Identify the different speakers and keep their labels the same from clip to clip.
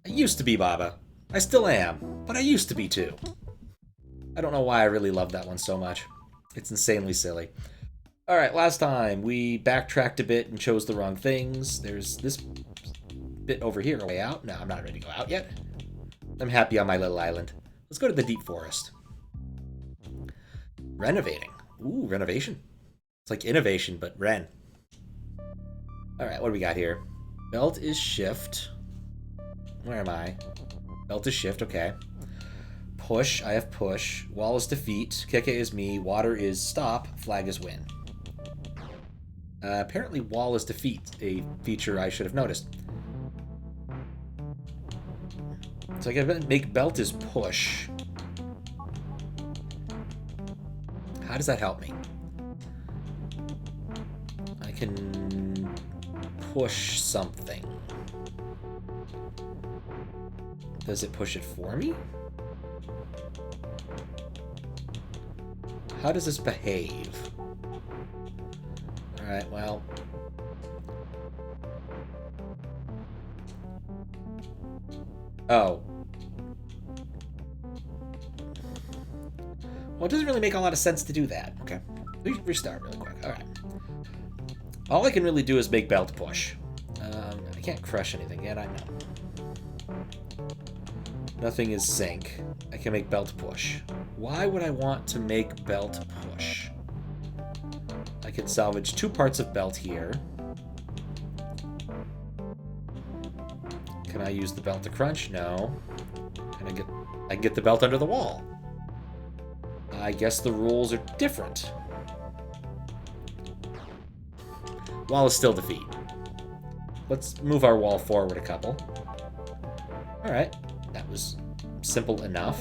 Speaker 1: I used to be Baba. I still am, but I used to be too. I don't know why I really love that one so much. It's insanely silly. Alright, last time we backtracked a bit and chose the wrong things. There's this bit over here, way out. No, I'm not ready to go out yet. I'm happy on my little island. Let's go to the deep forest. Renovating. Ooh, renovation. It's like innovation, but ren. Alright, what do we got here? Belt is shift. Where am I? Belt is shift, okay. Push, I have push. Wall is defeat. Keke is me. Water is stop. Flag is win. Apparently wall is defeat, a feature I should have noticed. So I can make belt is push. How does that help me? I can push something. Does it push it for me? How does this behave? Alright, well. Oh. Well, it doesn't really make a lot of sense to do that. Okay. Restart really quick. Alright. All I can really do is make belt push. I can't crush anything yet, I know. Nothing is sync. I can make belt push. Why would I want to make belt push? I can salvage 2 parts of belt here. Can I use the belt to crunch? No. Can I get the belt under the wall? I guess the rules are different. Wall is still defeat. Let's move our wall forward a couple. Alright. That was simple enough.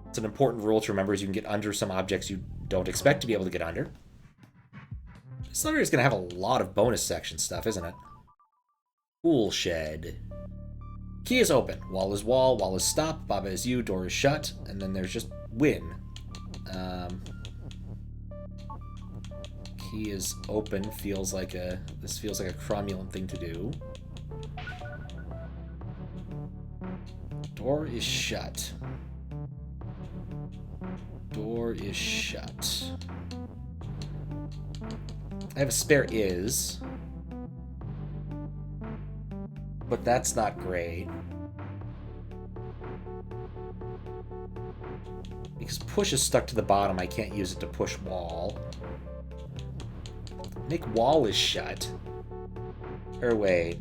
Speaker 1: It's an important rule to remember, is you can get under some objects you don't expect to be able to get under. This letter is going to have a lot of bonus section stuff, isn't it? Toolshed. Key is open. Wall is wall. Wall is stop. Baba is you. Door is shut. And then there's just win. Key is open. This feels like a cromulent thing to do. Door is shut. Door is shut. I have a spare is. But that's not great. Because push is stuck to the bottom, I can't use it to push wall. Make wall is shut. Or wait.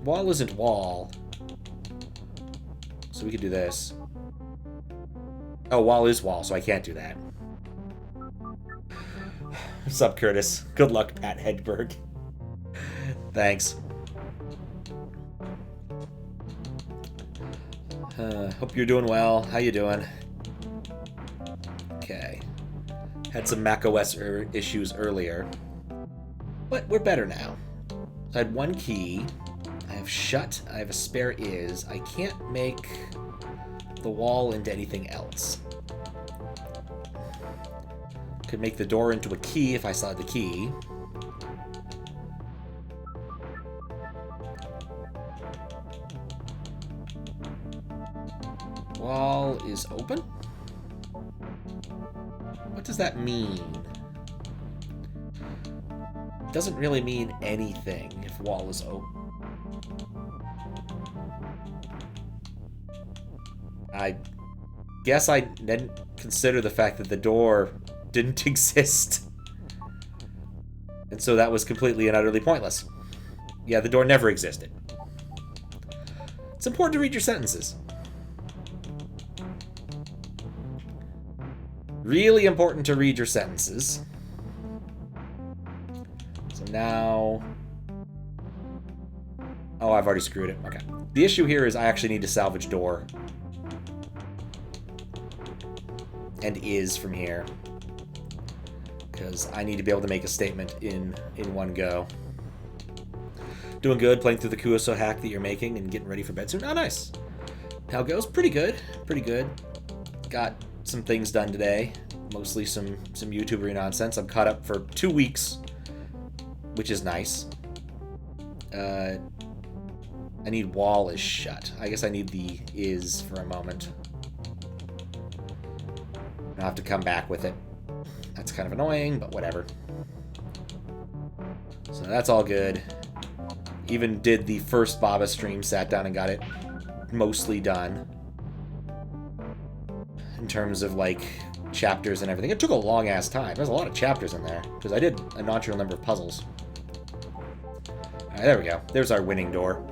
Speaker 1: Wall isn't wall. So we could do this. Oh, wall is wall, so I can't do that. What's up, Curtis? Good luck, Pat Hedberg. Thanks. Hope you're doing well. How you doing? Okay. Had some macOS issues earlier. But we're better now. I had 1 key. I have shut. I have a spare is. I can't make the wall into anything else. Could make the door into a key if I saw the key. Wall is open? What does that mean? Doesn't really mean anything if wall is open. I guess I didn't consider the fact that the door didn't exist. And so that was completely and utterly pointless. Yeah, the door never existed. It's important to read your sentences. Really important to read your sentences. So now... Oh, I've already screwed it. Okay. The issue here is I actually need to salvage door. And is from here. Because I need to be able to make a statement in one go. Doing good, playing through the Kuoso hack that you're making and getting ready for bed soon. Oh, nice. How it goes? Pretty good. Pretty good. Got some things done today. Mostly some YouTubery nonsense. I'm caught up for 2 weeks which is nice. I need wall is shut. I guess I need the is for a moment. I'll have to come back with it. That's kind of annoying, but whatever. So that's all good. Even did the first Baba stream, sat down and got it mostly done. In terms of, like, chapters and everything. It took a long-ass time. There's a lot of chapters in there, because I did a non-trivial number of puzzles. Alright, there we go. There's our winning door.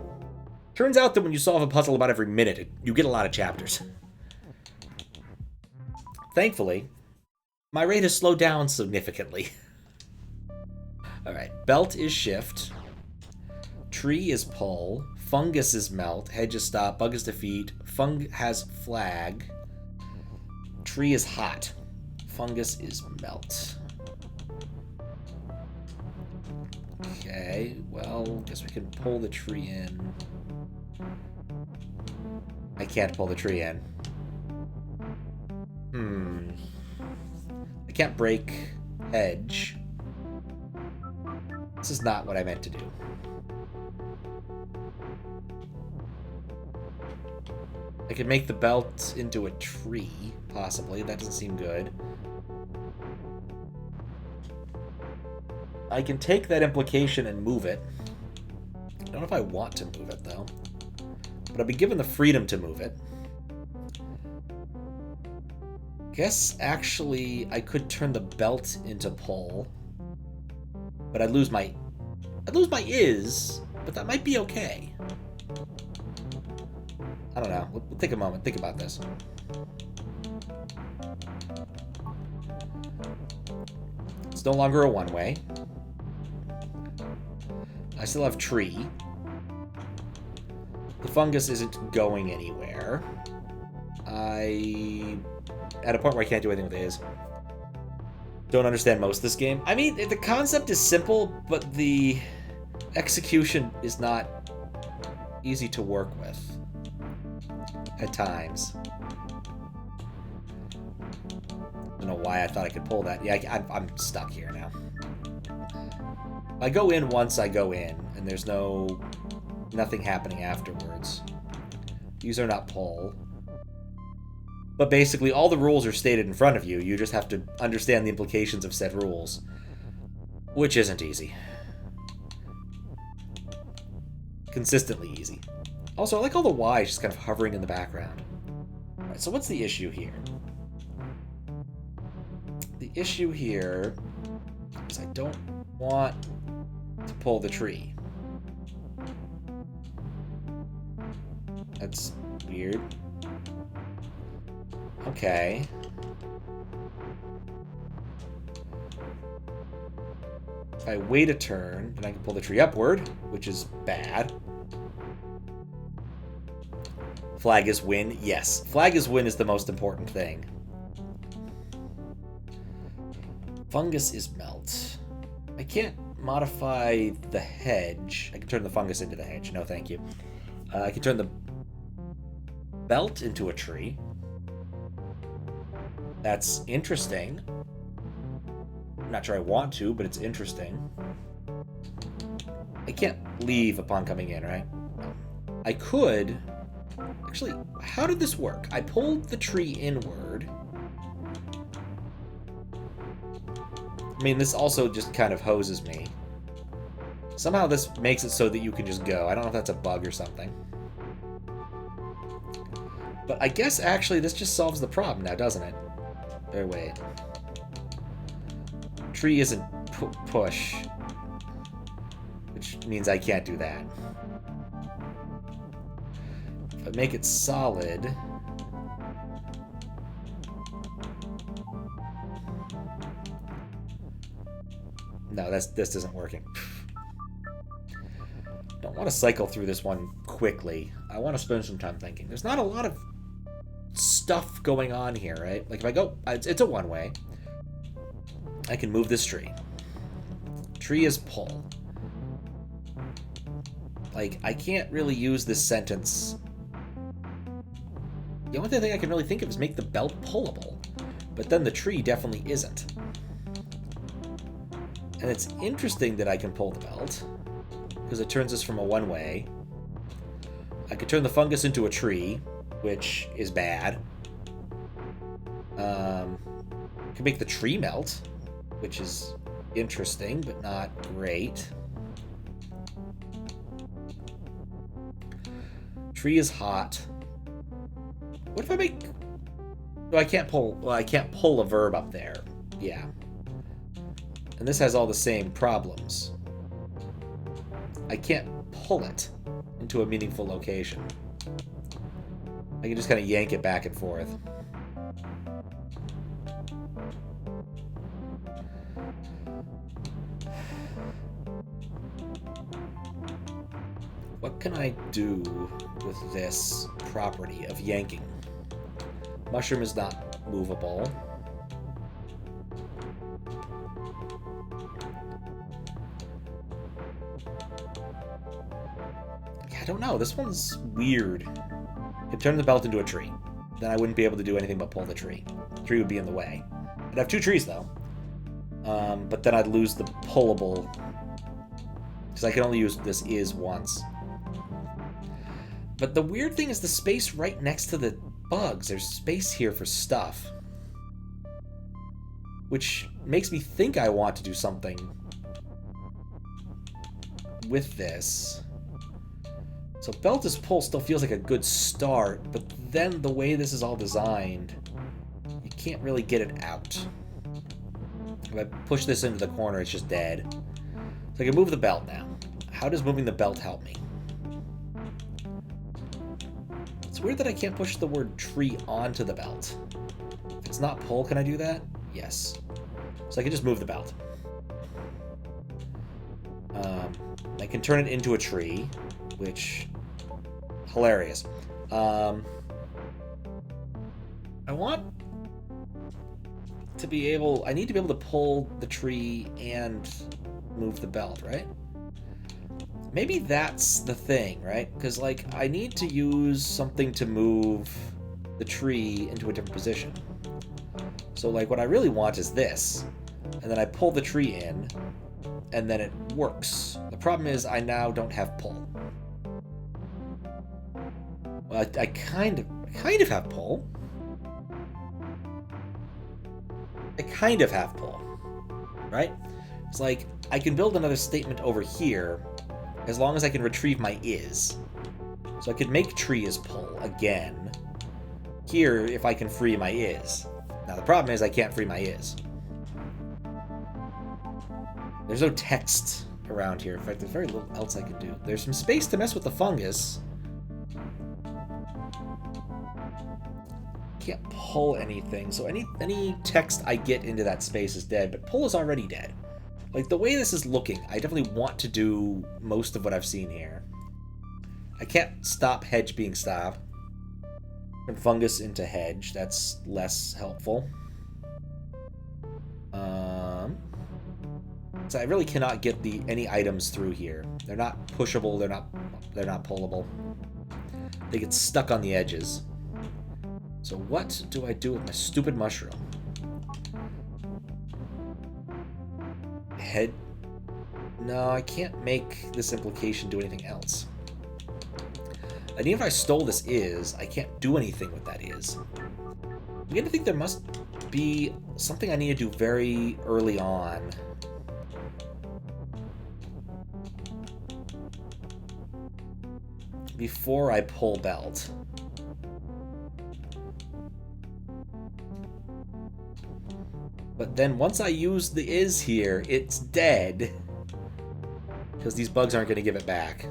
Speaker 1: Turns out that when you solve a puzzle about every minute, you get a lot of chapters. Thankfully, my rate has slowed down significantly. Alright, belt is shift. Tree is pull. Fungus is melt. Hedge is stop. Bug is defeat. Fung has flag. Tree is hot. Fungus is melt. Okay, well, guess we can pull the tree in. I can't pull the tree in. I can't break hedge. This is not what I meant to do. I could make the belt into a tree, possibly. That doesn't seem good. I can take that implication and move it. I don't know if I want to move it, though. But I'll be given the freedom to move it. Guess, actually, I could turn the belt into pull. But I'd lose my is, but that might be okay. I don't know. We'll take a moment. Think about this. It's no longer a one-way. I still have tree. The fungus isn't going anywhere. At a point where I can't do anything with it is. Don't understand most of this game. I mean, the concept is simple, but the execution is not easy to work with. At times. I don't know why I thought I could pull that. Yeah, I'm stuck here now. I go in once I go in, and there's nothing happening afterwards. These are not pull. But basically, all the rules are stated in front of you. You just have to understand the implications of said rules. Which isn't easy. Consistently easy. Also, I like all the Y's just kind of hovering in the background. Alright, so what's the issue here? The issue here is I don't want to pull the tree. That's weird. Okay. If I wait a turn, then I can pull the tree upward, which is bad. Flag is win. Yes, flag is win is the most important thing. Fungus is melt. I can't modify the hedge. I can turn the fungus into the hedge. No, thank you. I can turn the belt into a tree. That's interesting. I'm not sure I want to, but it's interesting. I can't leave upon coming in, right? I could... Actually, how did this work? I pulled the tree inward. I mean, this also just kind of hoses me. Somehow this makes it so that you can just go. I don't know if that's a bug or something. But I guess, actually, this just solves the problem now, doesn't it? Or wait. Tree isn't push. Which means I can't do that. If I make it solid... No, this isn't working. Don't want to cycle through this one quickly. I want to spend some time thinking. There's not a lot of stuff going on here, right? Like if I go... It's a one-way. I can move this tree. Tree is pull. Like, I can't really use this sentence. The only thing I can really think of is make the belt pullable. But then the tree definitely isn't. And it's interesting that I can pull the belt, because it turns this from a one-way. I could turn the fungus into a tree, which is bad. I can make the tree melt, which is interesting, but not great. Tree is hot. What if I make... Oh, I can't pull... Well, I can't pull a verb up there. Yeah. And this has all the same problems. I can't pull it into a meaningful location. I can just kind of yank it back and forth. What can I do with this property of yanking? Mushroom is not movable. I don't know. This one's weird. I could turn the belt into a tree. Then I wouldn't be able to do anything but pull the tree. The tree would be in the way. I'd have two trees, though. But then I'd lose the pullable. Because I can only use this is once. But the weird thing is the space right next to the bugs. There's space here for stuff. Which makes me think I want to do something with this. So belt is pull still feels like a good start, but then the way this is all designed, you can't really get it out. If I push this into the corner, it's just dead. So I can move the belt now. How does moving the belt help me? It's weird that I can't push the word tree onto the belt. If it's not pull, can I do that? Yes. So I can just move the belt. I can turn it into a tree, which... hilarious. I want to be able... I need to be able to pull the tree and move the belt, right? Maybe that's the thing, right? Because, like, I need to use something to move the tree into a different position. So, like, what I really want is this. And then I pull the tree in, and then it works. The problem is I now don't have pull. Well, I kind of have pull. I kind of have pull, right? It's like, I can build another statement over here as long as I can retrieve my is. So I could make tree as pull again here if I can free my is. Now the problem is I can't free my is. There's no text around here. In fact, there's very little else I can do. There's some space to mess with the fungus. Can't pull anything, so any text I get into that space is dead, but pull is already dead. Like, the way this is looking, I definitely want to do most of what I've seen here. I can't stop hedge being stopped. Turn fungus into hedge, that's less helpful. So I really cannot get any items through here. They're not pushable, they're not pullable. They get stuck on the edges. So what do I do with my stupid mushroom? Head... No, I can't make this implication do anything else. And even if I stole this is, I can't do anything with that is. I'm beginning to think there must be something I need to do very early on. Before I pull belt. But then once I use the is here, it's dead. Because these bugs aren't going to give it back.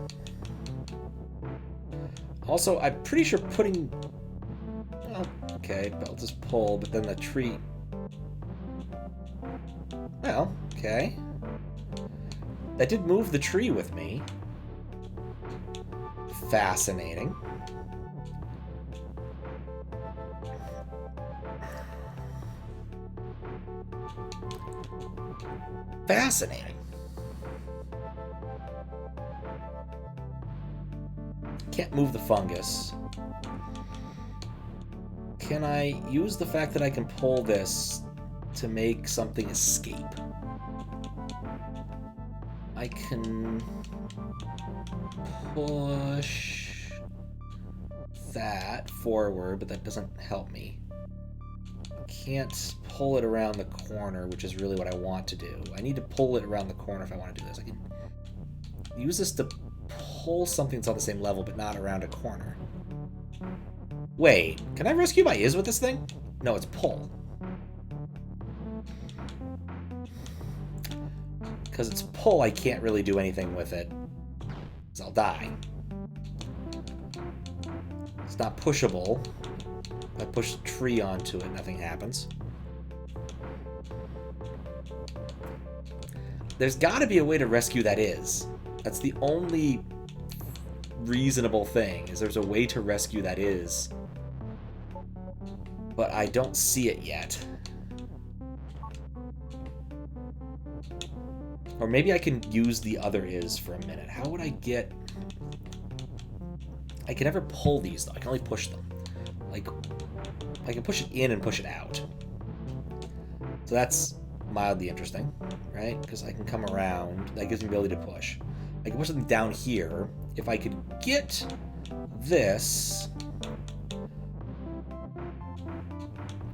Speaker 1: Also, I'm pretty sure putting... Well, okay, belt is pull, but then the tree... Well, okay. That did move the tree with me. Fascinating. Fascinating. Can't move the fungus. Can I use the fact that I can pull this to make something escape? I can push that forward, but that doesn't help me. I can't pull it around the corner, which is really what I want to do. I need to pull it around the corner if I want to do this. I can use this to pull something that's on the same level, but not around a corner. Wait, can I rescue my is with this thing? No, it's pull. Because it's pull, I can't really do anything with it. Because I'll die. It's not pushable. If I push the tree onto it, nothing happens. There's got to be a way to rescue that is. That's the only reasonable thing, is there's a way to rescue that is. But I don't see it yet. Or maybe I can use the other is for a minute. How would I get... I can never pull these, though. I can only push them. Like, I can push it in and push it out. So that's mildly interesting, right? Because I can come around. That gives me the ability to push. I can push something down here. If I could get this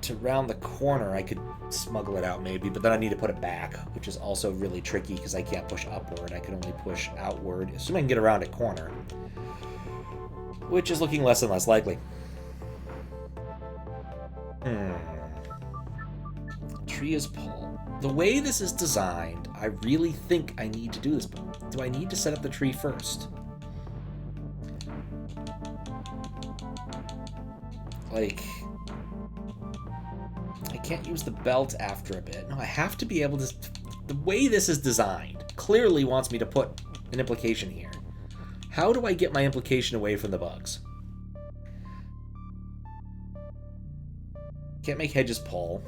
Speaker 1: to round the corner, I could smuggle it out maybe, but then I need to put it back, which is also really tricky because I can't push upward. I can only push outward, assuming I can get around a corner, which is looking less and less likely. Tree is pull. The way this is designed, I really think I need to do this, but do I need to set up the tree first? Like, I can't use the belt after a bit. No, I have to be able to... The way this is designed clearly wants me to put an implication here. How do I get my implication away from the bugs? Can't make hedges pull.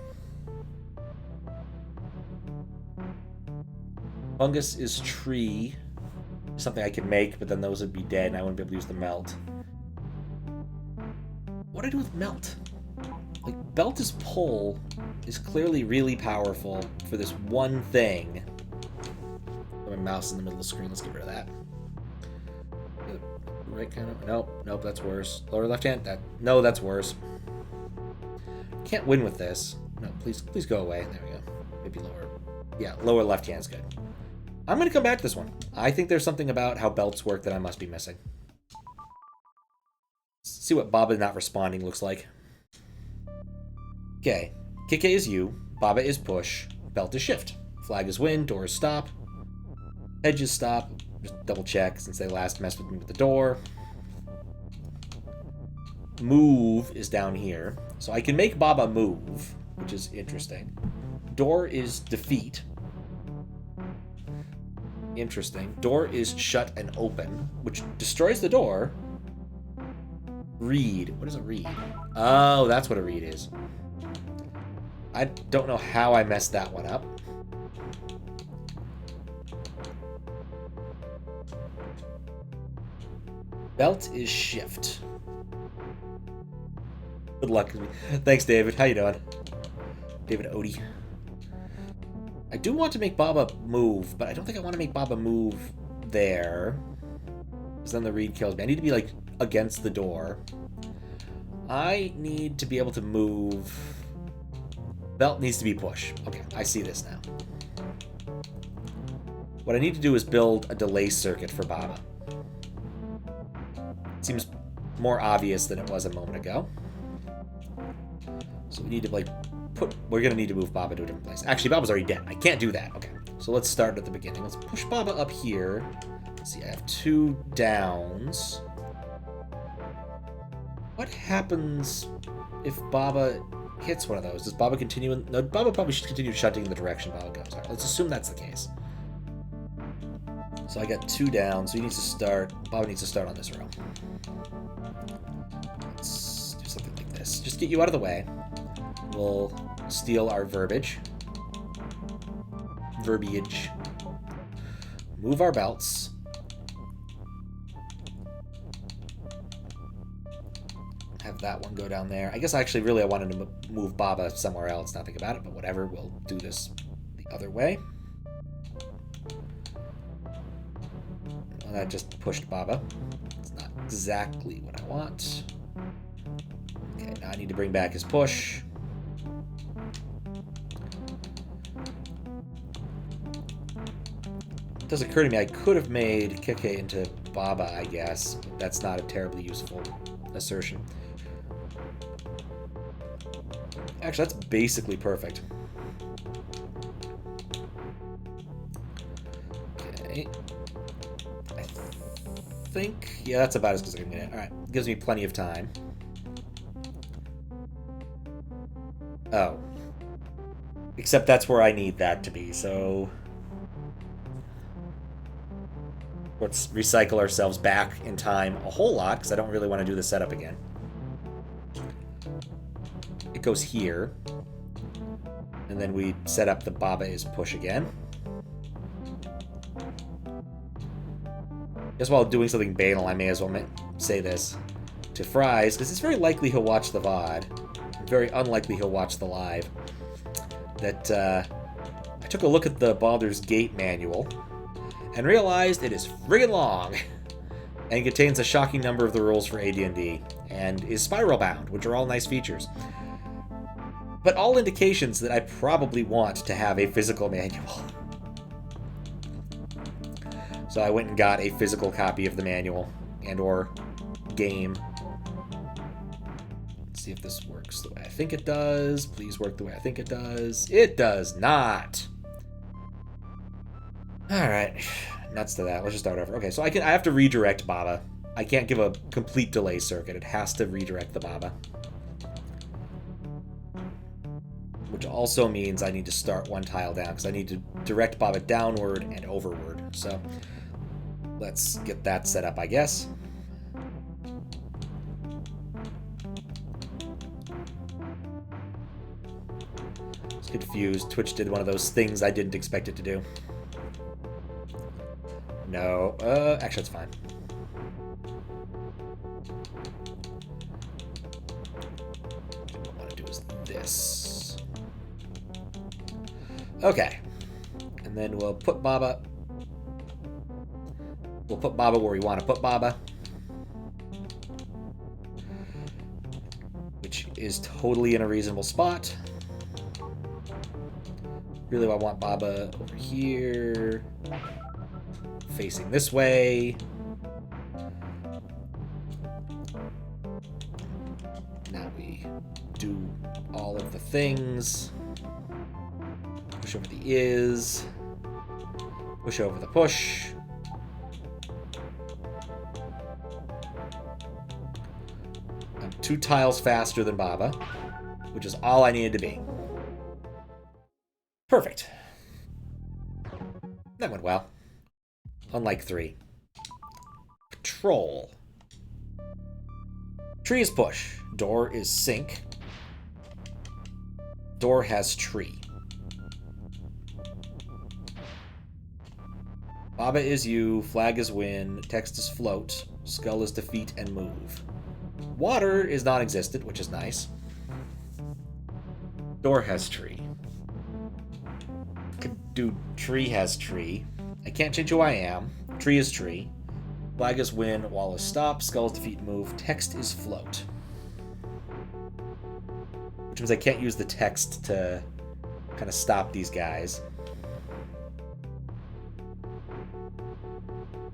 Speaker 1: Fungus is tree. Something I can make, but then those would be dead and I wouldn't be able to use the melt. What do I do with melt? Like, belt is pull is clearly really powerful for this one thing. My mouse in the middle of the screen. Let's get rid of that. Right kind of. Nope, that's worse. Lower left hand. No, that's worse. Can't win with this. No, please go away. There we go. Maybe lower. Yeah, lower left hand's good. I'm gonna come back to this one. I think there's something about how belts work that I must be missing. Let's see what Baba not responding looks like. Okay, Kike is U, Baba is push, belt is shift, flag is win, door is stop, hedge is stop. Just double check since they last messed with me with the door. Move is down here, so I can make Baba move, which is interesting. Door is defeat. Interesting. Door is shut and open, which destroys the door. Read. What is a read? Oh, that's what a read is. I don't know how I messed that one up. Belt is shift. Good luck. Thanks, David. How you doing? David Odie. I do want to make Baba move, but I don't think I want to make Baba move there. Because then the read kills me. I need to be, like, against the door. I need to be able to move... Belt needs to be push. Okay, I see this now. What I need to do is build a delay circuit for Baba. It seems more obvious than it was a moment ago. So we need to, like, we're going to need to move Baba to a different place. Actually, Baba's already dead. I can't do that. Okay, so let's start at the beginning. Let's push Baba up here. Let's see, I have 2 downs. What happens if Baba hits one of those? Does Baba continue? No, Baba probably should continue shutting in the direction Baba goes. All right, let's assume that's the case. So I got 2 down, so he needs to start. Baba needs to start on this row. Let's do something like this. Just get you out of the way. We'll steal our verbiage. Move our belts. Have that one go down there. I guess actually really I wanted to move Baba somewhere else, not think about it, but whatever, we'll do this the other way. Well, that just pushed Baba. It's not exactly what I want. Okay, now I need to bring back his push. It does occur to me I could have made Keke into Baba, I guess. But that's not a terribly useful assertion. Actually, that's basically perfect. Okay. I think... Yeah, that's about as good as I can get. Alright, gives me plenty of time. Oh. Except that's where I need that to be, so... Let's recycle ourselves back in time a whole lot, because I don't really want to do the setup again. It goes here. And then we set up the Baba is push again. Guess while doing something banal, I may as well say this to Fries, because it's very likely he'll watch the VOD. Very unlikely he'll watch the live. That I took a look at the Baldur's Gate manual and realized it is friggin' long and contains a shocking number of the rules for AD&D and is spiral bound, which are all nice features. But all indications that I probably want to have a physical manual. So I went and got a physical copy of the manual and or game. Let's see if this works the way I think it does. Please work the way I think it does. It does not. Alright. Nuts to that. Let's just start over. Okay, so I have to redirect Baba. I can't give a complete delay circuit. It has to redirect the Baba. Which also means I need to start one tile down, because I need to direct Baba downward and overward. So let's get that set up, I guess. I was confused. Twitch did one of those things I didn't expect it to do. No. Actually, it's fine. What I want to do is this. Okay. And then we'll put Baba... We'll put Baba where we want to put Baba. Which is totally in a reasonable spot. Really, I want Baba over here. Facing this way. Now we do all of the things. Push over the is. Push over the push. I'm 2 tiles faster than Baba, which is all I needed to be. Perfect. That went well. Unlike 3. Control. Tree is push. Door is sink. Door has tree. Baba is you. Flag is win. Text is float. Skull is defeat and move. Water is non-existent, which is nice. Door has tree. Could do tree has tree. I can't change who I am. Tree is tree. Flag is win. Wall is stop. Skull is defeat and move. Text is float. Which means I can't use the text to kind of stop these guys.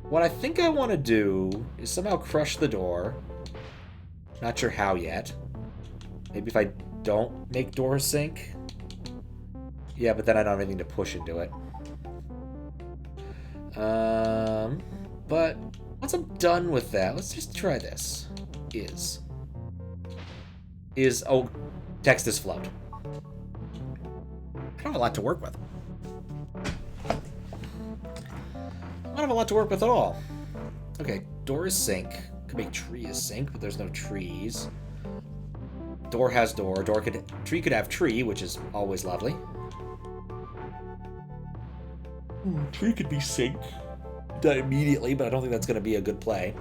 Speaker 1: What I think I want to do is somehow crush the door. Not sure how yet. Maybe if I don't make door sink. Yeah, but then I don't have anything to push into it. But once I'm done with that, let's just try this. Oh, text is float. I don't have a lot to work with. I don't have a lot to work with at all. Okay, door is sink. Could make tree is sink, but there's no trees. Door has door. Tree could have tree, which is always lovely. Tree could be sink. Done immediately, but I don't think that's going to be a good play.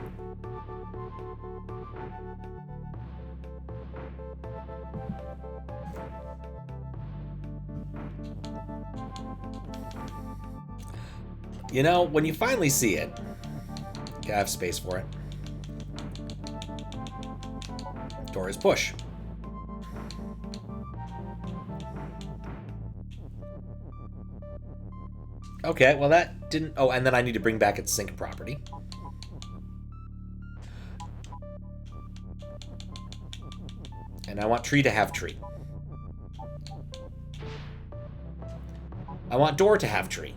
Speaker 1: You know, when you finally see it, Yeah, I have space for it. Door is push. Okay, well that didn't... Oh, and then I need to bring back its sink property. And I want tree to have tree. I want door to have tree.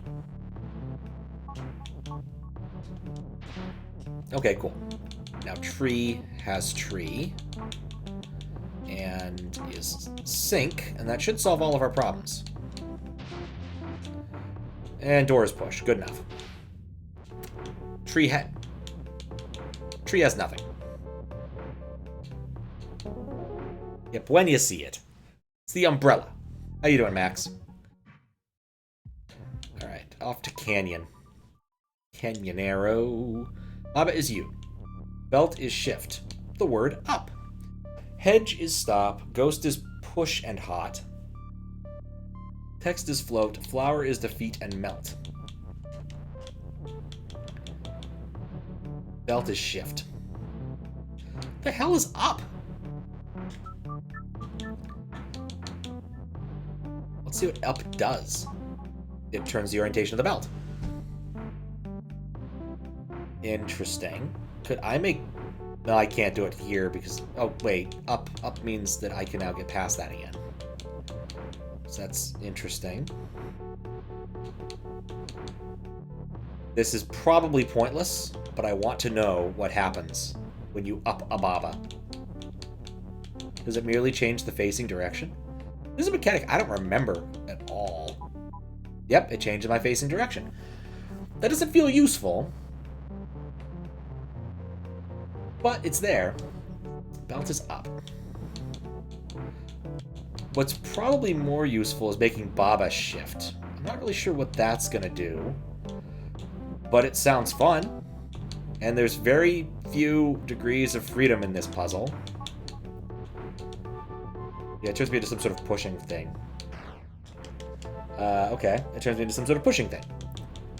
Speaker 1: Okay, cool. Now tree has tree. And is sink, and that should solve all of our problems. And door is push. Good enough. Tree has nothing. Yep, when you see it. It's the umbrella. How you doing, Max? Alright, off to Canyon. Canyonero. Baba is you. Belt is shift. The word up. Hedge is stop. Ghost is push and hot. Text is float. Flower is defeat and melt. Belt is shift. The hell is up? Let's see what up does. It turns the orientation of the belt. Interesting. Could I make... No, I can't do it here because... Oh, wait. Up means that I can now get past that again. So that's interesting. This is probably pointless, but I want to know what happens when you up a baba. Does it merely change the facing direction? This is a mechanic I don't remember at all. Yep, it changes my facing direction. That doesn't feel useful, but it's there. Belt is up. What's probably more useful is making Baba shift. I'm not really sure what that's going to do, but it sounds fun. And there's very few degrees of freedom in this puzzle. Yeah, it turns me into some sort of pushing thing. Okay, it turns me into some sort of pushing thing.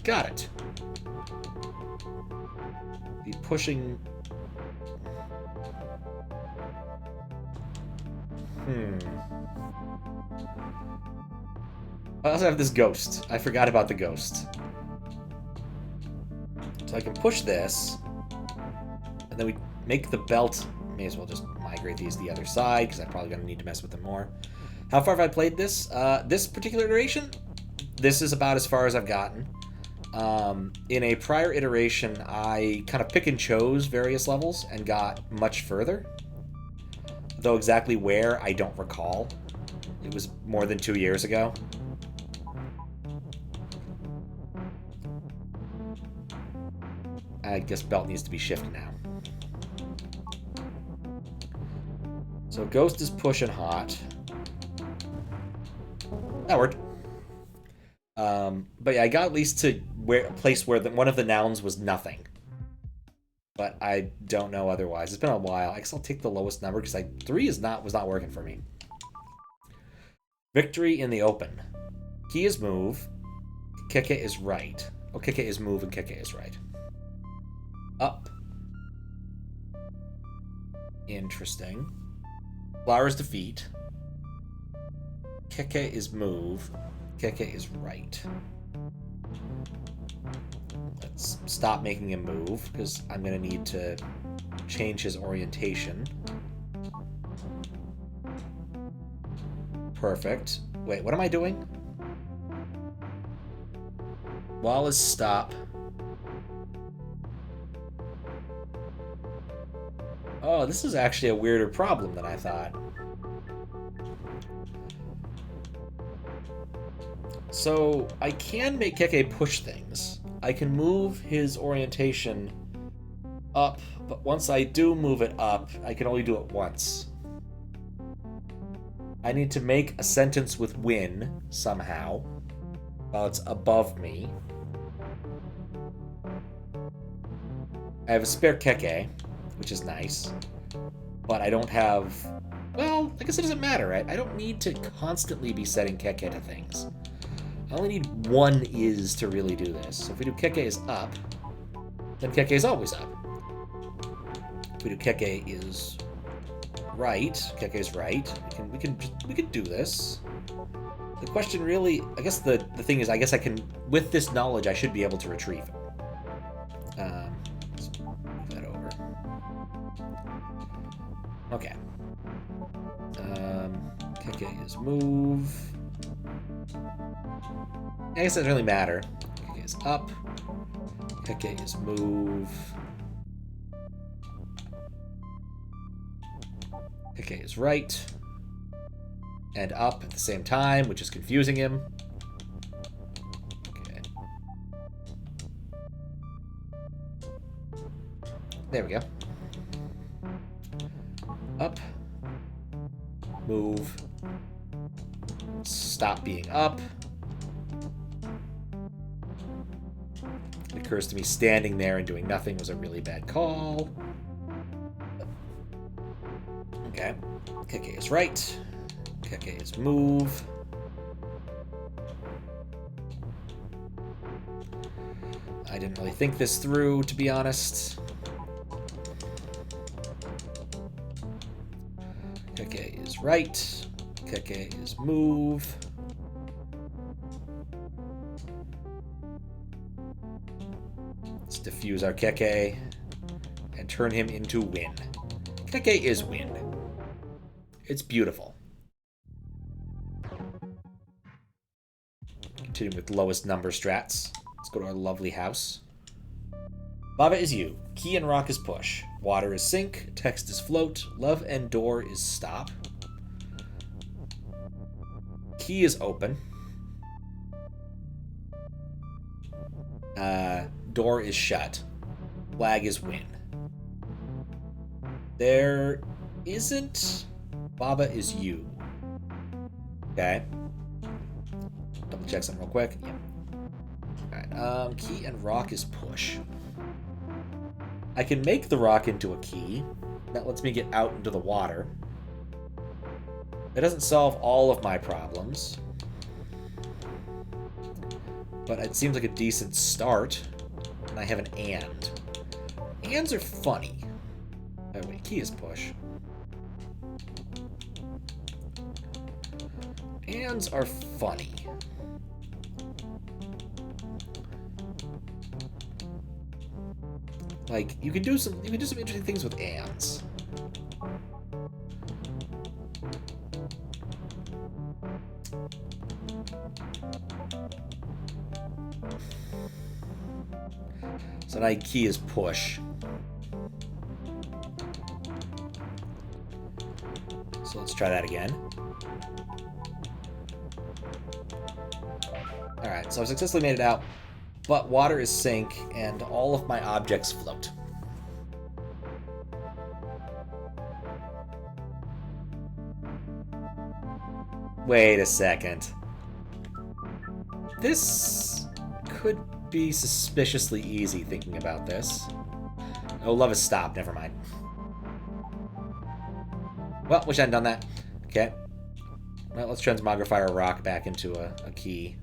Speaker 1: Got it. The pushing... I also have this ghost. I forgot about the ghost. So I can push this, and then we make the belt. May as well just migrate these to the other side, because I'm probably going to need to mess with them more. How far have I played this? This particular iteration, this is about as far as I've gotten. In a prior iteration, I kind of pick and chose various levels and got much further. Though exactly where, I don't recall. It was more than 2 years ago. I guess belt needs to be shift now. So ghost is push and hot. That worked. But yeah, I got at least to a place where one of the nouns was nothing. But I don't know otherwise. It's been a while. I guess I'll take the lowest number because 3 was not working for me. Victory in the open. Key is move. Keke is right. Oh, Keke is move and Keke is right. Up. Interesting. Flower is defeat. Keke is move. Keke is right. Let's stop making him move, because I'm going to need to change his orientation. Perfect. Wait, what am I doing? Wall is stop. Oh, this is actually a weirder problem than I thought. So, I can make Keke push things. I can move his orientation up, but once I do move it up, I can only do it once. I need to make a sentence with win, somehow, while it's above me. I have a spare Keke, which is nice, but I don't have... Well, I guess it doesn't matter, right? I don't need to constantly be setting Keke to things. I only need one is to really do this. So if we do Keke is up, then Keke is always up. If we do Keke is right, Keke is right. We can do this. The question really, I guess the thing is, I guess I can, with this knowledge, I should be able to retrieve it. Let's move that over. Okay. Keke is move. I guess it doesn't really matter. Keke is up. Keke is move. Keke is right. And up at the same time, which is confusing him. Okay. There we go. Up. Move. Stop being up. It occurs to me standing there and doing nothing was a really bad call. Okay. Keke is right. Keke is move. I didn't really think this through, to be honest. Keke is right. Keke is move. Let's diffuse our Keke and turn him into win. Keke is win. It's beautiful. Continue with lowest number strats. Let's go to our lovely house. Baba is you. Key and rock is push. Water is sink. Text is float. Love and door is stop. Key is open. Door is shut. Flag is win. There isn't. Baba is you. Okay. Double check something real quick. Yep. Alright, key and rock is push. I can make the rock into a key. That lets me get out into the water. That doesn't solve all of my problems. But it seems like a decent start. And I have an and. Ands are funny. Oh wait, key is push. Ands are funny. Like, you can do some interesting things with ands. So now key is push. So let's try that again. Alright, so I've successfully made it out, but water is sink, and all of my objects float. Wait a second. This could be suspiciously easy thinking about this. Oh, love is stop, never mind. Well, wish I hadn't done that. Okay. Well, let's transmogrify our rock back into a key.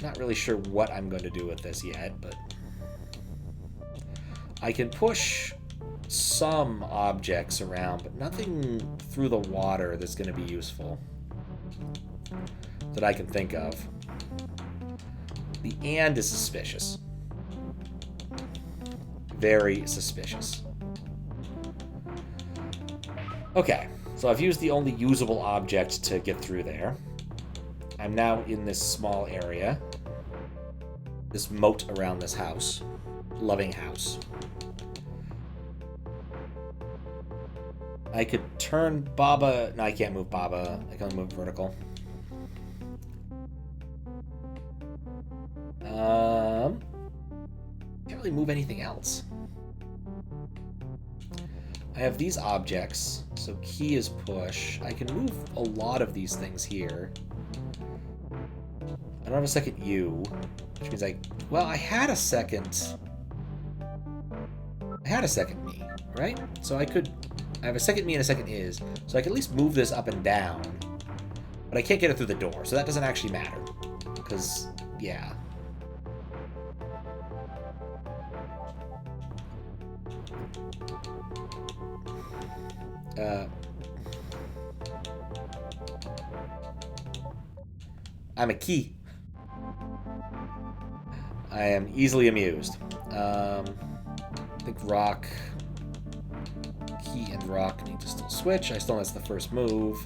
Speaker 1: Not really sure what I'm going to do with this yet, but I can push some objects around, but nothing through the water that's going to be useful that I can think of. The and is suspicious. Very suspicious. Okay, so I've used the only usable object to get through there. I'm now in this small area. This moat around this house. Loving house. I could turn Baba... No, I can't move Baba. I can only move vertical. Can't really move anything else. I have these objects, so key is push. I can move a lot of these things here. I don't have a second U, which means well, I had a second me, right? So I have a second me and a second is, so I can at least move this up and down, but I can't get it through the door, so that doesn't actually matter, because, yeah. I'm a key. I am easily amused. I think rock, key and rock need to still switch. I still know that's the first move.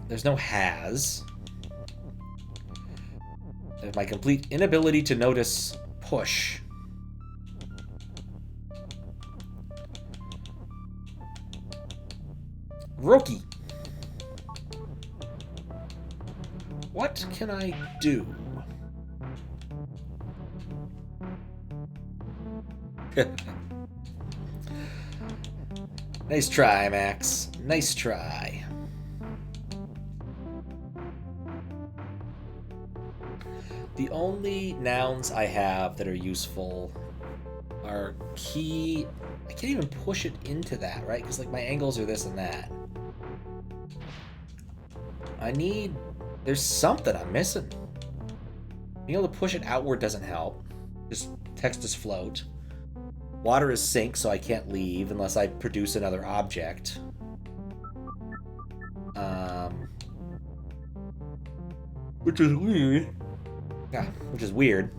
Speaker 1: There's no has. There's my complete inability to notice push. Rookie. What can I do? Nice try, Max. Nice try. The only nouns I have that are useful are key. I can't even push it into that, right? Because like my angles are this and that. There's something I'm missing. Being able to push it outward doesn't help. Just text is float. Water is sink, so I can't leave unless I produce another object. Which is weird. Yeah, which is weird.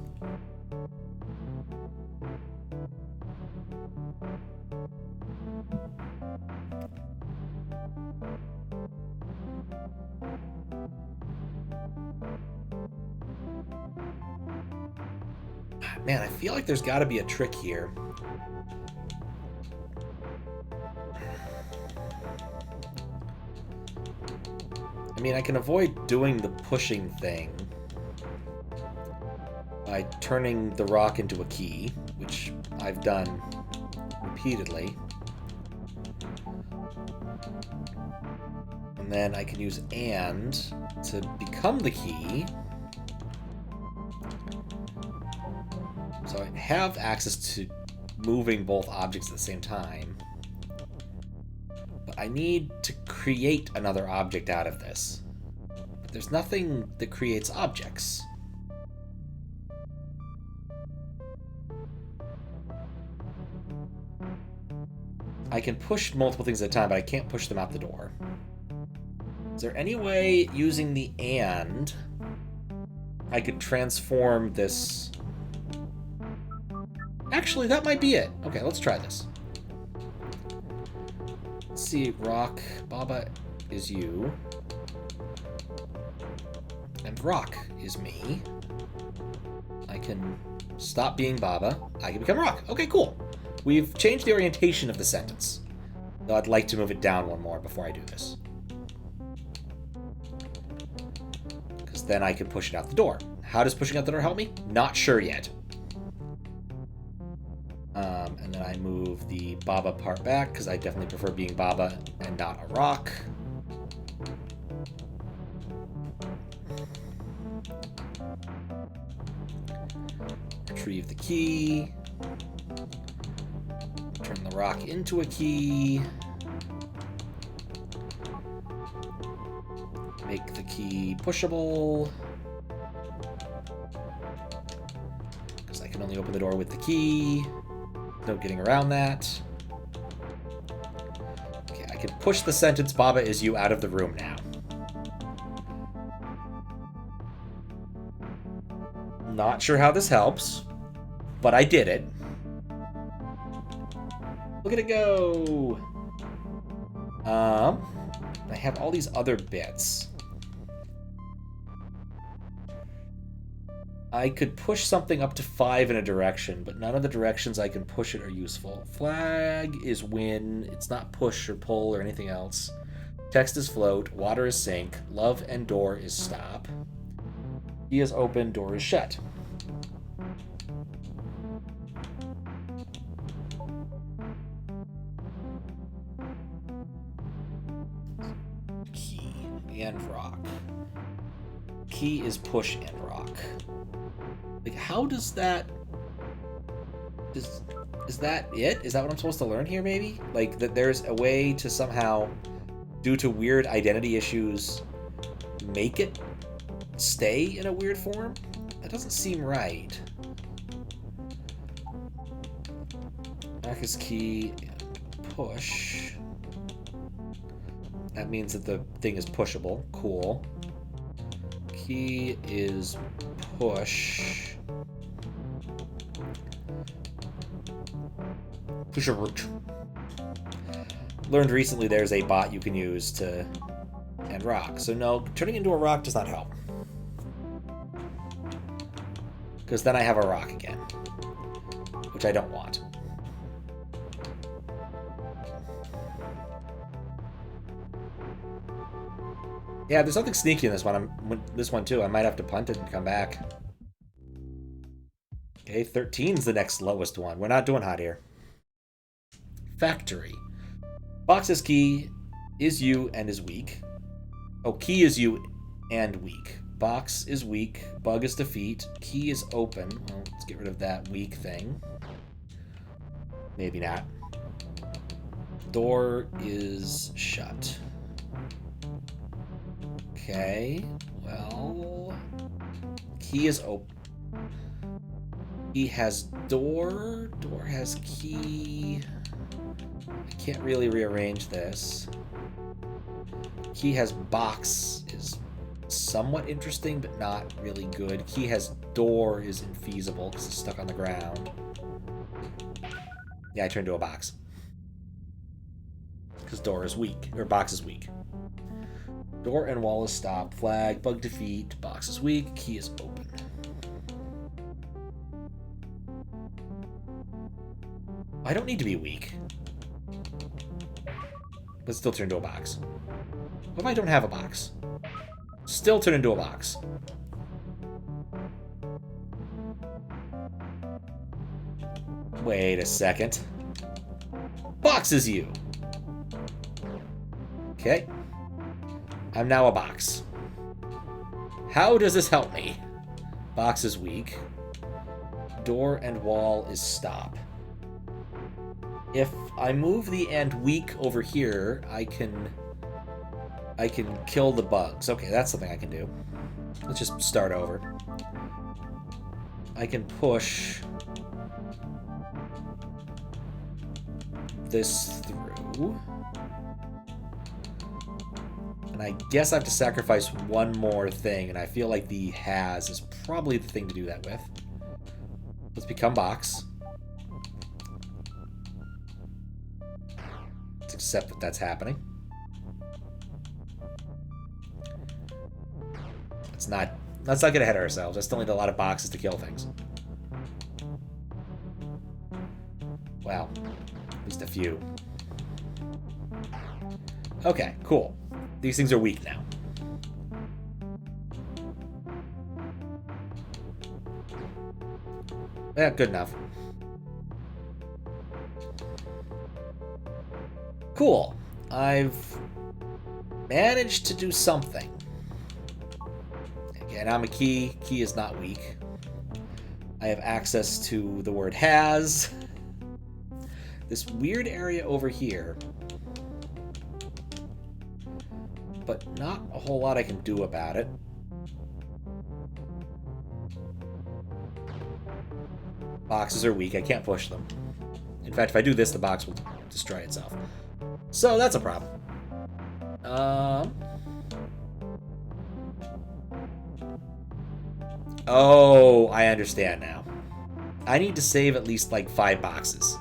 Speaker 1: Man, I feel like there's got to be a trick here. I mean, I can avoid doing the pushing thing by turning the rock into a key, which I've done repeatedly. And then I can use and to become the key. So I have access to moving both objects at the same time. But I need to create another object out of this. But there's nothing that creates objects. I can push multiple things at a time, but I can't push them out the door. Is there any way using the and I could transform this? Actually, that might be it. Okay, let's try this. Let's see, rock, Baba is you. And rock is me. I can stop being Baba. I can become rock. Okay, cool. We've changed the orientation of the sentence. Though I'd like to move it down one more before I do this. Because then I can push it out the door. How does pushing out the door help me? Not sure yet. And then I move the Baba part back, because I definitely prefer being Baba and not a rock. Retrieve the key. Turn the rock into a key. Make the key pushable. Because I can only open the door with the key. No getting around that. Okay, I can push the sentence Baba is you out of the room now. Not sure how this helps, but I did it. Look at it go! I have all these other bits. I could push something up to 5 in a direction, but none of the directions I can push it are useful. Flag is win. It's not push or pull or anything else. Text is float. Water is sink. Love and door is stop. Key is open. Door is shut. Key and rock. Key is push and rock. Like, how does that... Is that it? Is that what I'm supposed to learn here, maybe? Like, that there's a way to somehow, due to weird identity issues, make it stay in a weird form? That doesn't seem right. Back is key. push. That means that the thing is pushable. Cool. Key is push. Push a root. Learned recently there's a bot you can use to end rock. So no, turning into a rock does not help. Because then I have a rock again. Which I don't want. Yeah, there's something sneaky in this one. This one too. I might have to punt it and come back. Okay, 13's the next lowest one. We're not doing hot here. Factory. Box is key, is you, and is weak. Oh, key is you and weak. Box is weak. Bug is defeat. Key is open. Well, let's get rid of that weak thing. Maybe not. Door is shut. Okay, well... Key is open. Key has door. Door has key. I can't really rearrange this. Key has box is somewhat interesting, but not really good. Key has door is infeasible because it's stuck on the ground. Yeah, I turned to a box. Because door is weak, or box is weak. Door and wall is stopped. Flag, bug defeat, box is weak, key is open. I don't need to be weak. But still turn into a box. What if I don't have a box? Still turn into a box. Wait a second. Box is you. Okay. I'm now a box. How does this help me? Box is weak. Door and wall is stop. If I move the and weak over here, I can kill the bugs. Okay, that's something I can do. Let's just start over. I can push this through. And I guess I have to sacrifice one more thing, and I feel like the has is probably the thing to do that with. Let's become box. Let's accept that that's happening. Let's not get ahead of ourselves. I still need a lot of boxes to kill things. Well, at least a few. Okay, cool. These things are weak now. Yeah, good enough. Cool. I've managed to do something. Again, I'm a key. Key is not weak. I have access to the word has. This weird area over here. But not a whole lot I can do about it. Boxes are weak. I can't push them. In fact, if I do this, the box will destroy itself. So that's a problem. Oh, I understand now. I need to save at least like 5 boxes.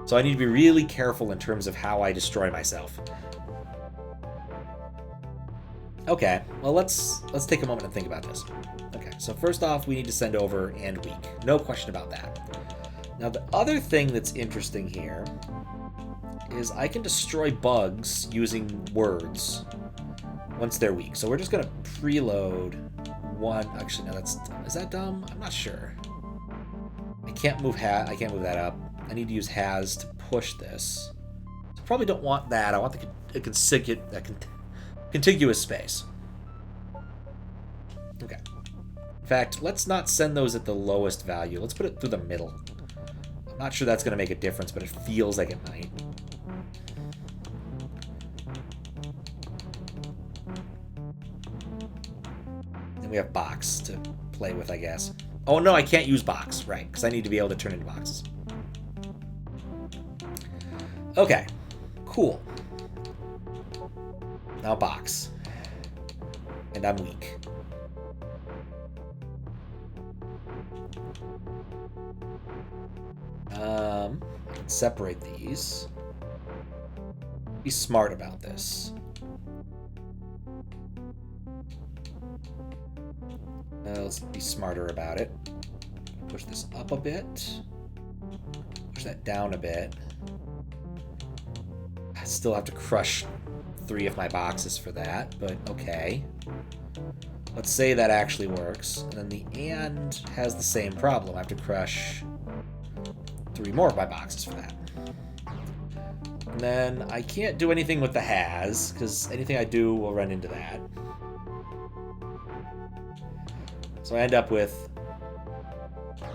Speaker 1: So I need to be really careful in terms of how I destroy myself. Okay, well let's take a moment and think about this. Okay, so first off, we need to send over and weak. No question about that. Now the other thing that's interesting here is I can destroy bugs using words once they're weak. So we're just gonna preload one. Actually, no, is that dumb? I'm not sure. I can't move I can't move that up. I need to use has to push this. So probably don't want that. I want the contiguous space. Okay. In fact, let's not send those at the lowest value. Let's put it through the middle. I'm not sure that's going to make a difference, but it feels like it might. Then we have box to play with, I guess. Oh no, I can't use box, right, because I need to be able to turn into boxes. Okay, cool. Now box. And I'm weak. I can separate these. Be smart about this. Let's be smarter about it. Push this up a bit. Push that down a bit. I still have to crush 3 of my boxes for that, but okay. Let's say that actually works. And then the and has the same problem. I have to crush 3 more of my boxes for that. And then I can't do anything with the has, because anything I do will run into that. So I end up with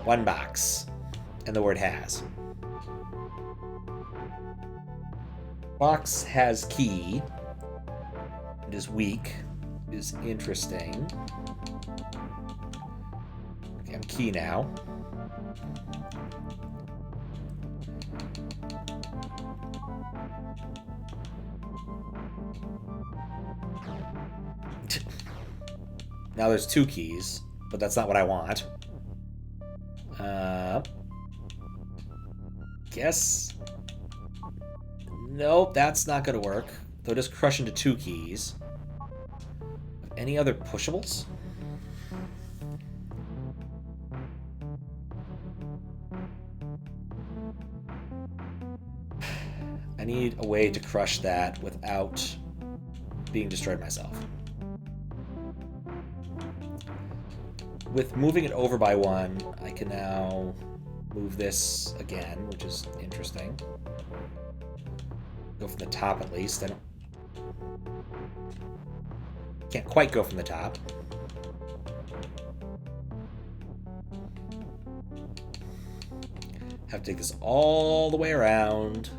Speaker 1: 1 box and the word has. Box has key. It is weak. It is interesting. Okay, I'm key now. Now there's 2 keys, but that's not what I want. Guess. Nope, that's not gonna work. They'll just crush into 2 keys. Any other pushables? I need a way to crush that without being destroyed myself. With moving it over by 1, I can now move this again, which is interesting. Go from the top at least. I can't quite go from the top. Have to take this all the way around.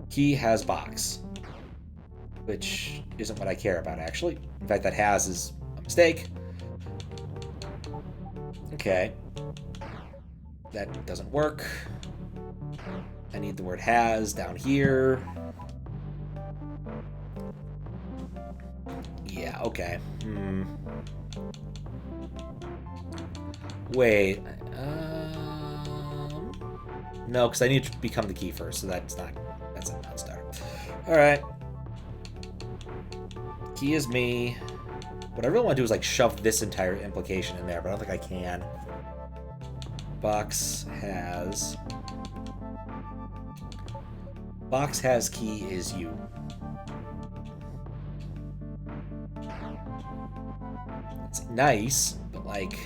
Speaker 1: Key has box, which isn't what I care about, actually. In fact, that has is a mistake. Okay. That doesn't work. I need the word has down here. Yeah, okay. Wait. No, because I need to become the key first, so that's a non-starter. Alright. Key is me. What I really want to do is like shove this entire implication in there, but I don't think I can. Box has key is you. It's nice, but like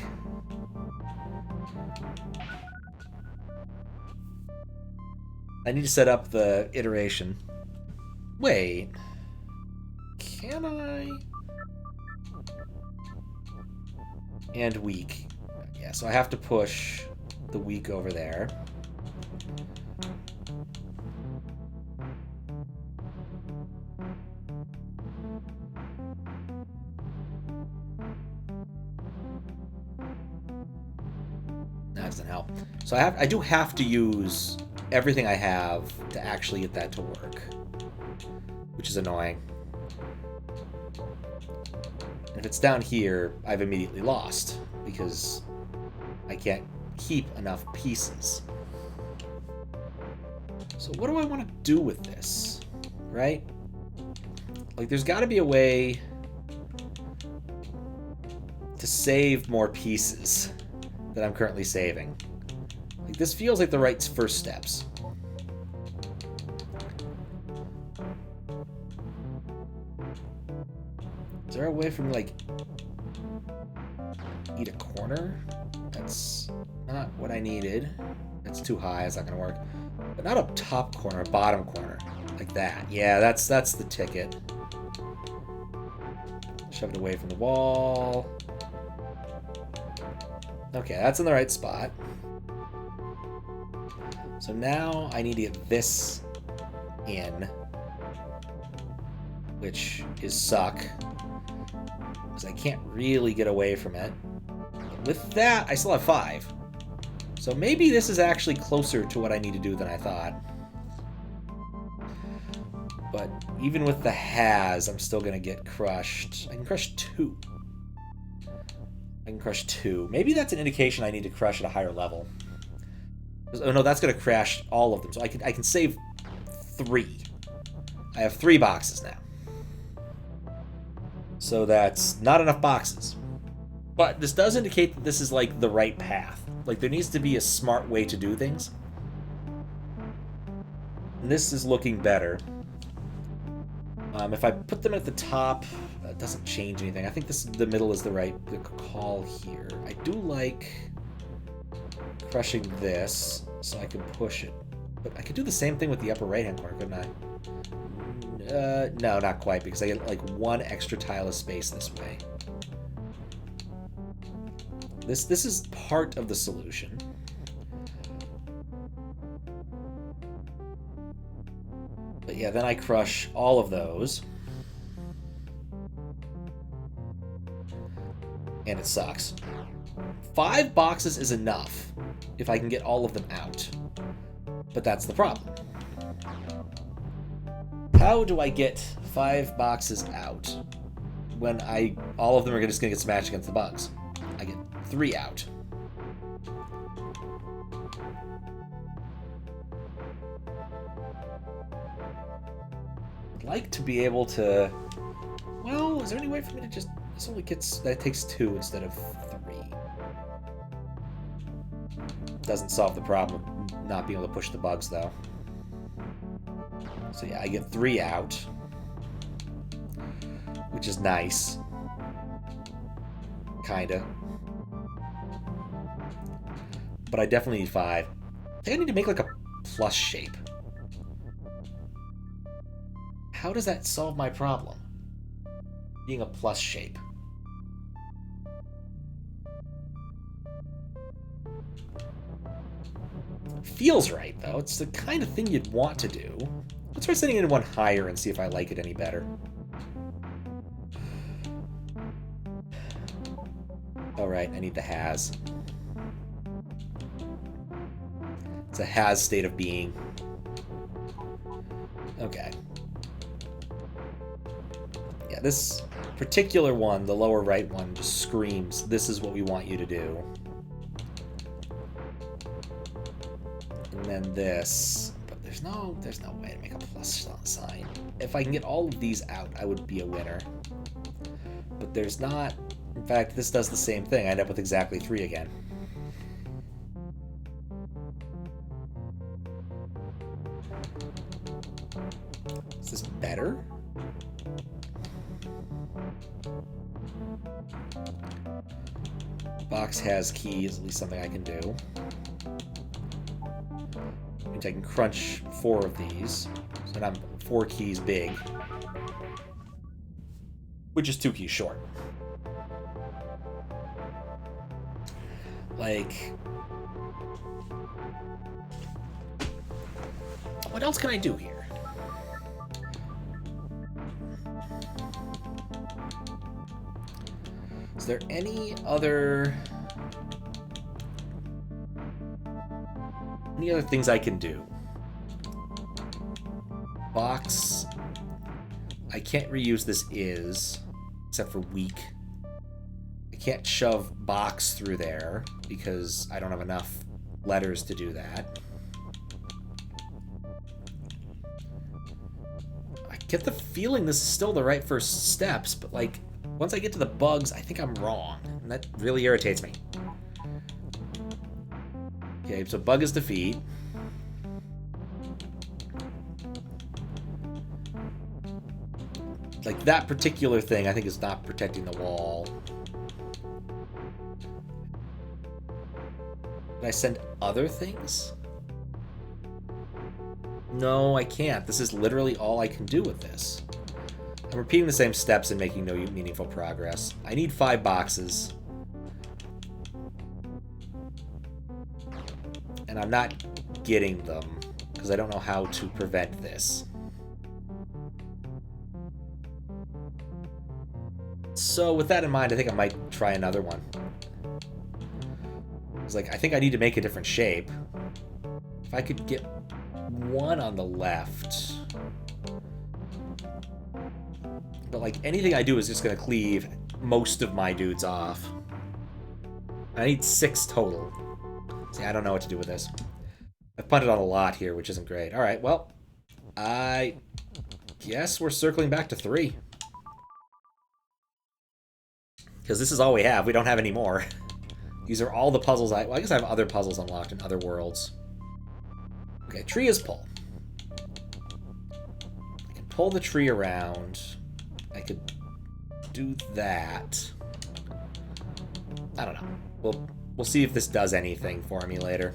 Speaker 1: I need to set up the iteration. Wait. Can I? And weak. Yeah, so I have to push the weak over there. That doesn't help. So I do have to use everything I have to actually get that to work, which is annoying. And if it's down here, I've immediately lost because I can't keep enough pieces. So what do I want to do with this, right? Like, there's got to be a way to save more pieces that I'm currently saving. Like, this feels like the right first steps. Is there a way for me, like, eat a corner? That's not what I needed. That's too high, it's not gonna work. But not a top corner, a bottom corner. Like that. Yeah, that's the ticket. Shove it away from the wall. Okay, that's in the right spot. So now I need to get this in, which is suck, because I can't really get away from it. But with that, I still have 5. So maybe this is actually closer to what I need to do than I thought. But even with the has, I'm still going to get crushed. I can crush 2. I can crush 2. Maybe that's an indication I need to crush at a higher level. Oh no, that's going to crash all of them. So I can save 3. I have 3 boxes now. So that's not enough boxes. But this does indicate that this is like the right path. Like there needs to be a smart way to do things. And this is looking better. If I put them at the top, that doesn't change anything. I think the middle is the right call here. I do like crushing this, so I can push it. But I could do the same thing with the upper right-hand corner, couldn't I? No, not quite, because I get like 1 extra tile of space this way. This is part of the solution. But yeah, then I crush all of those. And it sucks. 5 boxes is enough if I can get all of them out. But that's the problem. How do I get 5 boxes out when all of them are just going to get smashed against the bugs? I get 3 out. I'd like to be able to... Well, is there any way for me to just... This only gets... That takes 2 instead of 3. Doesn't solve the problem of not being able to push the bugs, though. So yeah, I get 3 out. Which is nice. Kinda. But I definitely need 5. I think I need to make like a plus shape. How does that solve my problem? Being a plus shape. Feels right, though. It's the kind of thing you'd want to do. Let's try setting it in 1 higher and see if I like it any better. Alright, I need the has. It's a has state of being. Okay. Yeah, this particular one, the lower right one, just screams, this is what we want you to do. And then this, but there's no way to make a plus sign. If I can get all of these out, I would be a winner. But there's not. In fact, this does the same thing. I end up with exactly 3 again. Is this better? Box has keys, at least something I can do. Means I can crunch 4 of these. So now I'm 4 keys big. Which is 2 keys short. Like... What else can I do here? Is there any other things I can do? Box. I can't reuse this except for weak. I can't shove box through there because I don't have enough letters to do that. I get the feeling this is still the right first steps, but like once I get to the bugs, I think I'm wrong, and that really irritates me. Okay, so bug is defeat. Like that particular thing I think is not protecting the wall. Can I send other things? No, I can't. This is literally all I can do with this. I'm repeating the same steps and making no meaningful progress. I need 5 boxes. And I'm not getting them because I don't know how to prevent this. So with that in mind, I think I might try another one. It's like, I think I need to make a different shape. If I could get 1 on the left, But, like, anything I do is just going to cleave most of my dudes off. I need 6 total. See, I don't know what to do with this. I've punted on a lot here, which isn't great. Alright, well, I guess we're circling back to 3. Because this is all we have. We don't have any more. These are all the puzzles well, I guess I have other puzzles unlocked in other worlds. Okay, tree is pull. I can pull the tree around. I could do that. I don't know. We'll see if this does anything for me later.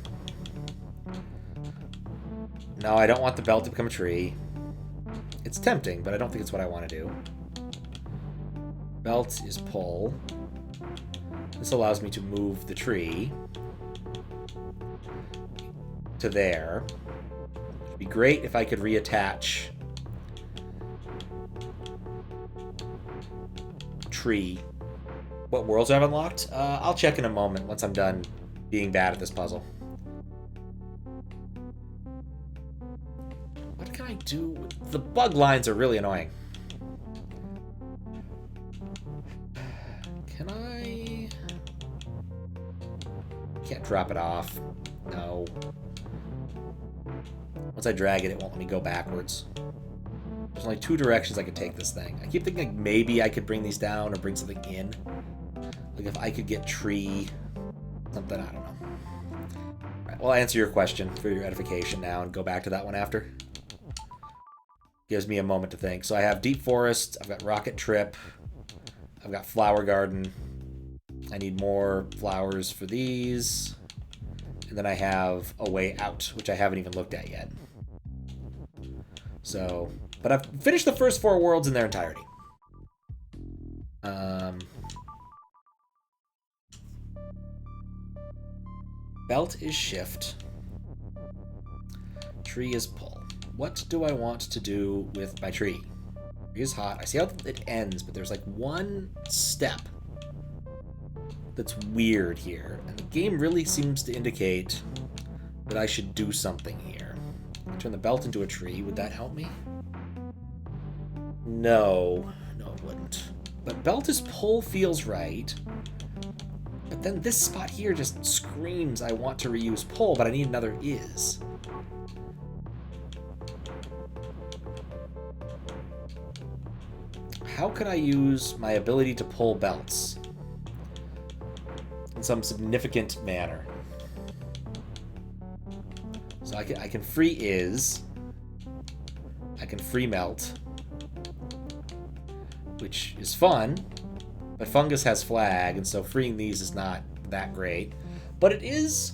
Speaker 1: No, I don't want the belt to become a tree. It's tempting, but I don't think it's what I want to do. Belt is pull. This allows me to move the tree to there. It'd be great if I could reattach tree. What worlds I've unlocked? I'll check in a moment once I'm done being bad at this puzzle. What can I do? The bug lines are really annoying. Can I... Can't drop it off. No. Once I drag it, it won't let me go backwards. There's only 2 directions I could take this thing. I keep thinking like maybe I could bring these down or bring something in. Like if I could get tree, something, I don't know. All right, well, I'll answer your question for your edification now and go back to that one after. Gives me a moment to think. So I have Deep Forest, I've got Rocket Trip, I've got Flower Garden. I need more flowers for these. And then I have A Way Out, which I haven't even looked at yet. So, but I've finished the first 4 worlds in their entirety. Belt is shift. Tree is pull. What do I want to do with my tree? Tree is hot. I see how it ends, but there's like one step that's weird here. And the game really seems to indicate that I should do something here. Turn the belt into a tree. Would that help me? No. No, it wouldn't. But belt is pull feels right. But then this spot here just screams I want to reuse pull, but I need another is. How can I use my ability to pull belts in some significant manner? So I can free is. I can free melt, which is fun, but fungus has flag, and so freeing these is not that great. But it is.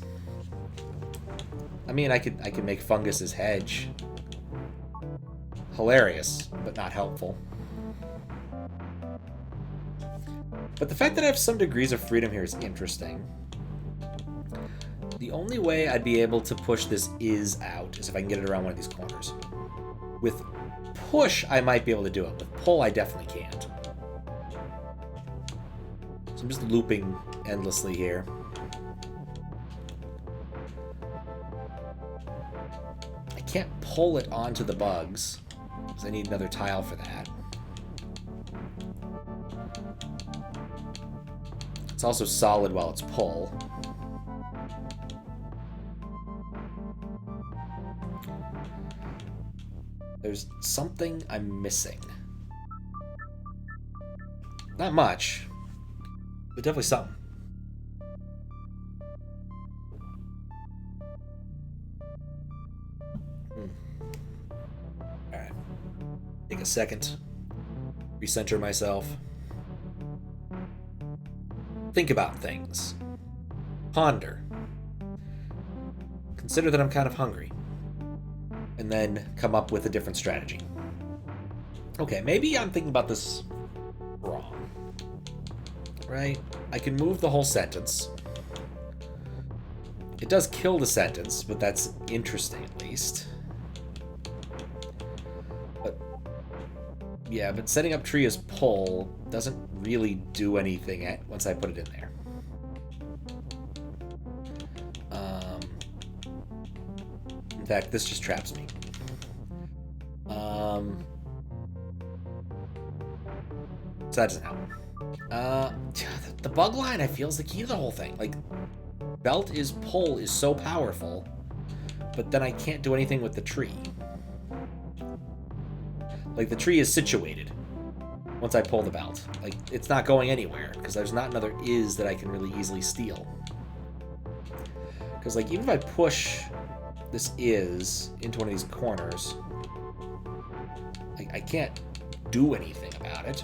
Speaker 1: I mean, I could make fungus's hedge hilarious, but not helpful. But the fact that I have some degrees of freedom here is interesting. The only way I'd be able to push this is out is if I can get it around one of these corners. With push, I might be able to do it. With pull, I definitely can't. So I'm just looping endlessly here. I can't pull it onto the bugs, because I need another tile for that. It's also solid while it's pull. There's something I'm missing. Not much, but definitely something. Alright. Take a second. Recenter myself. Think about things. Ponder. Consider that I'm kind of hungry. And then come up with a different strategy. Okay, maybe I'm thinking about this wrong. Right? I can move the whole sentence. It does kill the sentence, but that's interesting at least. But yeah, but setting up tree as pull doesn't really do anything once I put it in there. In fact, this just traps me. So that doesn't help. The bug line, I feel, is the key to the whole thing. Like, belt is pull is so powerful, but then I can't do anything with the tree. Like, the tree is situated once I pull the belt. Like, it's not going anywhere, because there's not another is that I can really easily steal. Because, like, even if I push this is into one of these corners, like, I can't do anything about it.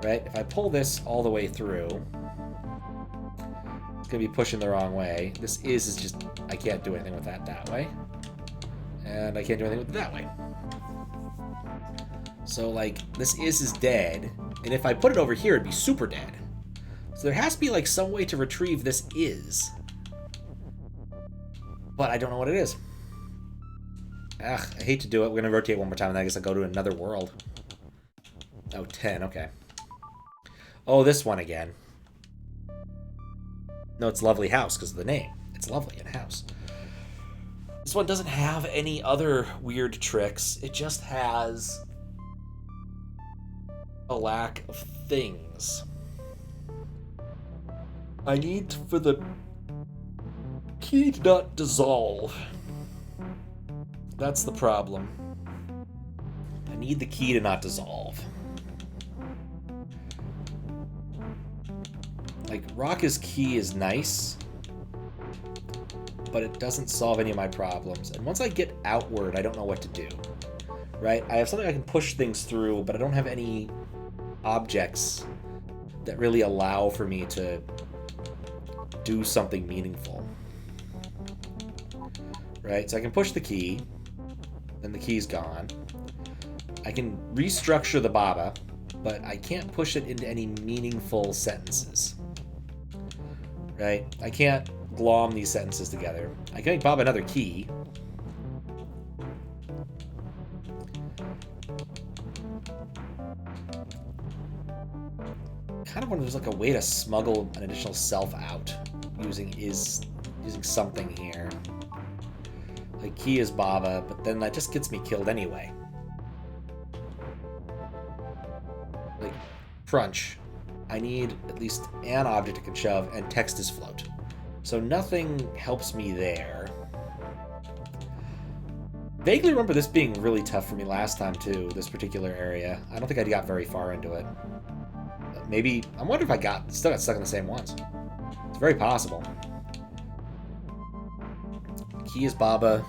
Speaker 1: Right? If I pull this all the way through, it's going to be pushing the wrong way. This is just, I can't do anything with that way. And I can't do anything with it that way. So, like, this is dead. And if I put it over here, it'd be super dead. So there has to be, like, some way to retrieve this is. But I don't know what it is. Ugh, I hate to do it. We're going to rotate one more time, and I guess I'll go to another world. Oh, 10, okay. Oh, this one again. No, it's Lovely House because of the name. It's lovely in house. This one doesn't have any other weird tricks. It just has a lack of things. I need for the key to not dissolve. That's the problem. I need the key to not dissolve. Like, Raka's key is nice, but it doesn't solve any of my problems. And once I get outward, I don't know what to do. Right? I have something I can push things through, but I don't have any objects that really allow for me to do something meaningful. Right? So I can push the key, then the key's gone. I can restructure the Baba, but I can't push it into any meaningful sentences. Right? I can't glom these sentences together. I can make Baba another key. Kind of wonder if there's like a way to smuggle an additional self out using something here. Like, key is Baba, but then that just gets me killed anyway. Like, crunch. I need at least an object I can shove, and text is float. So nothing helps me there. Vaguely remember this being really tough for me last time, too, this particular area. I don't think I got very far into it. Maybe, I wonder if I still got stuck in the same ones. It's very possible. Key is Baba.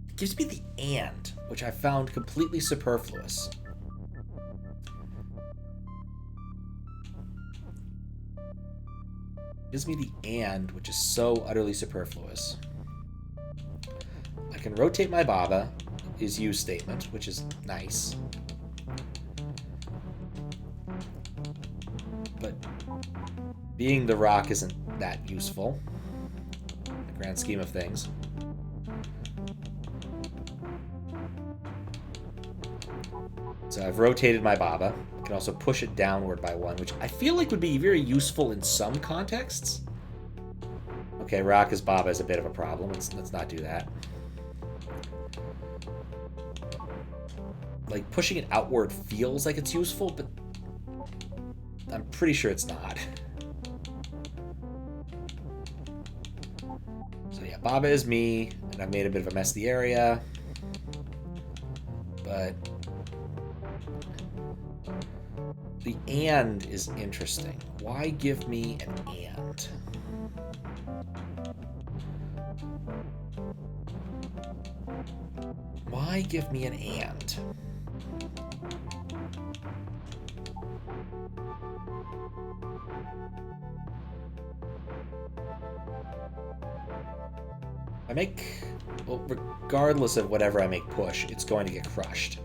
Speaker 1: It gives me the and, which I found completely superfluous. Gives me the and, which is so utterly superfluous. I can rotate my Baba, is use statement, which is nice. But being the rock isn't that useful in the grand scheme of things. So I've rotated my Baba. I can also push it downward by one, which I feel like would be very useful in some contexts. Okay, rock as Baba is a bit of a problem. Let's not do that. Like, pushing it outward feels like it's useful, but I'm pretty sure it's not. So yeah, Baba is me, and I've made a bit of a mess of the area. But the and is interesting. Why give me an and? Why give me an and? Well, regardless of whatever I make push, it's going to get crushed.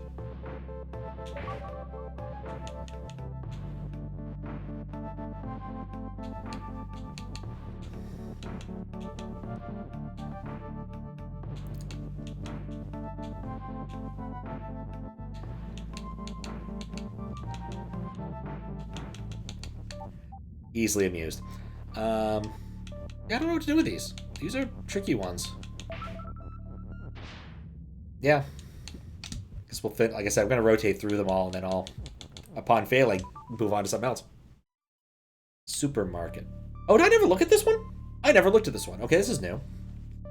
Speaker 1: Easily amused. Yeah, I don't know what to do with these. These are tricky ones. Yeah. Guess we'll fit. Like I said, we're going to rotate through them all, and then I'll upon failing, move on to something else. Supermarket. Oh, did I never look at this one? I never looked at this one. Okay, this is new.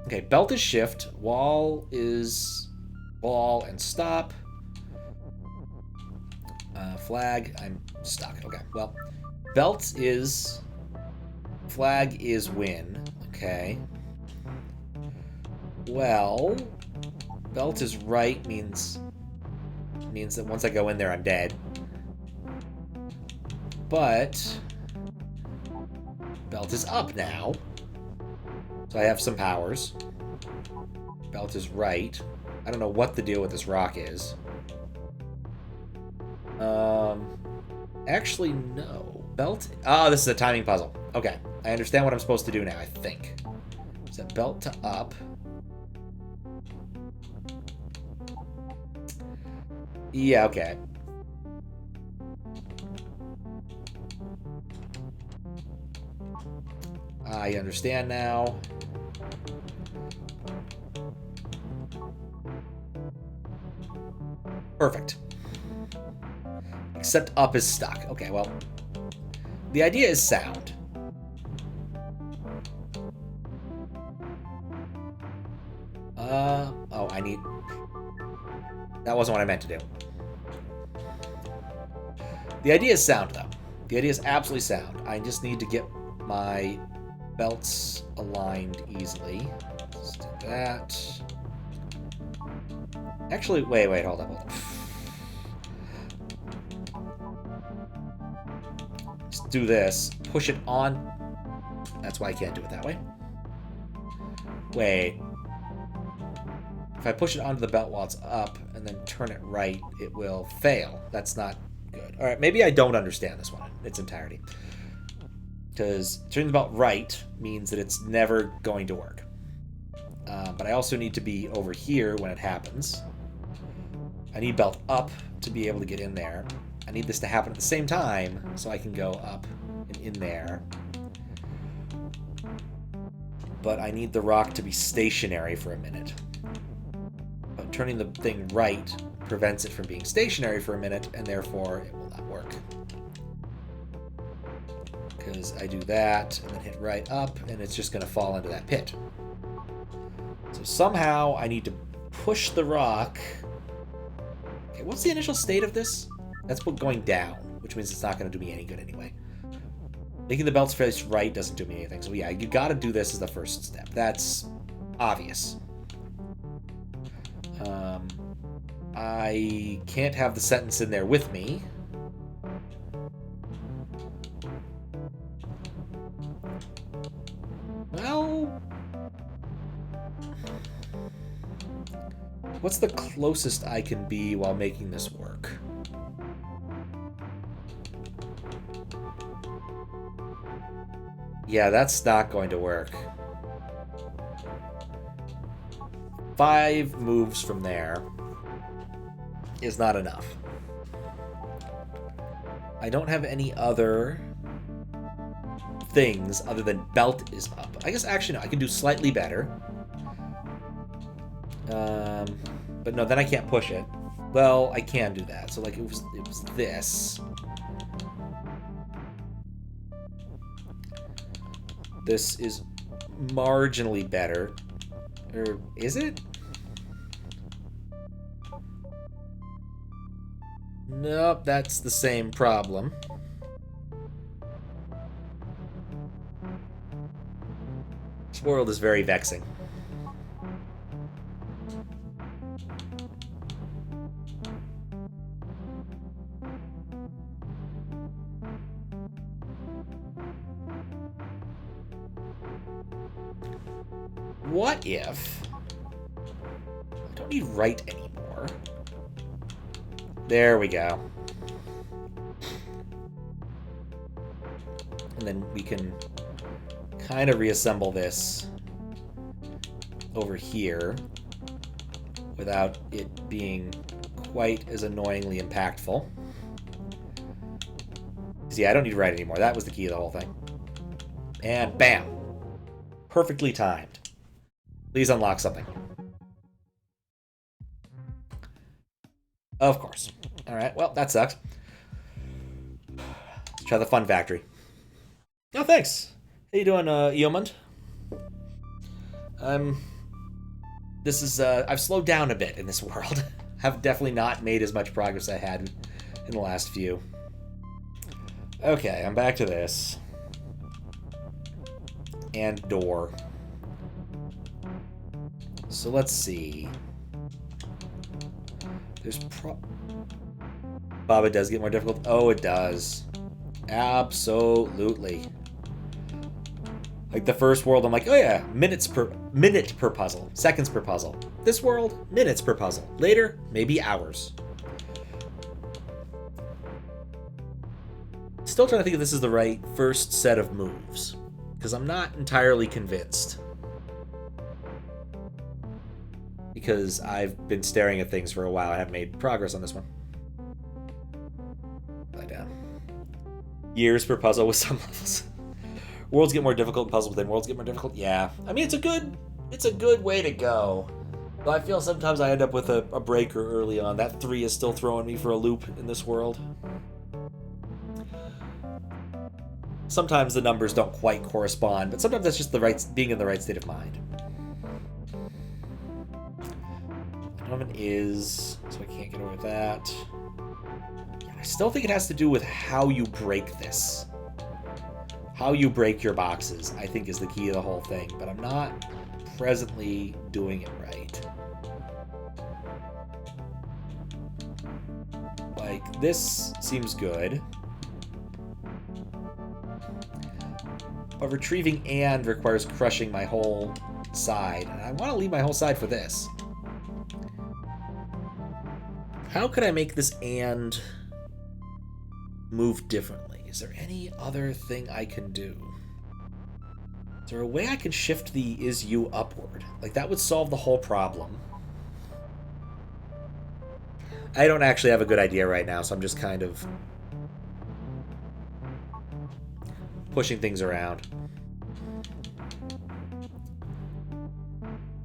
Speaker 1: Okay, belt is shift. Wall is wall and stop. Flag, I'm stuck. Okay, well, belt is... Flag is win. Okay. Well, belt is right means that once I go in there, I'm dead. But belt is up now. So I have some powers. Belt is right. I don't know what the deal with this rock is. Actually, no. Belt... Oh, this is a timing puzzle. Okay. I understand what I'm supposed to do now, I think. Set belt to up. Yeah, okay. I understand now. Perfect. Except up is stuck. Okay, well. The idea is sound. Oh, I need... That wasn't what I meant to do. The idea is sound, though. The idea is absolutely sound. I just need to get my belts aligned easily. Let's do that. Actually, wait, hold up. Just do this. Push it on. That's why I can't do it that way. Wait. If I push it onto the belt while it's up and then turn it right, it will fail. That's not good. All right, maybe I don't understand this one in its entirety. Because turning the belt right means that it's never going to work. But I also need to be over here when it happens. I need belt up to be able to get in there. I need this to happen at the same time so I can go up and in there. But I need the rock to be stationary for a minute. But turning the thing right prevents it from being stationary for a minute, and therefore it will not work. Because I do that, and then hit right up, and it's just going to fall into that pit. So somehow I need to push the rock. Okay, what's the initial state of this? That's going down, which means it's not going to do me any good anyway. Making the belts face right doesn't do me anything. So yeah, you got to do this as the first step. That's obvious. I can't have the sentence in there with me. Well, what's the closest I can be while making this work? Yeah, that's not going to work. 5 moves from there is not enough. I don't have any other things other than belt is up. I guess actually no, I can do slightly better. But no, then I can't push it. Well, I can do that. So like it was this. This is marginally better. Or is it? Nope, that's the same problem. This world is very vexing. What if I don't need right anymore? There we go. And then we can kind of reassemble this over here without it being quite as annoyingly impactful. Because yeah, I don't need right anymore. That was the key of the whole thing. And bam! Perfectly timed. Please unlock something. Of course. Alright, well, that sucks. try the fun factory. Oh, thanks. How you doing, Yeomund? I've slowed down a bit in this world. Have definitely not made as much progress as I had in the last few. Okay, I'm back to this. And door. So let's see. Baba does get more difficult. Oh, it does. Absolutely. Like the first world, I'm like, oh yeah, minute per puzzle, seconds per puzzle. This world, minutes per puzzle. Later, maybe hours. Still trying to think if this is the right first set of moves, because I'm not entirely convinced. Because I've been staring at things for a while. I haven't made progress on this one. Lie down. Years per puzzle with some levels. Worlds get more difficult, puzzles within worlds get more difficult. Yeah, I mean it's a good way to go. But I feel sometimes I end up with a breaker early on. That 3 is still throwing me for a loop in this world. Sometimes the numbers don't quite correspond, but sometimes that's just being in the right state of mind. One is, so I can't get over that. I still think it has to do with how you break this. How you break your boxes, I think, is the key to the whole thing, but I'm not presently doing it right. Like, this seems good. But retrieving and requires crushing my whole side, and I want to leave my whole side for this. How could I make this and move differently? Is there any other thing I can do? Is there a way I can shift the is you upward? Like, that would solve the whole problem. I don't actually have a good idea right now, so I'm just kind of pushing things around.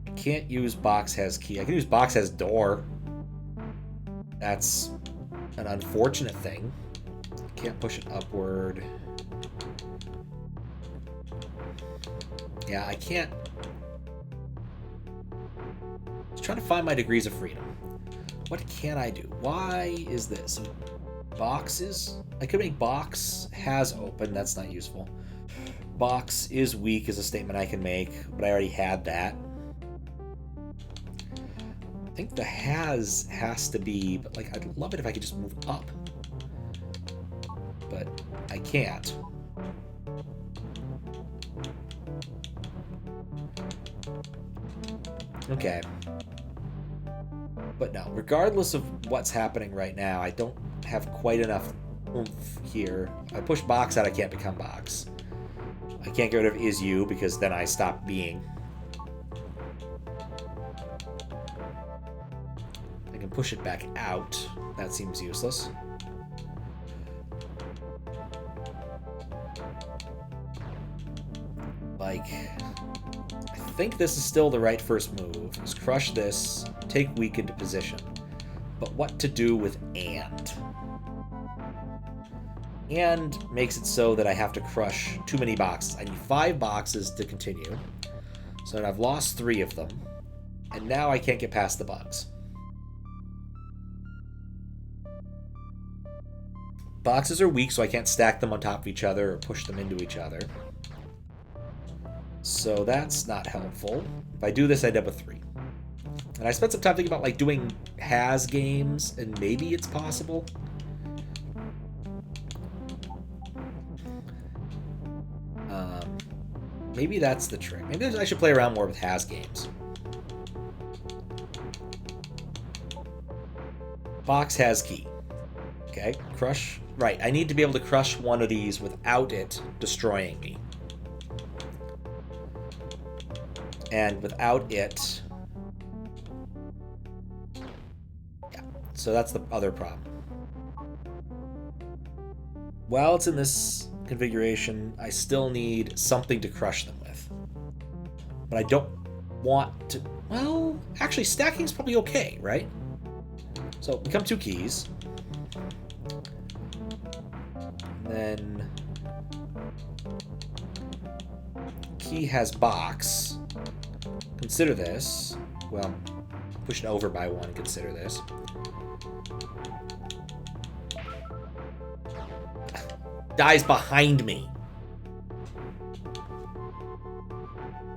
Speaker 1: I can't use box has key. I can use box has door. That's an unfortunate thing. Can't push it upward. Yeah, I can't. I was trying to find my degrees of freedom. What can I do? Why is this? Boxes? I could make box has open. That's not useful. Box is weak is a statement I can make, but I already had that. I think the has to be, but like I'd love it if I could just move up. But I can't. Okay. But no, regardless of what's happening right now, I don't have quite enough oomph here. If I push box out, I can't become box. I can't get rid of is you because then I stop being. I can push it back out. That seems useless. Like, I think this is still the right first move. Is crush this, take weak into position. But what to do with and? And makes it so that I have to crush too many boxes. I need 5 boxes to continue. So then I've lost 3 of them. And now I can't get past the bugs. Boxes are weak, so I can't stack them on top of each other or push them into each other. So that's not helpful. If I do this, I end up with 3. And I spent some time thinking about like doing has games, and maybe it's possible. Maybe that's the trick. Maybe I should play around more with has games. Box has key. Okay, crush. Right, I need to be able to crush one of these without it destroying me. And without it... Yeah, so that's the other problem. While it's in this configuration, I still need something to crush them with. But I don't want to... Well, actually, stacking is probably okay, right? So, become 2 keys. Then key has box. Consider this. Well, push it over by one and consider this. Dies behind me.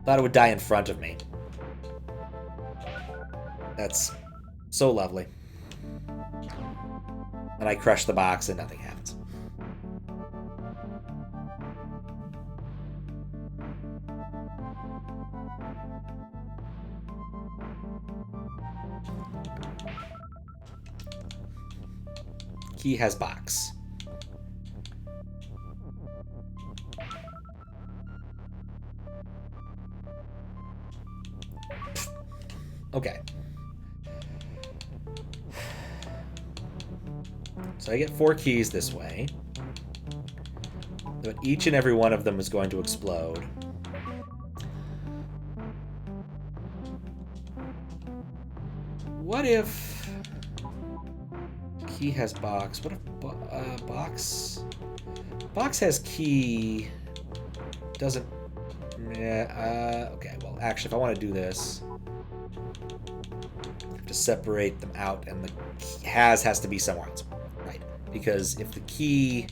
Speaker 1: Thought it would die in front of me. That's so lovely. And I crush the box and nothing happens. Key has box. Okay. So I get 4 keys this way. But each and every one of them is going to explode. What if key has box? What if box? Box has key. Doesn't. Okay, well, actually, if I want to do this, I have to separate them out, and the has to be somewhere else, right? Because if the key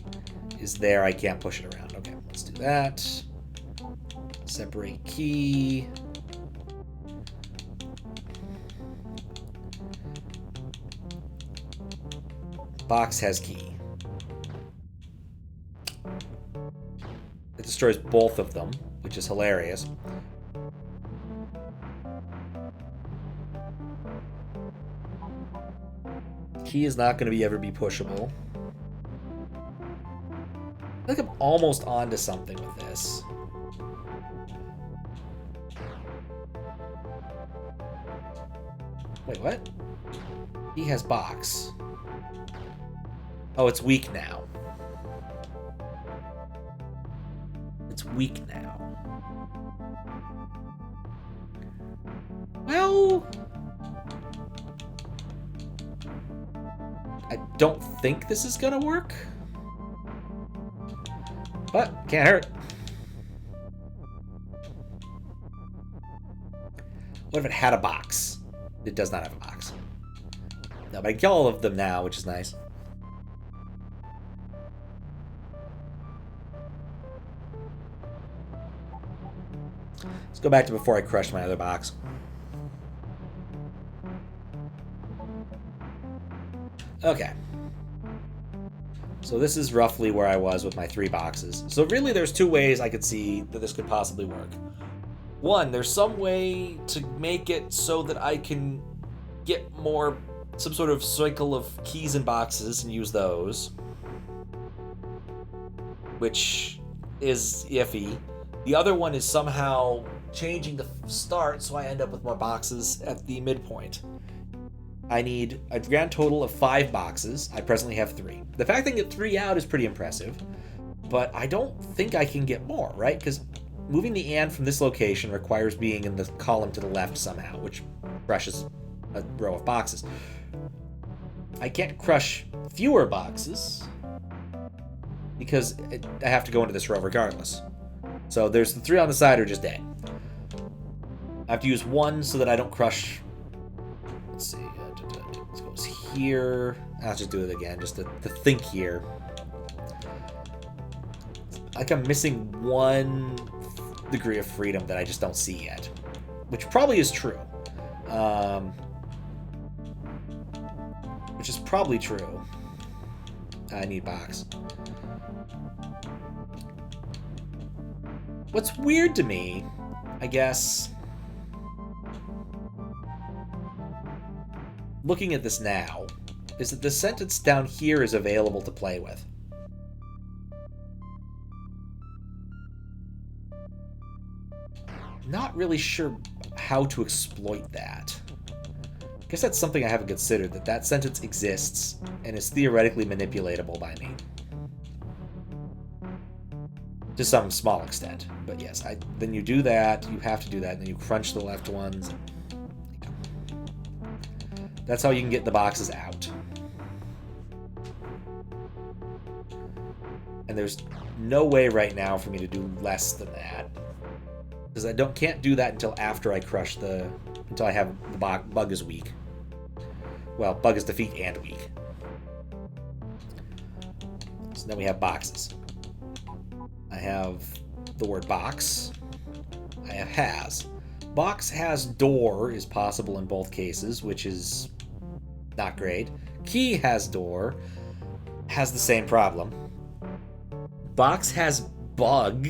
Speaker 1: is there, I can't push it around. Okay, let's do that. Separate key. Box has key. It destroys both of them, which is hilarious. Key is not going to ever be pushable. I think I'm almost onto something with this. Wait, what? Key has box. Oh, it's weak now. It's weak now. Well, I don't think this is gonna work, but can't hurt. What if it had a box? It does not have a box. No, but I kill all of them now, which is nice. Let's go back to before I crushed my other box. Okay. So this is roughly where I was with my 3 boxes. So really there's 2 ways I could see that this could possibly work. One, there's some way to make it so that I can get some sort of cycle of keys and boxes and use those, which is iffy. The other one is somehow changing the start so I end up with more boxes at the midpoint. I need a grand total of 5 boxes. I presently have 3. The fact that I can get 3 out is pretty impressive, but I don't think I can get more, right? Because moving the and from this location requires being in the column to the left somehow, which crushes a row of boxes. I can't crush fewer boxes because I have to go into this row regardless. So there's the 3 on the side are just dead. I have to use 1 so that I don't crush. Let's see. It goes here. I'll just do it again, just to think here. Like I'm missing 1 degree of freedom that I just don't see yet, which probably is true. Which is probably true. I need box. What's weird to me, I guess, looking at this now, is that the sentence down here is available to play with. Not really sure how to exploit that. I guess that's something I haven't considered, that sentence exists and is theoretically manipulatable by me. To some small extent. But yes, then you do that, you have to do that, and then you crunch the left ones. That's how you can get the boxes out. And there's no way right now for me to do less than that. Because I can't do that until after I crush until I have the bug is weak. Well, bug is defeat and weak. So then we have boxes. I have the word box. I have has. Box has door is possible in both cases, which is not great. Key has door, has the same problem. Box has bug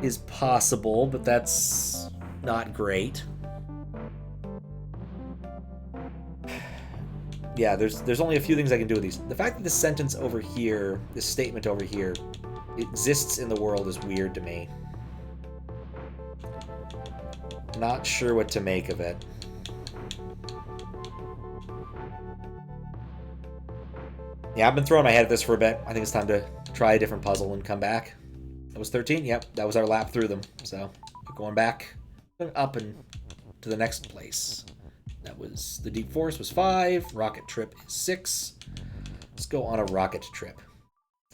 Speaker 1: is possible, but that's not great. Yeah, there's only a few things I can do with these. The fact that this sentence over here, this statement over here, exists in the world is weird to me. Not sure what to make of it. Yeah, I've been throwing my head at this for a bit. I think it's time to try a different puzzle and come back. That was 13? Yep, that was our lap through them. So, going back, up and to the next place. That was, the Deep Forest was 5, Rocket Trip is 6. Let's go on a rocket trip.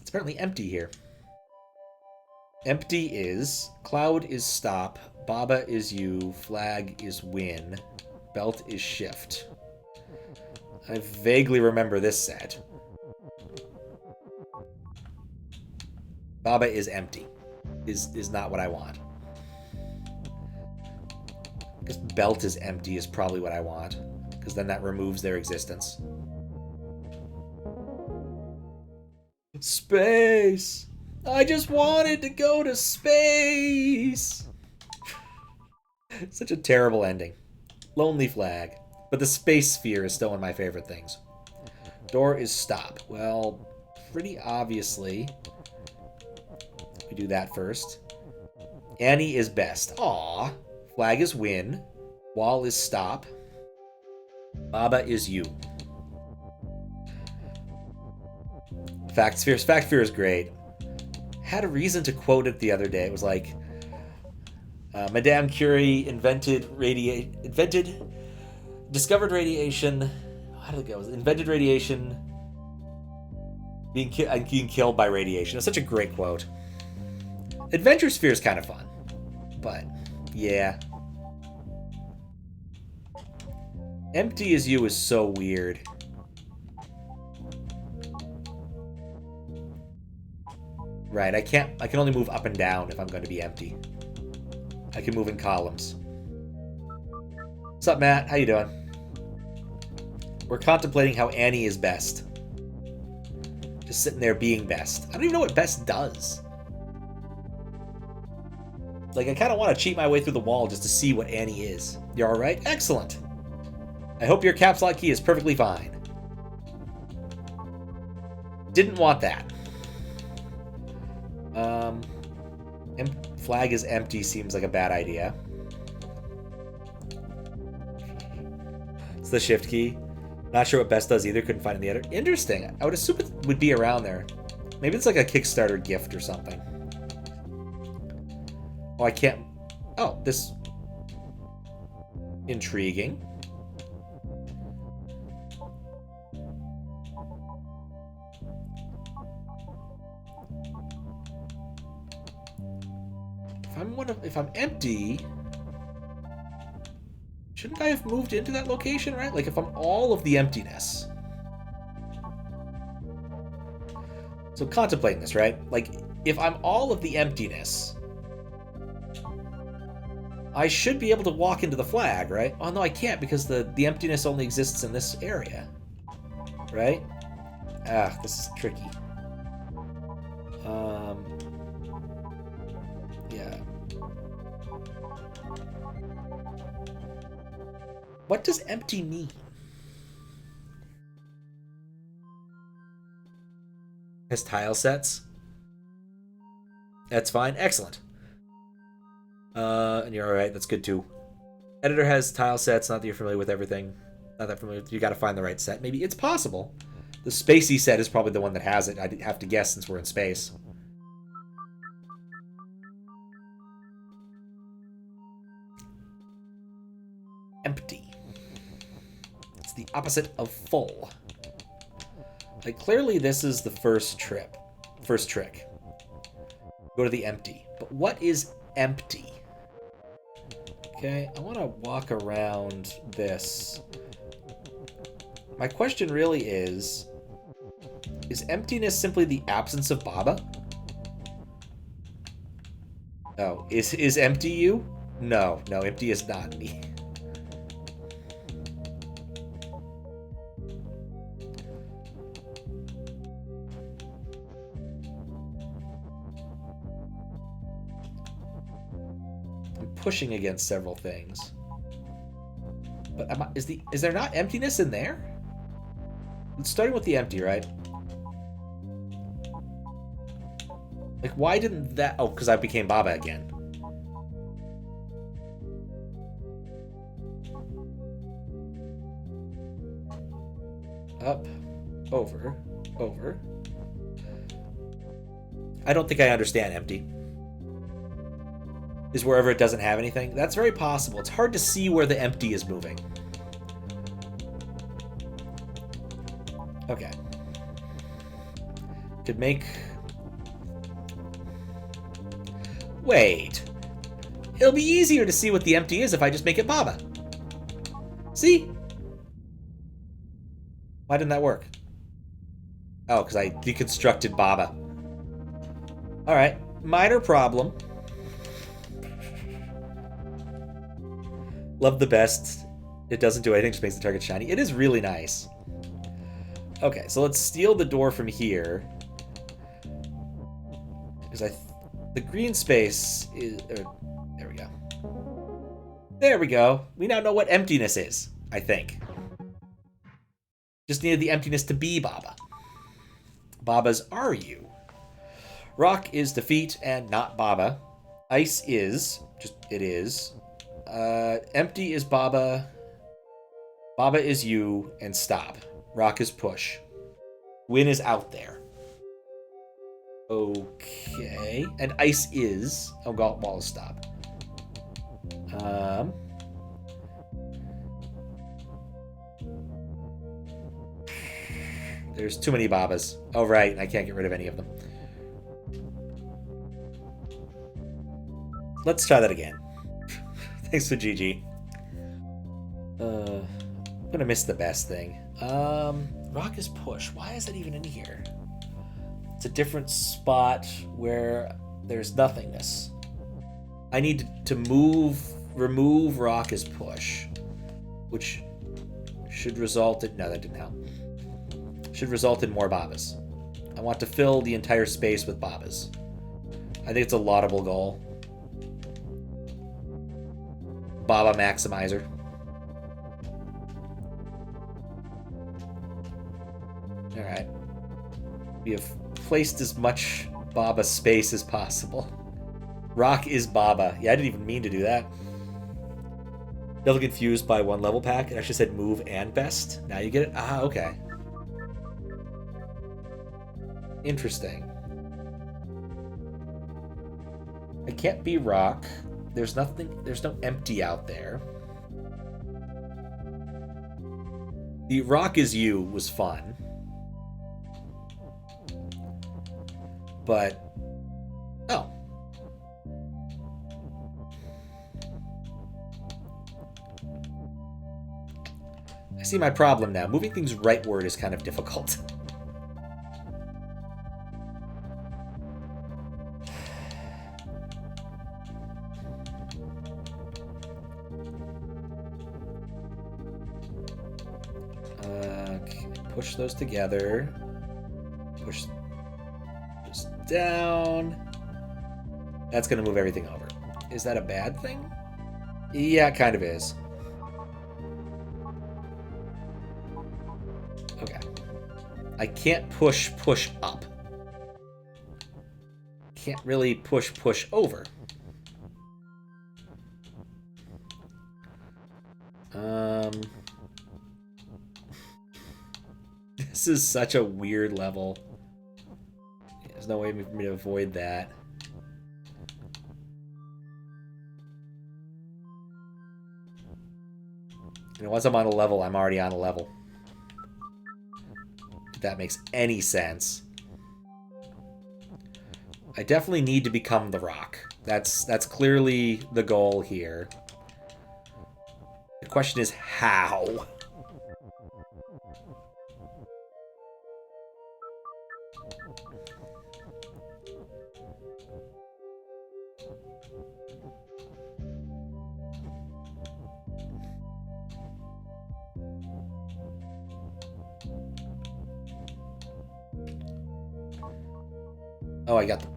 Speaker 1: It's apparently empty here. Empty is, cloud is stop, Baba is you, flag is win, belt is shift. I vaguely remember this set. Baba is empty. Is not what I want. I guess belt is empty is probably what I want, because then that removes their existence. Space! I just wanted to go to space! Such a terrible ending. Lonely flag. But the space sphere is still one of my favorite things. Door is stop. Well, pretty obviously, we do that first. Annie is best. Aww. Flag is win. Wall is stop. Baba is you. Fact sphere. Fact sphere is great. Had a reason to quote it the other day. It was like, Madame Curie discovered radiation. How did it go? Invented radiation. Being killed by radiation. It's such a great quote. Adventure Sphere is kind of fun, but yeah. Empty as you is so weird. Right, I can only move up and down if I'm going to be empty. I can move in columns. What's up, Matt? How you doing? We're contemplating how Annie is best. Just sitting there being best. I don't even know what best does. Like, I kind of want to cheat my way through the wall just to see what Annie is. You're alright? Excellent. I hope your caps lock key is perfectly fine. Didn't want that. Flag is empty seems like a bad idea. It's the shift key. Not sure what best does either. Couldn't find the other. Interesting. I would assume it would be around there. Maybe it's like a Kickstarter gift or something. Oh, I can't... Oh, this... Intriguing. If I'm empty... Shouldn't I have moved into that location, right? Like, if I'm all of the emptiness. So contemplating this, right? Like, if I'm all of the emptiness... I should be able to walk into the flag, right? Oh, no, I can't because the emptiness only exists in this area. Right? Ah, this is tricky. Yeah. What does empty mean? Has tile sets? That's fine. Excellent. And you're alright. That's good too. Editor has tile sets. Not that you're familiar with everything. Not that familiar. You got to find the right set. Maybe it's possible. The spacey set is probably the one that has it. I'd have to guess since we're in space. Empty. It's the opposite of full. Like, clearly this is the first trip. First trick. Go to the empty. But what is empty? Okay, I want to walk around this. My question really is emptiness simply the absence of Baba? No. Is empty you? No, empty is not me. Pushing against several things, but is there not emptiness in there? It's starting with the empty, right? Like, why didn't that? Oh, because I became Baba again. Up, over. I don't think I understand empty. Is wherever it doesn't have anything? That's very possible. It's hard to see where the empty is moving. Okay. Could make... Wait. It'll be easier to see what the empty is if I just make it Baba. See? Why didn't that work? Oh, because I deconstructed Baba. Alright. Minor problem. Love the best. It doesn't do anything, just makes the target shiny. It is really nice. Okay, so let's steal the door from here. Because the green space is... there we go. There we go. We now know what emptiness is, I think. Just needed the emptiness to be Baba. Babas are you. Rock is defeat and not Baba. Ice is... just it is... empty is Baba. Baba is you, and stop. Rock is push. Win is out there. Okay. And ice is... oh, wall is stop. There's too many Babas. Oh, right. I can't get rid of any of them. Let's try that again. Thanks for GG. I'm gonna miss the best thing. Rock is push. Why is that even in here? It's a different spot where there's nothingness. I need to remove rock as push, which should result in... no, that didn't help. Should result in more Babas. I want to fill the entire space with Babas. I think it's a laudable goal. Baba maximizer. Alright. We have placed as much Baba space as possible. Rock is Baba. Yeah, I didn't even mean to do that. Double confused by one level pack. It actually said move and best. Now you get it? Ah, okay. Interesting. I can't be rock. There's nothing, there's no empty out there. The rock is you was fun. But, oh. I see my problem now. Moving things rightward is kind of difficult. Push those together. Push this down. That's going to move everything over. Is that a bad thing? Yeah, it kind of is. Okay. I can't push up. Can't really push over. This is such a weird level. There's no way for me to avoid that. You know, once I'm on a level, I'm already on a level. If that makes any sense. I definitely need to become the rock. That's clearly the goal here. The question is how? Oh, I got them.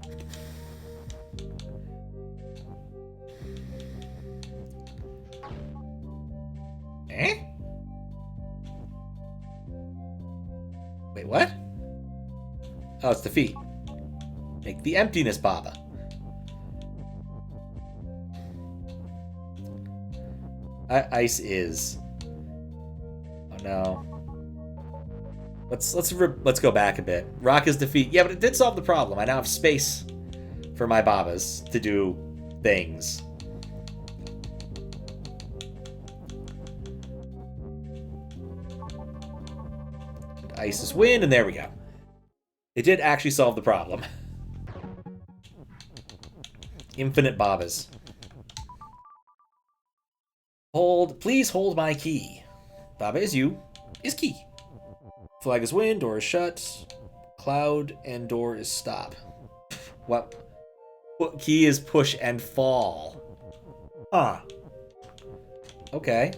Speaker 1: Eh? Wait, what? Oh, it's defeat. Make the emptiness Baba. Ice is. Oh no. Let's go back a bit. Rock is defeat. Yeah, but it did solve the problem. I now have space for my Babas to do things. Ice is win, and there we go. It did actually solve the problem. Infinite Babas. Please hold my key. Baba is you, is key. Flag is win, door is shut. Cloud and door is stop. What key is push and fall? Huh. Okay.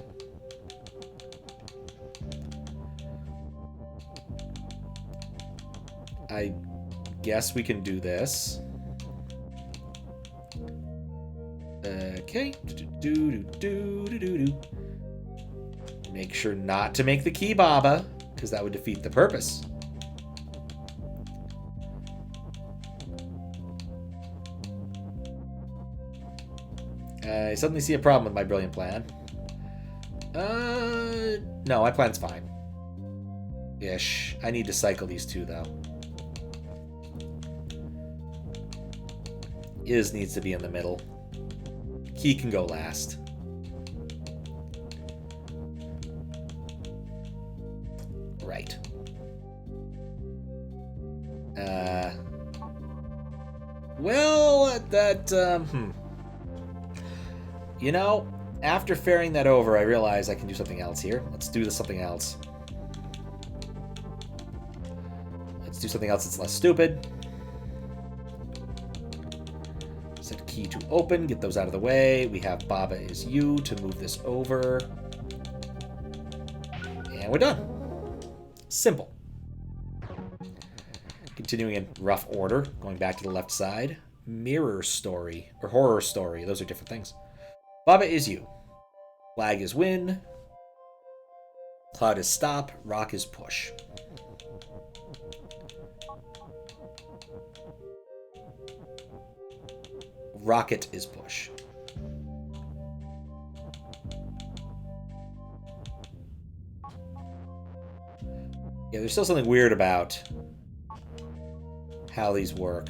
Speaker 1: I guess we can do this. Okay. Make sure not to make the key Baba, because that would defeat the purpose. I suddenly see a problem with my brilliant plan. No, my plan's fine. Ish. I need to cycle these two, though. Is needs to be in the middle. Key can go last. Right. Well, You know, after ferrying that over, I realize I can do something else here. Let's do something else. Let's do something else that's less stupid. Set key to open, get those out of the way. We have Baba is you to move this over. And we're done. Simple. Continuing in rough order, going back to the left side. Mirror story, or horror story, those are different things. Baba is you. Flag is win. Cloud is stop. Rock is push. Rocket is push. Yeah, there's still something weird about how these work.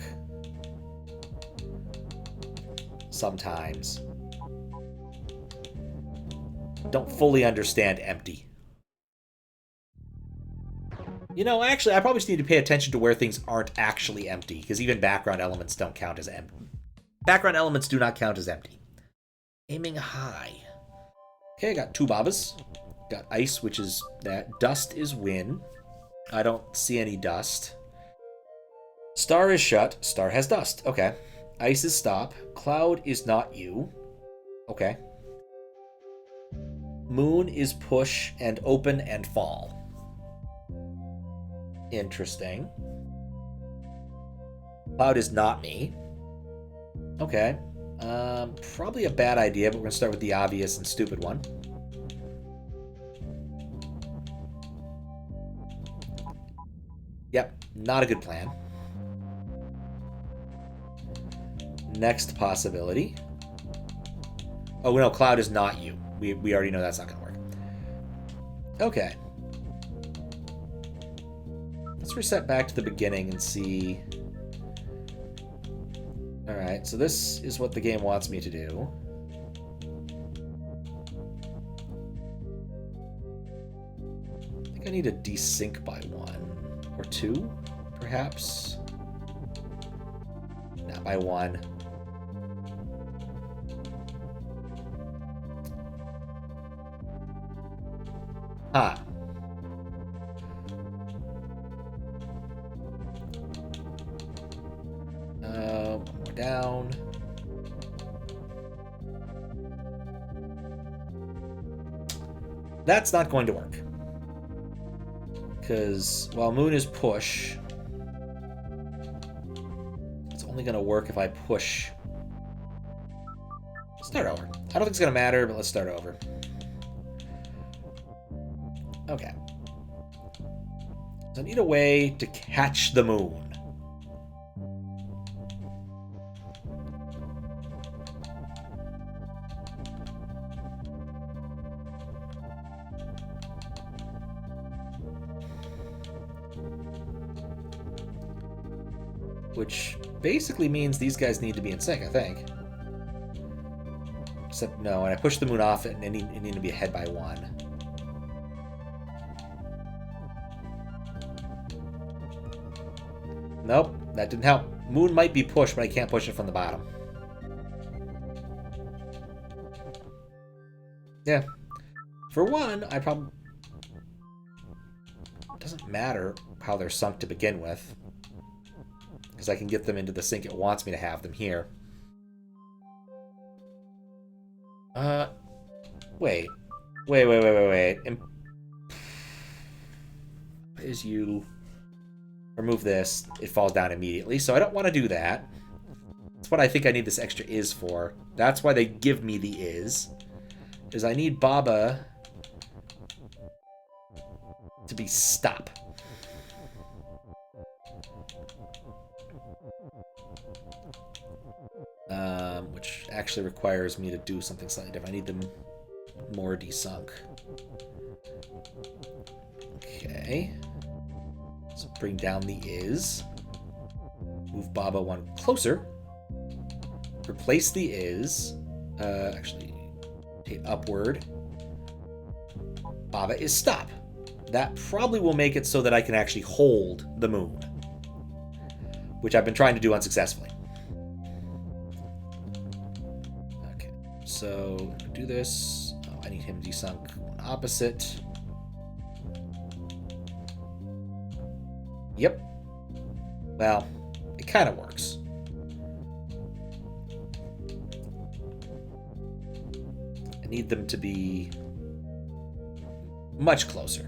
Speaker 1: Sometimes. Don't fully understand empty. You know, actually, I probably just need to pay attention to where things aren't actually empty, because even background elements don't count as empty. Background elements do not count as empty. Aiming high. Okay, I got two Babas. Got ice, which is that. Dust is win. I don't see any dust. Star is shut. Star has dust. Okay. Ice is stop. Cloud is not you. Okay. Moon is push and open and fall. Interesting. Cloud is not me. Okay. Probably a bad idea, but we're going to start with the obvious and stupid one. Yep, not a good plan. Next possibility. Oh, no, Cloud is not you. We already know that's not going to work. Okay. Let's reset back to the beginning and see. Alright, so this is what the game wants me to do. I think I need to desync by 1 or 2, perhaps. Not by 1. Huh. One more down. That's not going to work. Because while moon is push, it's only going to work if I push. Start over. I don't think it's going to matter, but let's start over. Okay. So I need a way to catch the moon. Which basically means these guys need to be in sync, I think. Except, no, and I push the moon off it, and it need to be ahead by 1. Nope, that didn't help. Moon might be pushed, but I can't push it from the bottom. Yeah. For one, I probably... It doesn't matter how they're sunk to begin with, because I can get them into the sink it wants me to have them here. Wait. Is you... Remove this, it falls down immediately, so I don't want to do that. That's what I think I need this extra is for. That's why they give me the is I need Baba to be stop. Which actually requires me to do something slightly different. I need them more desunk. Okay. So bring down the is. Move Baba 1 closer. Replace the is. Actually, take upward. Baba is stop. That probably will make it so that I can actually hold the moon, which I've been trying to do unsuccessfully. Okay, so do this. Oh, I need him desunk opposite. Yep. Well, it kind of works. I need them to be much closer.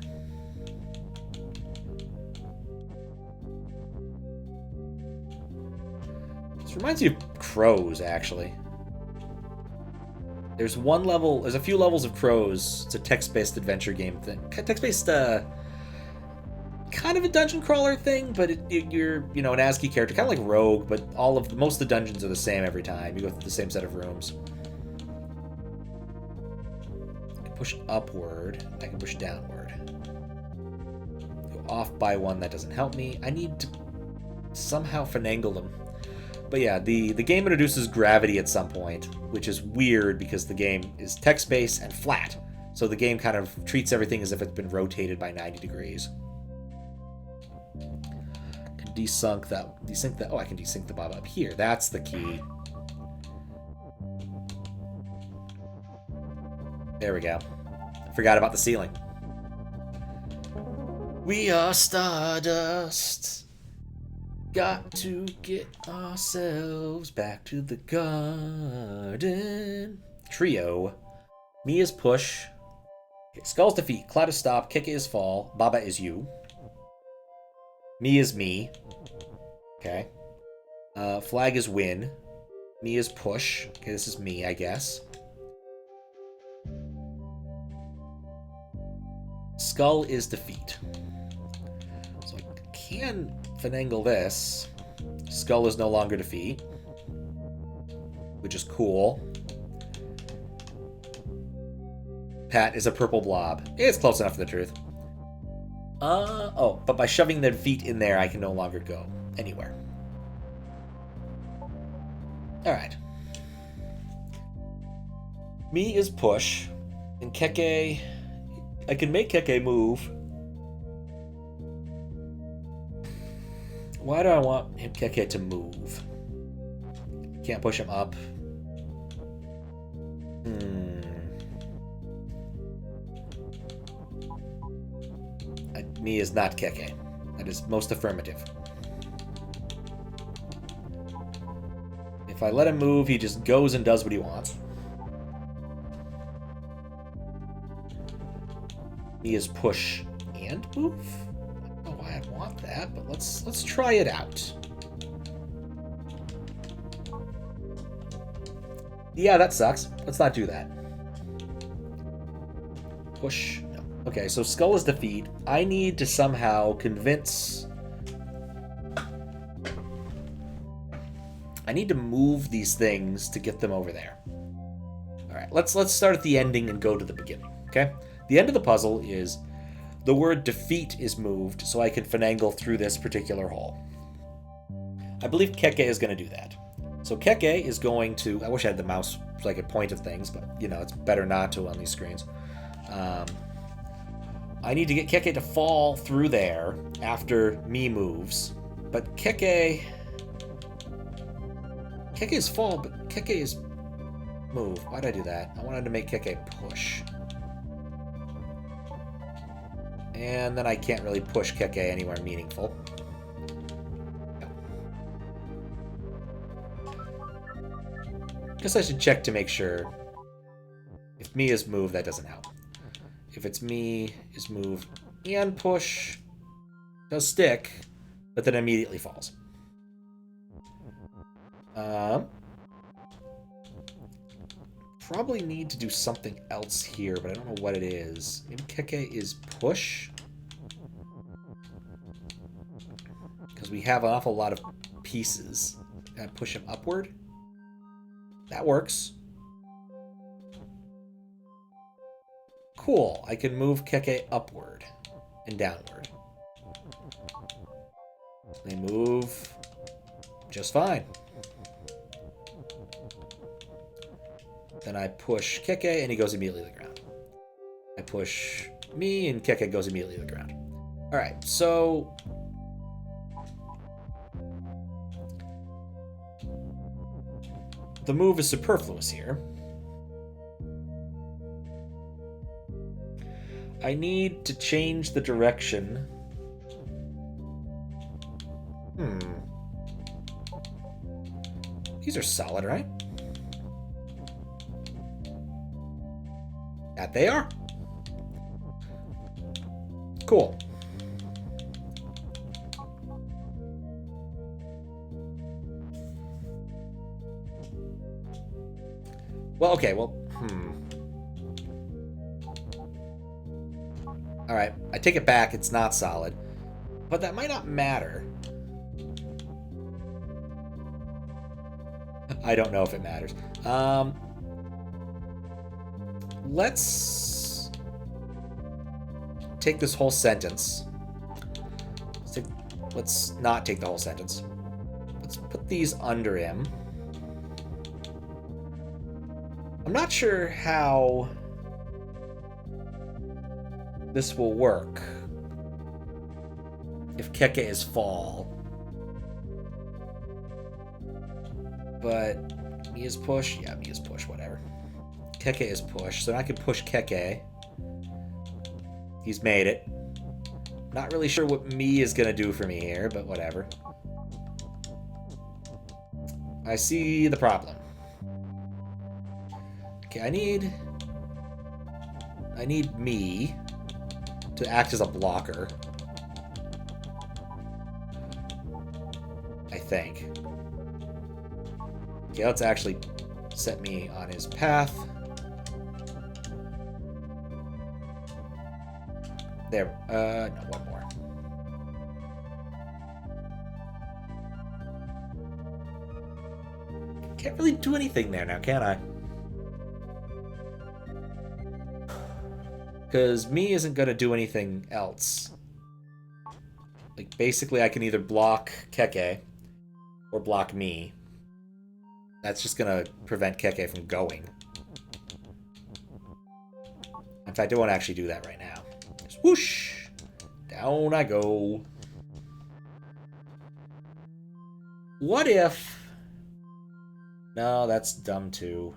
Speaker 1: This reminds me of Crows, actually. There's a few levels of Crows. It's a text-based adventure game thing. Text-based, kind of a dungeon crawler thing, but you're, an ASCII character, kind of like Rogue, but most of the dungeons are the same every time. You go through the same set of rooms. I can push upward. I can push downward. Go off by 1. That doesn't help me. I need to somehow finagle them. But yeah, the game introduces gravity at some point, which is weird because the game is text-based and flat. So the game kind of treats everything as if it's been rotated by 90 degrees. Desync that. Oh, I can desync the Baba up here. That's the key. There we go. Forgot about the ceiling. We are stardust. Got to get ourselves back to the garden. Trio. Me is push. Okay, Skull's defeat. Cloud is stop. Kick is fall. Baba is you. Me is me. Okay. Flag is win. Me is push. Okay, this is me, I guess. Skull is defeat. So I can finagle this. Skull is no longer defeat, which is cool. Pat is a purple blob. It's close enough for the truth. Oh, but by shoving the feet in there, I can no longer go anywhere. Alright. Me is push, and Keke... I can make Keke move. Why do I want Keke to move? Can't push him up. Me is not Keke. That is most affirmative. If I let him move, he just goes and does what he wants. Me is push and move? I don't know why I'd want that, but let's try it out. Yeah, that sucks. Let's not do that. Push. No. Okay, so skull is defeat. I need to somehow convince... I need to move these things to get them over there. Alright, let's start at the ending and go to the beginning, okay? The end of the puzzle is the word defeat is moved, so I can finagle through this particular hole. I believe Keke is going to do that. So Keke is going to... I wish I had the mouse so I could point at things, but, you know, it's better not to on these screens. I need to get Keke to fall through there after me moves. But Keke is fall, but Keke is move. Why'd I do that? I wanted to make Keke push. And then I can't really push Keke anywhere meaningful. Guess I should check to make sure. If me is move, that doesn't help. If it's me is move and push, does stick, but then immediately falls. Probably need to do something else here, but I don't know what it is. Maybe Keke is push? Because we have an awful lot of pieces. Can I push him upward? That works. Cool. I can move Keke upward and downward. They move just fine. Then I push Keke and he goes immediately to the ground. I push me and Keke goes immediately to the ground. Alright, so... the move is superfluous here. I need to change the direction. These are solid, right? That they are. Cool. Well, okay, well, Alright, I take it back, it's not solid. But that might not matter. I don't know if it matters. Let's take this whole sentence. Let's not take the whole sentence. Let's put these under him. I'm not sure how this will work if Keke is fall. But me is push? Yeah, me is push, whatever. Keke is push, so I can push Keke. He's made it. Not really sure what me is going to do for me here, but whatever. I see the problem. Okay, I need me to act as a blocker. I think. Okay, let's actually set me on his path. There. No, one more. Can't really do anything there now, can I? Because me isn't going to do anything else. Like, basically, I can either block Keke or block me. That's just going to prevent Keke from going. In fact, I won't actually do that right now. Just whoosh! Down I go. What if No, that's dumb too.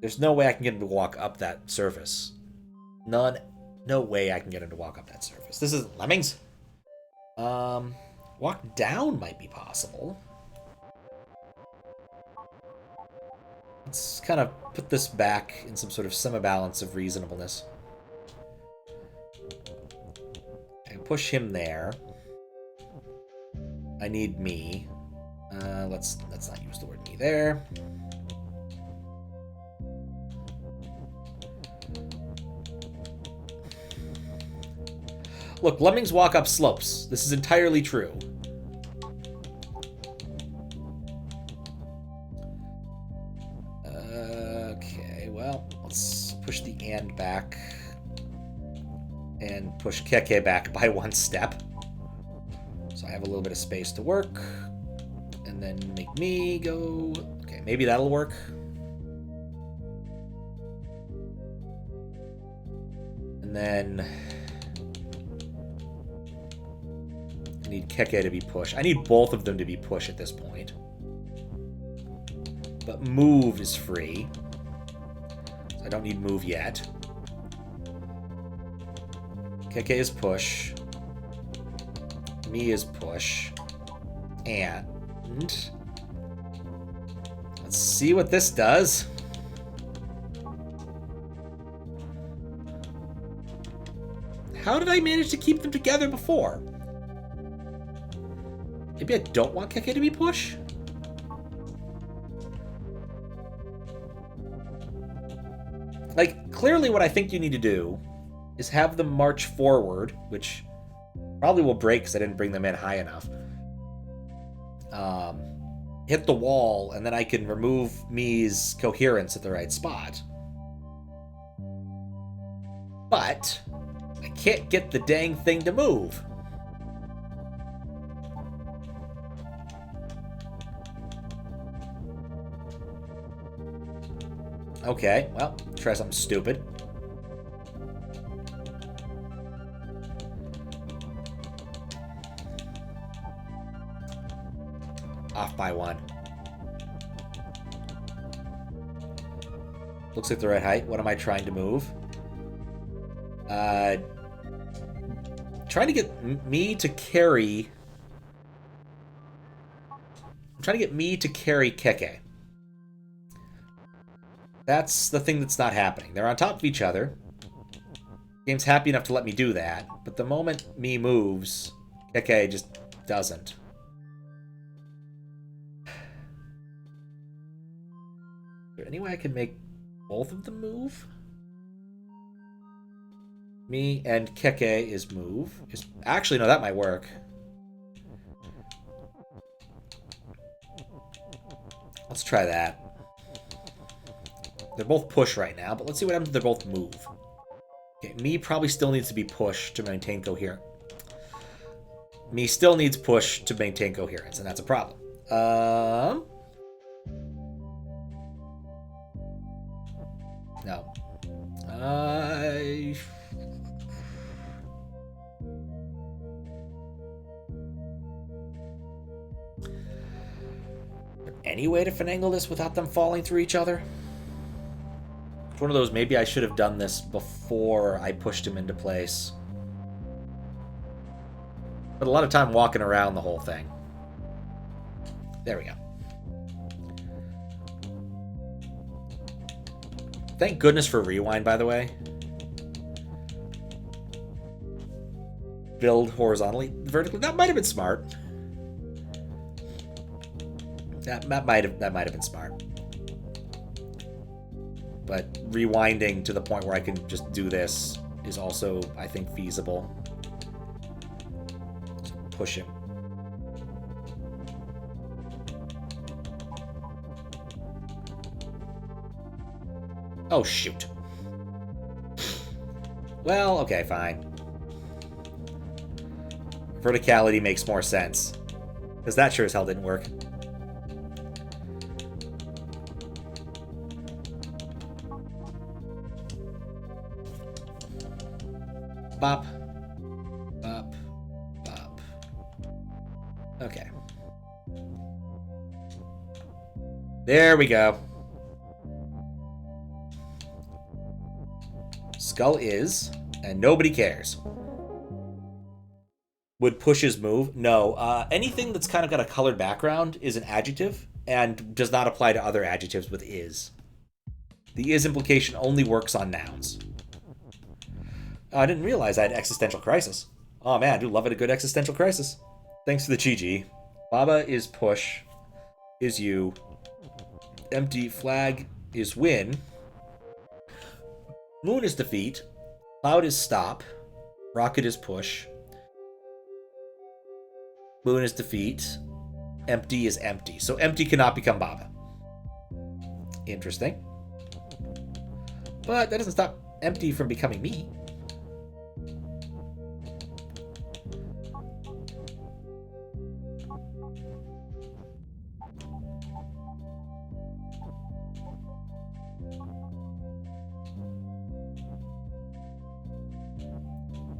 Speaker 1: There's no way I can get him to walk up that surface. None. No way I can get him to walk up that surface. This is lemmings. Walk down might be possible. Let's kind of put this back in some sort of semi-balance of reasonableness. I can push him there. I need me. Let's not use the word me there. Look, lemmings walk up slopes. This is entirely true. Okay, well, let's push the and back. And push Keke back by 1 step. So I have a little bit of space to work. And then make me go... Okay, maybe that'll work. And then... I need Keke to be pushed. I need both of them to be pushed at this point. But move is free. So I don't need move yet. Keke is push. Me is push. And... let's see what this does. How did I manage to keep them together before? Maybe I don't want Keke to be push? Like, clearly what I think you need to do is have them march forward, which probably will break because I didn't bring them in high enough. Hit the wall, and then I can remove me's coherence at the right spot. But I can't get the dang thing to move. Okay, well, try something stupid. Off by 1. Looks like the right height. What am I trying to move? Trying to get me to carry... I'm trying to get me to carry Keke. That's the thing that's not happening. They're on top of each other. Game's happy enough to let me do that, but the moment me moves, Keke just doesn't. Is there any way I can make both of them move? Me and Keke is move. Actually, no, that might work. Let's try that. They're both push right now, but let's see what happens if they both move. Okay, me probably still needs to be pushed to maintain coherence. Me still needs push to maintain coherence, and that's a problem. No. Any way to finagle this without them falling through each other? It's one of those, maybe I should have done this before I pushed him into place. But a lot of time walking around the whole thing. There we go. Thank goodness for rewind, by the way. Build horizontally, vertically. That might have been smart. That might have been smart. But rewinding to the point where I can just do this is also, I think, feasible. Just push him. Oh, shoot. Well, okay, fine. Verticality makes more sense. Because that sure as hell didn't work. Bop. Bop. Bop. Okay. There we go. Skull is, and nobody cares. Would pushes move? No. Anything that's kind of got a colored background is an adjective and does not apply to other adjectives with is. The is implication only works on nouns. I didn't realize I had existential crisis. Oh man, I do love it, a good existential crisis. Thanks for the GG. Baba is push, is you. Empty flag is win. Moon is defeat. Cloud is stop. Rocket is push. Moon is defeat. Empty is empty. So empty cannot become Baba. Interesting. But that doesn't stop empty from becoming me.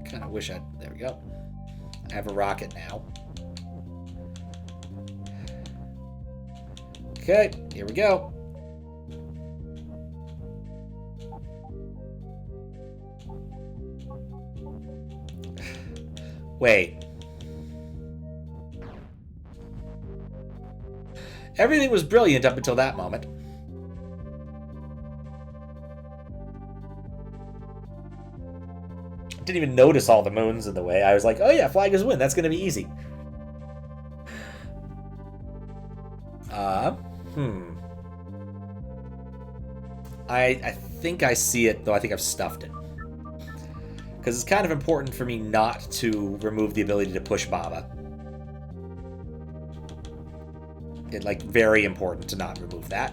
Speaker 1: Kind of wish I'd... There we go. I have a rocket now. Okay, here we go. Wait. Everything was brilliant up until that moment. Didn't even notice all the moons in the way. I was like, oh yeah, flag is win. That's going to be easy. I think I see it, though I think I've stuffed it. Because it's kind of important for me not to remove the ability to push Baba. It's like very important to not remove that.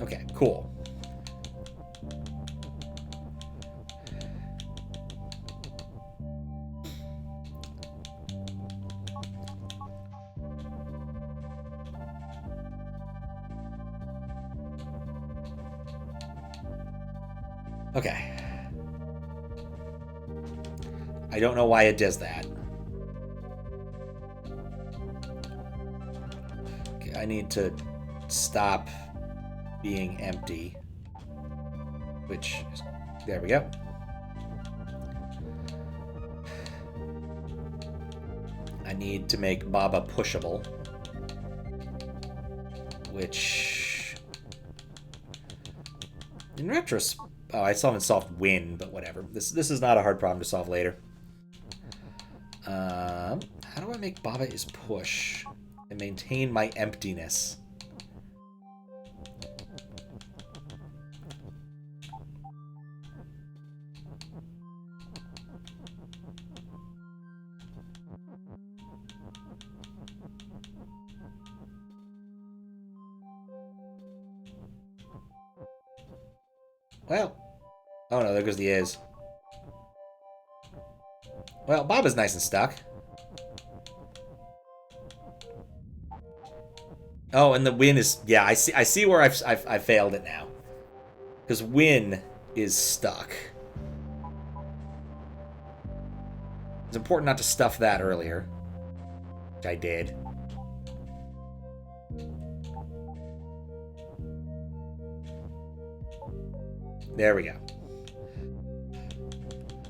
Speaker 1: Okay, cool. Okay. I don't know why it does that. Okay, I need to stop being empty. Which, there we go. I need to make Baba pushable. Which, in retrospect, oh, I still haven't solved win, but whatever. This is not a hard problem to solve later. How do I make Baba is push and maintain my emptiness? Well, oh no, there goes the is. Well, Baba's nice and stuck. Oh, and the win is, yeah, I see where I've failed it now. Because win is stuck. It's important not to stuff that earlier. Which I did. There we go.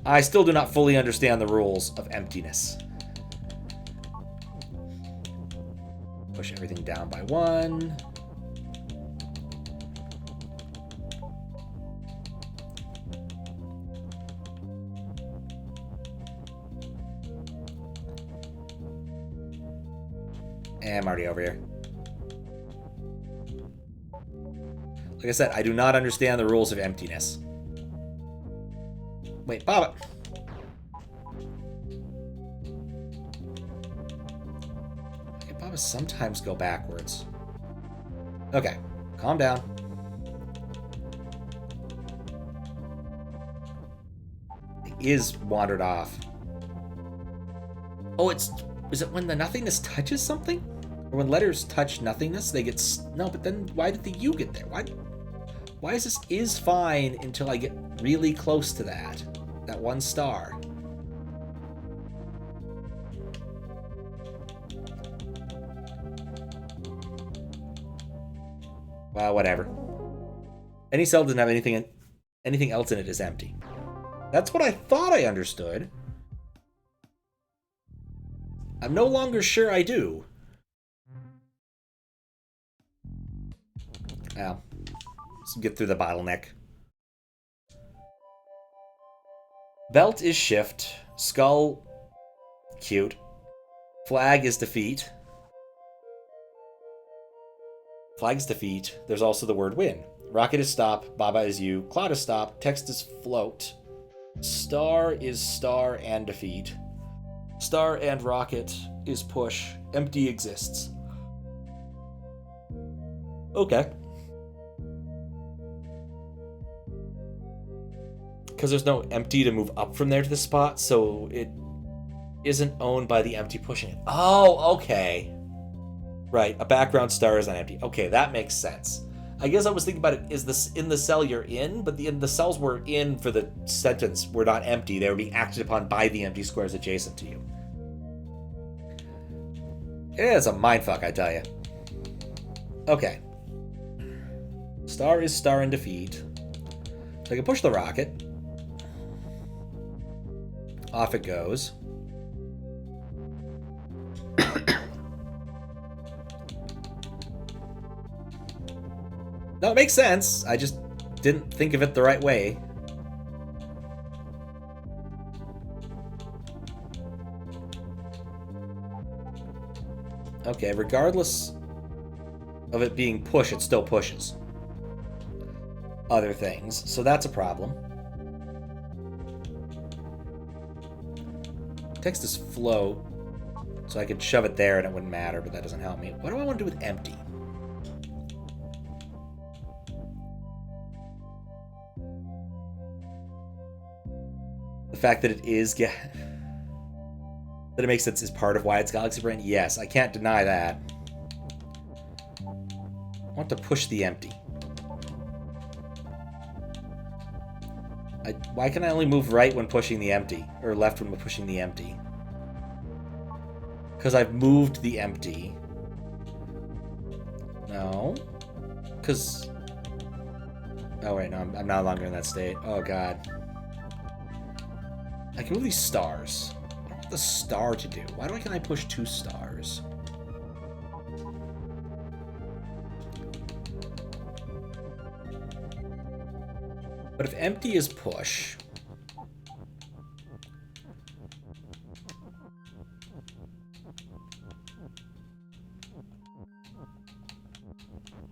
Speaker 1: I still do not fully understand the rules of emptiness. Push everything down by 1. And I'm already over here. Like I said, I do not understand the rules of emptiness. Wait, Baba. Okay, Baba sometimes go backwards. Okay, calm down. It is wandered off. Oh, is it when the nothingness touches something? Or when letters touch nothingness, they get... No, but then why did the U get there? Why? Why is this is fine until I get really close to that? That one star. Well, whatever. Any cell doesn't have anything else in it is empty. That's what I thought I understood. I'm no longer sure I do. Well, let's get through the bottleneck. Belt is shift. Skull, cute. Flag is defeat. Flag is defeat. There's also the word win. Rocket is stop. Baba is you. Cloud is stop. Text is float. Star is star and defeat. Star and rocket is push. Empty exists. Okay. Because there's no empty to move up from there to the spot, so it isn't owned by the empty pushing it. Oh, okay. Right, a background star is not empty. Okay, that makes sense. I guess I was thinking about it, is this in the cell you're in? But the cells we're in for the sentence were not empty. They were being acted upon by the empty squares adjacent to you. It's a mindfuck, I tell you. Okay. Star is star and defeat. So I can push the rocket. Off it goes. No, it makes sense. I just didn't think of it the right way. Okay, regardless of it being push, it still pushes other things. So that's a problem. Text is float, so I could shove it there and it wouldn't matter, but that doesn't help me. What do I want to do with empty? The fact that it is that it makes sense is part of why it's Galaxy Brain? Yes, I can't deny that. I want to push the empty. Why can I only move right when pushing the empty? Or left when pushing the empty? Because I've moved the empty. No. Because... Oh, wait, no, I'm no longer in that state. Oh, God. I can move these stars. I don't want the star to do. Why can I push 2 stars? But if empty is push...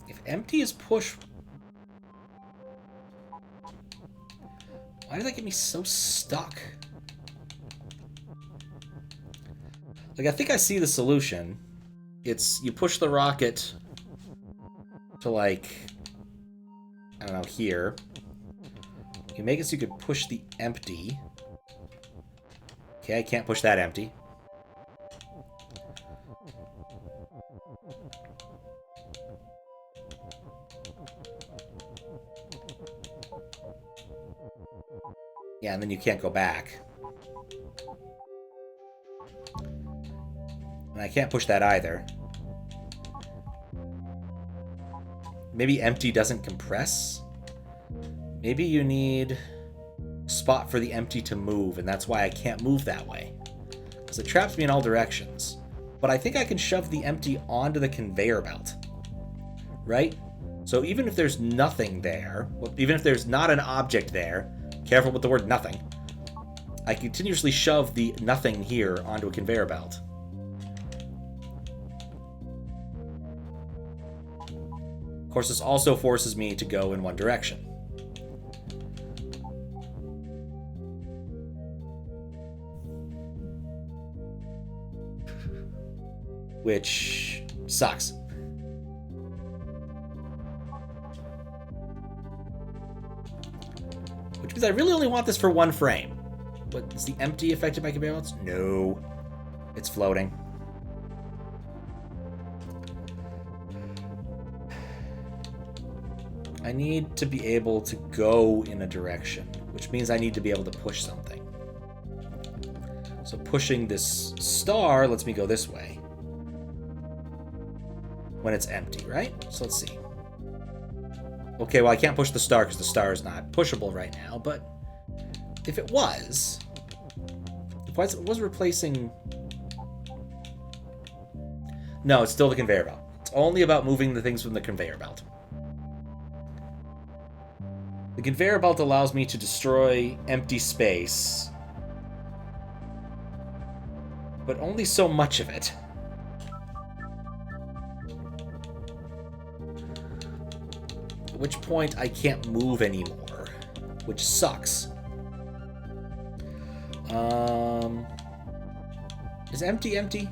Speaker 1: If empty is push... Why does that get me so stuck? Like, I think I see the solution. It's you push the rocket to, like, I don't know, here. You make it so you could push the empty. Okay, I can't push that empty. Yeah, and then you can't go back. And I can't push that either. Maybe empty doesn't compress? Maybe you need a spot for the empty to move, and that's why I can't move that way. Because it traps me in all directions. But I think I can shove the empty onto the conveyor belt. Right? So even if there's nothing there, well, even if there's not an object there, careful with the word nothing, I continuously shove the nothing here onto a conveyor belt. Of course, this also forces me to go in one direction. Which sucks. Which means I really only want this for one frame. But is the empty affected by conveyor belts? No. It's floating. I need to be able to go in a direction, which means I need to be able to push something. So pushing this star lets me go this way when it's empty, right? So let's see. Okay, well, I can't push the star because the star is not pushable right now, but if it was, if it was replacing... No, it's still the conveyor belt. It's only about moving the things from the conveyor belt. The conveyor belt allows me to destroy empty space, but only so much of it. At which point I can't move anymore, which sucks. Is empty?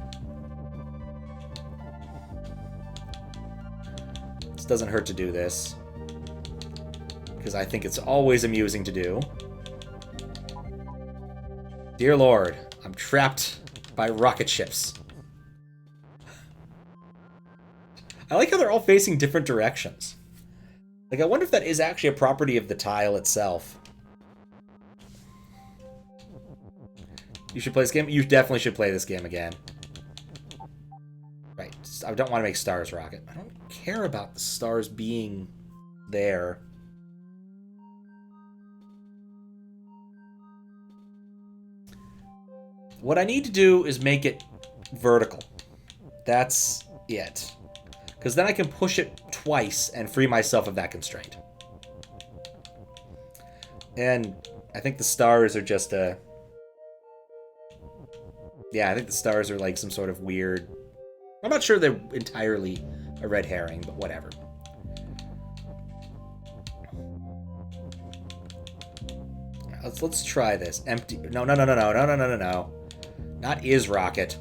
Speaker 1: This doesn't hurt to do this, because I think it's always amusing to do. Dear Lord, I'm trapped by rocket ships. I like how they're all facing different directions. Like, I wonder if that is actually a property of the tile itself. You should play this game? You definitely should play this game again. Right. I don't want to make stars rocket. I don't care about the stars being there. What I need to do is make it vertical. That's it. Because then I can push it twice and free myself of that constraint. And I think the stars are just a... Yeah, I think the stars are like some sort of weird... I'm not sure they're entirely a red herring, but whatever. Let's try this. Empty... No. Not is rocket.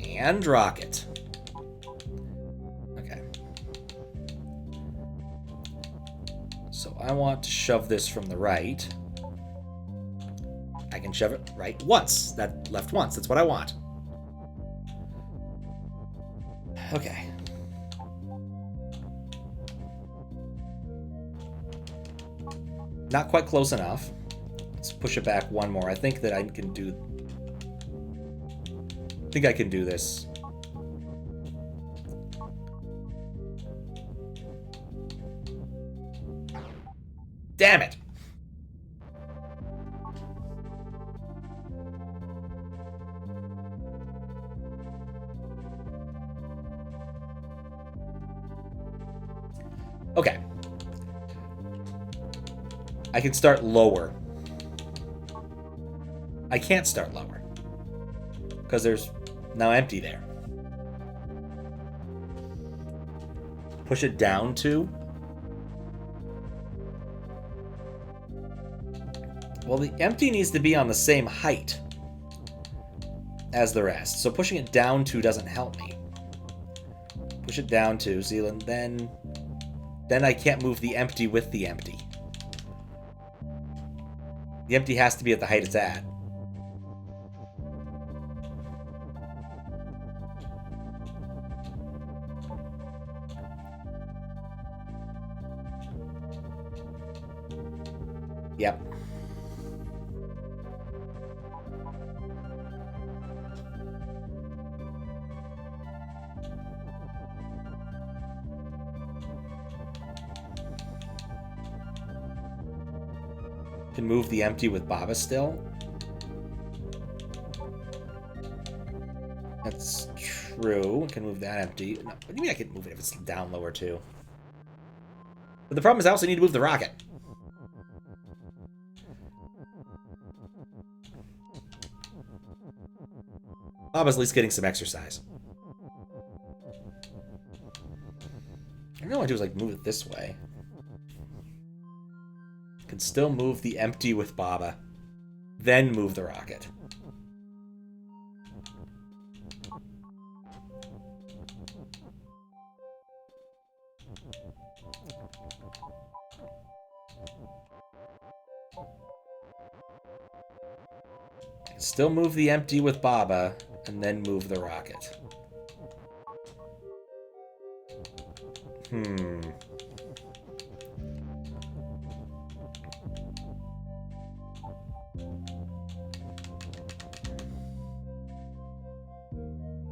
Speaker 1: And rocket. Okay. So I want to shove this from the right. I can shove it right once. That left once. That's what I want. Okay. Not quite close enough. Let's push it back one more. I think that I can do... I think I can do this. Damn it! Okay. I can start lower. I can't start lower, because there's now empty there. Push it down to... Well, the empty needs to be on the same height as the rest, so pushing it down to doesn't help me. Push it down to, Zealand, then I can't move the empty with the empty. The empty has to be at the height it's at. Yep. Can move the empty with Baba still. That's true. Can move that empty. No, what do you mean I can move it if it's down lower too? But the problem is I also need to move the rocket. Baba's at least getting some exercise. I know what I do is like move it this way. Can still move the empty with Baba, then move the rocket. Can still move the empty with Baba, and then move the rocket.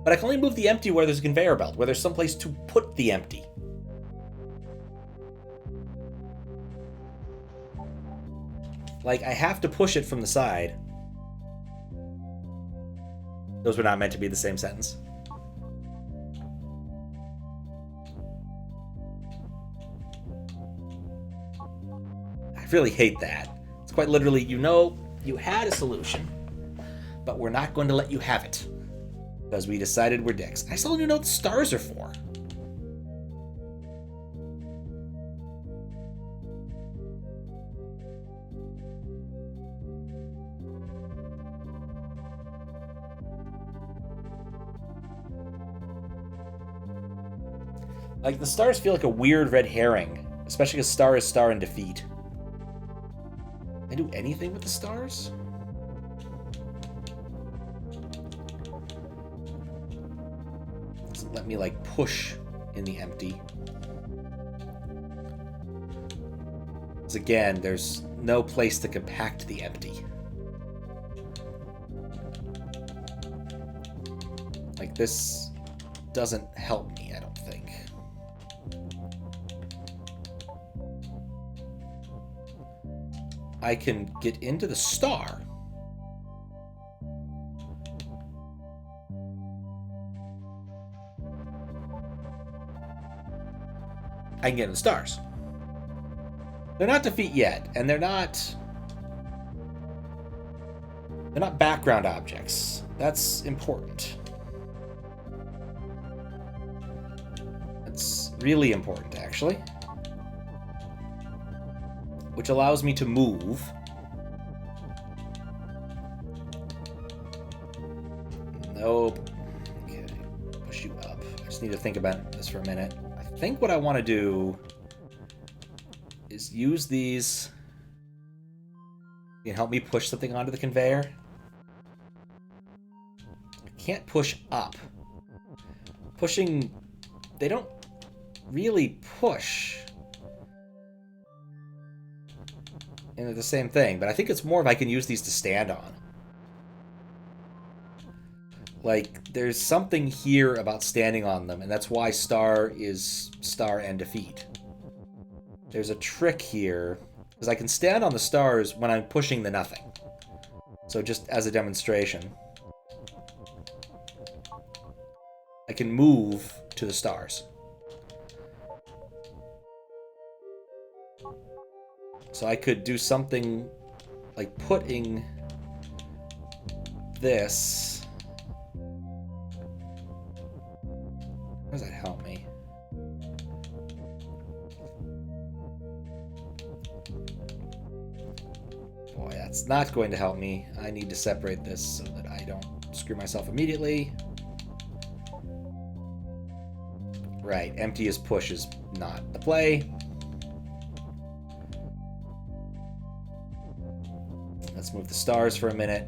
Speaker 1: But I can only move the empty where there's a conveyor belt, where there's someplace to put the empty. Like, I have to push it from the side. Those were not meant to be the same sentence. I really hate that. It's quite literally, you know, you had a solution, but we're not going to let you have it. Because we decided we're dicks. I still don't even know what the stars are for. Like, the stars feel like a weird red herring, especially because star is star in defeat. Can I do anything with the stars? Doesn't let me, like, push in the empty. Because, again, there's no place to compact the empty. Like, this doesn't help me, I don't think. I can get into the star. I can get into the stars. They're not defeat yet, and they're not background objects. That's important. That's really important, actually. Which allows me to move. Nope. Okay, push you up. I just need to think about this for a minute. I think what I want to do is use these. You can help me push something onto the conveyor. I can't push up. Pushing, they don't really push. And they're the same thing, but I think it's more if I can use these to stand on. Like, there's something here about standing on them, and that's why star is star and defeat. There's a trick here, because I can stand on the stars when I'm pushing the nothing. So just as a demonstration, I can move to the stars. So I could do something like putting this. How does that help me? Boy, that's not going to help me. I need to separate this so that I don't screw myself immediately. Right, empty as push is not the play. Let's move the stars for a minute.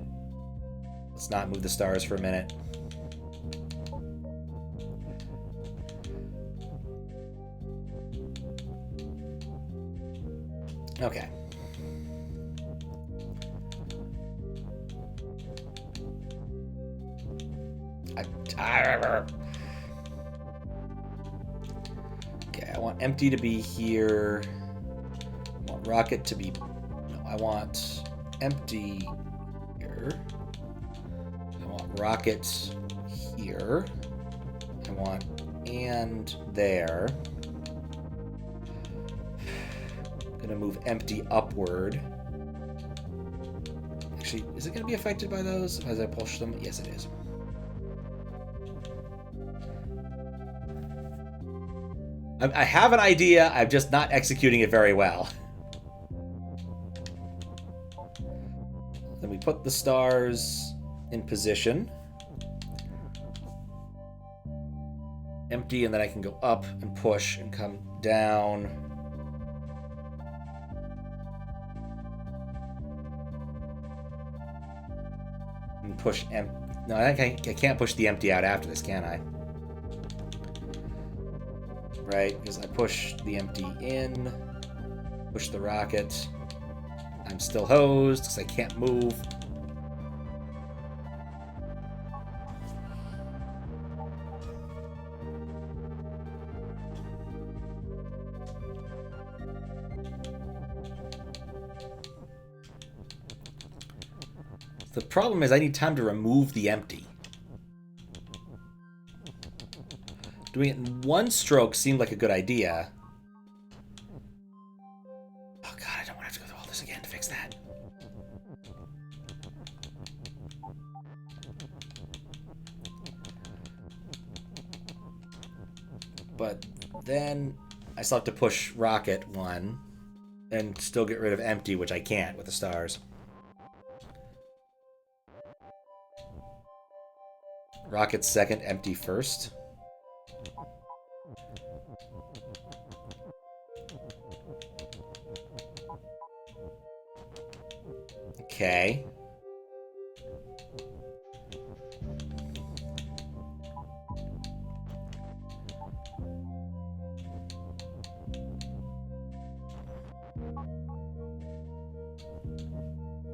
Speaker 1: Let's not move the stars for a minute. Okay. Okay, I want empty to be here. I want rocket to be... No, I want empty here. I want rocket here. I want and there. I'm gonna move empty upward. Actually, is it gonna be affected by those as I push them? Yes, it is. I have an idea, I'm just not executing it very well. Then we put the stars in position. Empty, and then I can go up and push and come down. And push no, I can't push the empty out after this, can I? Right, because I push the empty in, push the rocket. I'm still hosed because I can't move. The problem is I need time to remove the empty. Doing it in one stroke seemed like a good idea. Oh god, I don't want to have to go through all this again to fix that. But then I still have to push rocket 1 and still get rid of empty, which I can't with the stars. Rocket second, empty first. Okay.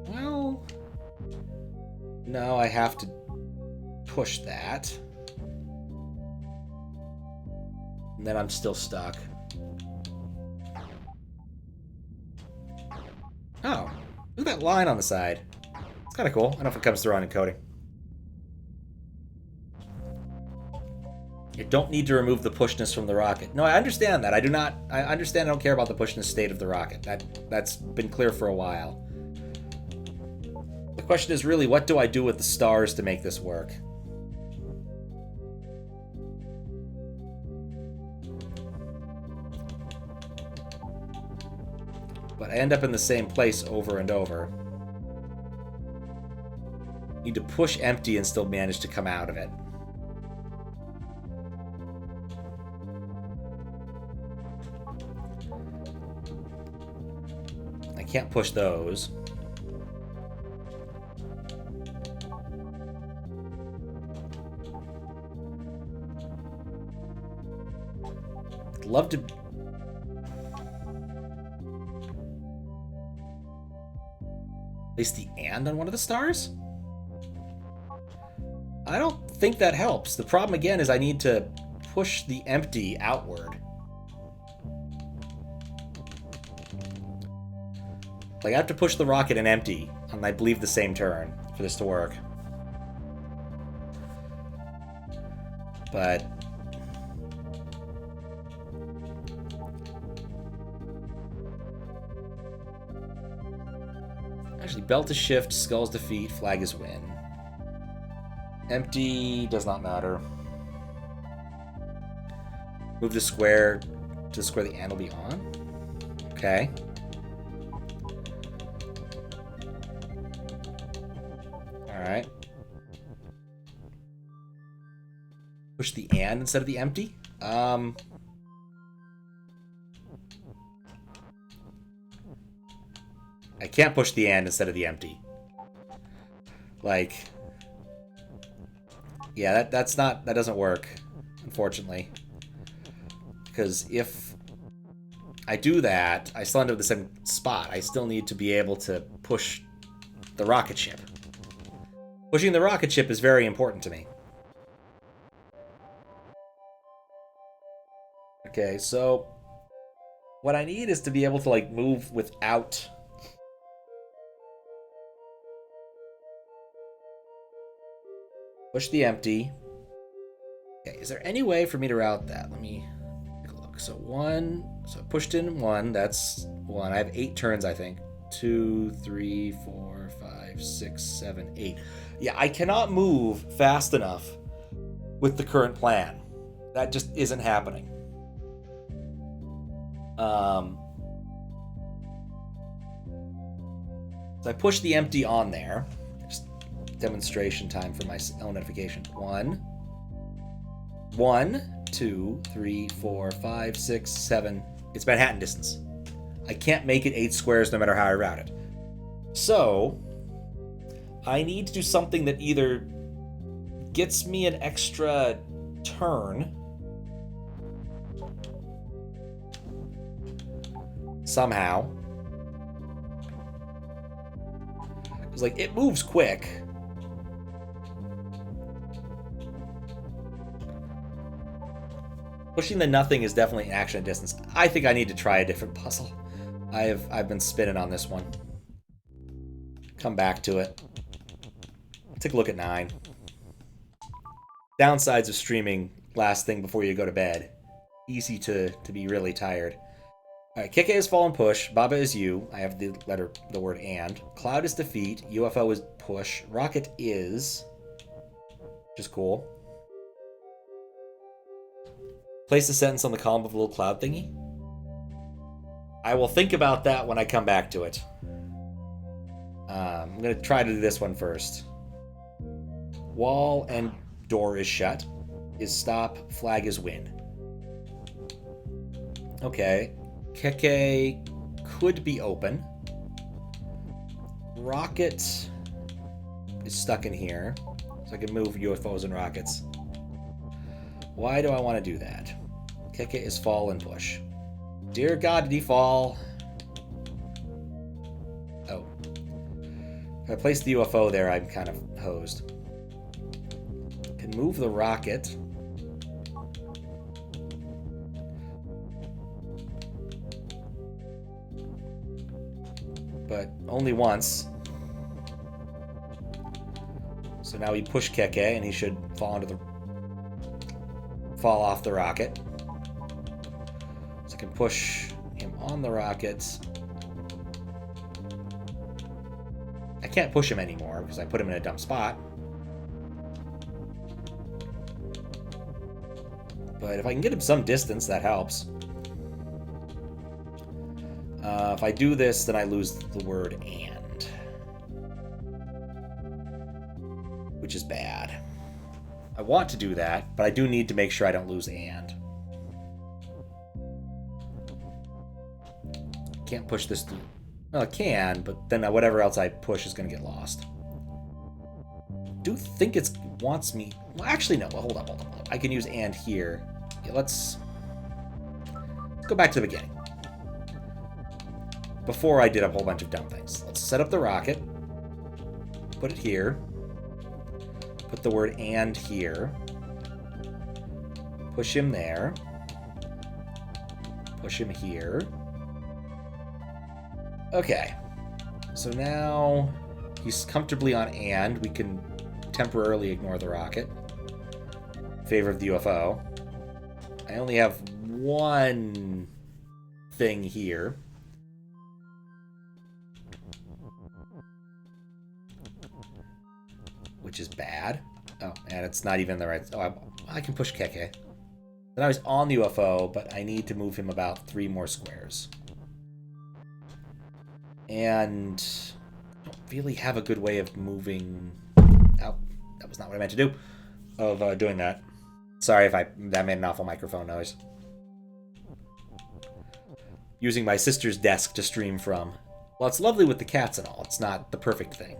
Speaker 1: Well, no, I have to push that. And then I'm still stuck. Oh, look at that line on the side. It's kind of cool. I don't know if it comes through on encoding. You don't need to remove the pushness from the rocket. No, I understand that. I understand I don't care about the pushness state of the rocket. That's been clear for a while. The question is really, what do I do with the stars to make this work? But I end up in the same place over and over. Need to push empty and still manage to come out of it. I can't push those. I'd love to... place the and on one of the stars? I don't think that helps. The problem again is I need to push the empty outward. Like I have to push the rocket and empty on I believe the same turn for this to work. But actually, belt is shift, skull's defeat, flag is win. Empty does not matter. Move the square to the square the and will be on. Okay. Alright. Push the and instead of the empty? I can't push the and instead of the empty. Like, yeah, that doesn't work, unfortunately. Because if I do that, I still end up in the same spot. I still need to be able to push the rocket ship. Pushing the rocket ship is very important to me. Okay, so what I need is to be able to, like, move without... push the empty. Okay, is there any way for me to route that? Let me take a look. So I pushed in 1, that's 1. I have 8 turns, I think. 2, 3, 4, 5, 6, 7, 8. Yeah, I cannot move fast enough with the current plan. That just isn't happening. So I push the empty on there. Demonstration time for my own notification. 1, 2, 3, 4, 5, 6, 7. It's Manhattan distance. I can't make it 8 squares no matter how I route it. So I need to do something that either gets me an extra turn somehow. Because, like, it moves quick. Pushing the nothing is definitely an action at distance. I think I need to try a different puzzle. I've been spinning on this one. Come back to it. Take a look at 9. Downsides of streaming last thing before you go to bed. Easy to be really tired. Alright, Keke is fall and push. Baba is you. I have the word and. Cloud is defeat. UFO is push. Rocket is... which is cool. Place the sentence on the column of a little cloud thingy. I will think about that when I come back to it. I'm going to try to do this one first. Wall and door is shut. Is stop. Flag is win. Okay. Keke could be open. Rocket is stuck in here. So I can move UFOs and rockets. Why do I want to do that? Keke is fall and push. Dear God, did he fall? Oh. If I place the UFO there, I'm kind of hosed. Can move the rocket. But only once. So now we push Keke and he should fall off the rocket. So I can push him on the rocket. I can't push him anymore because I put him in a dumb spot. But if I can get him some distance, that helps. If I do this, then I lose the word and. Which is bad. I want to do that, but I do need to make sure I don't lose and. Can't push this through. Well, I can, but then whatever else I push is going to get lost. Do think it wants me... Well, actually, no. Well, hold up. I can use and here. Yeah, let's go back to the beginning. Before I did a whole bunch of dumb things. Let's set up the rocket. Put it here. Put the word and here. Push him there. Push him here. Okay. So now he's comfortably on and. We can temporarily ignore the rocket. In favor of the UFO. I only have one thing here. Which is bad. Oh, and it's not even the right... Oh, I can push Keke. Now he's on the UFO, but I need to move him about 3 more squares. And I don't really have a good way of moving... Oh, that was not what I meant to do. Of doing that. Sorry if that made an awful microphone noise. Using my sister's desk to stream from. Well, it's lovely with the cats and all. It's not the perfect thing.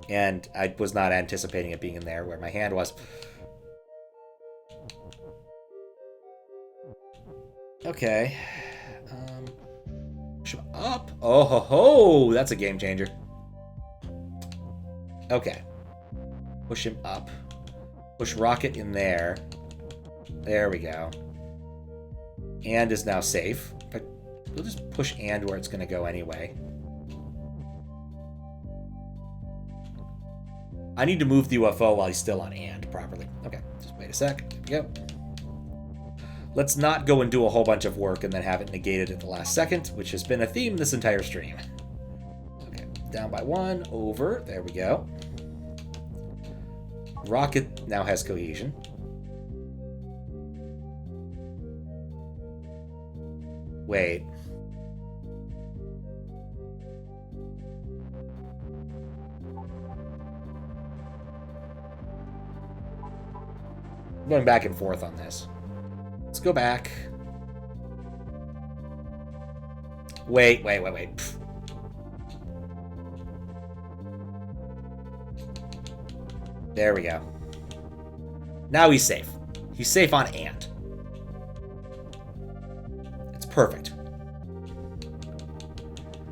Speaker 1: And I was not anticipating it being in there where my hand was. Okay. Push him up. Oh ho ho! That's a game changer. Okay. Push him up. Push rocket in there. There we go. And is now safe. But we'll just push and where it's going to go anyway. I need to move the UFO while he's still on and properly. Okay, just wait a sec. There we go. Let's not go and do a whole bunch of work and then have it negated at the last second, which has been a theme this entire stream. Okay, down by 1, over. There we go. Rocket now has cohesion. Wait. I'm going back and forth on this. Let's go back. Wait. Pfft. There we go. Now he's safe. He's safe on and. It's perfect.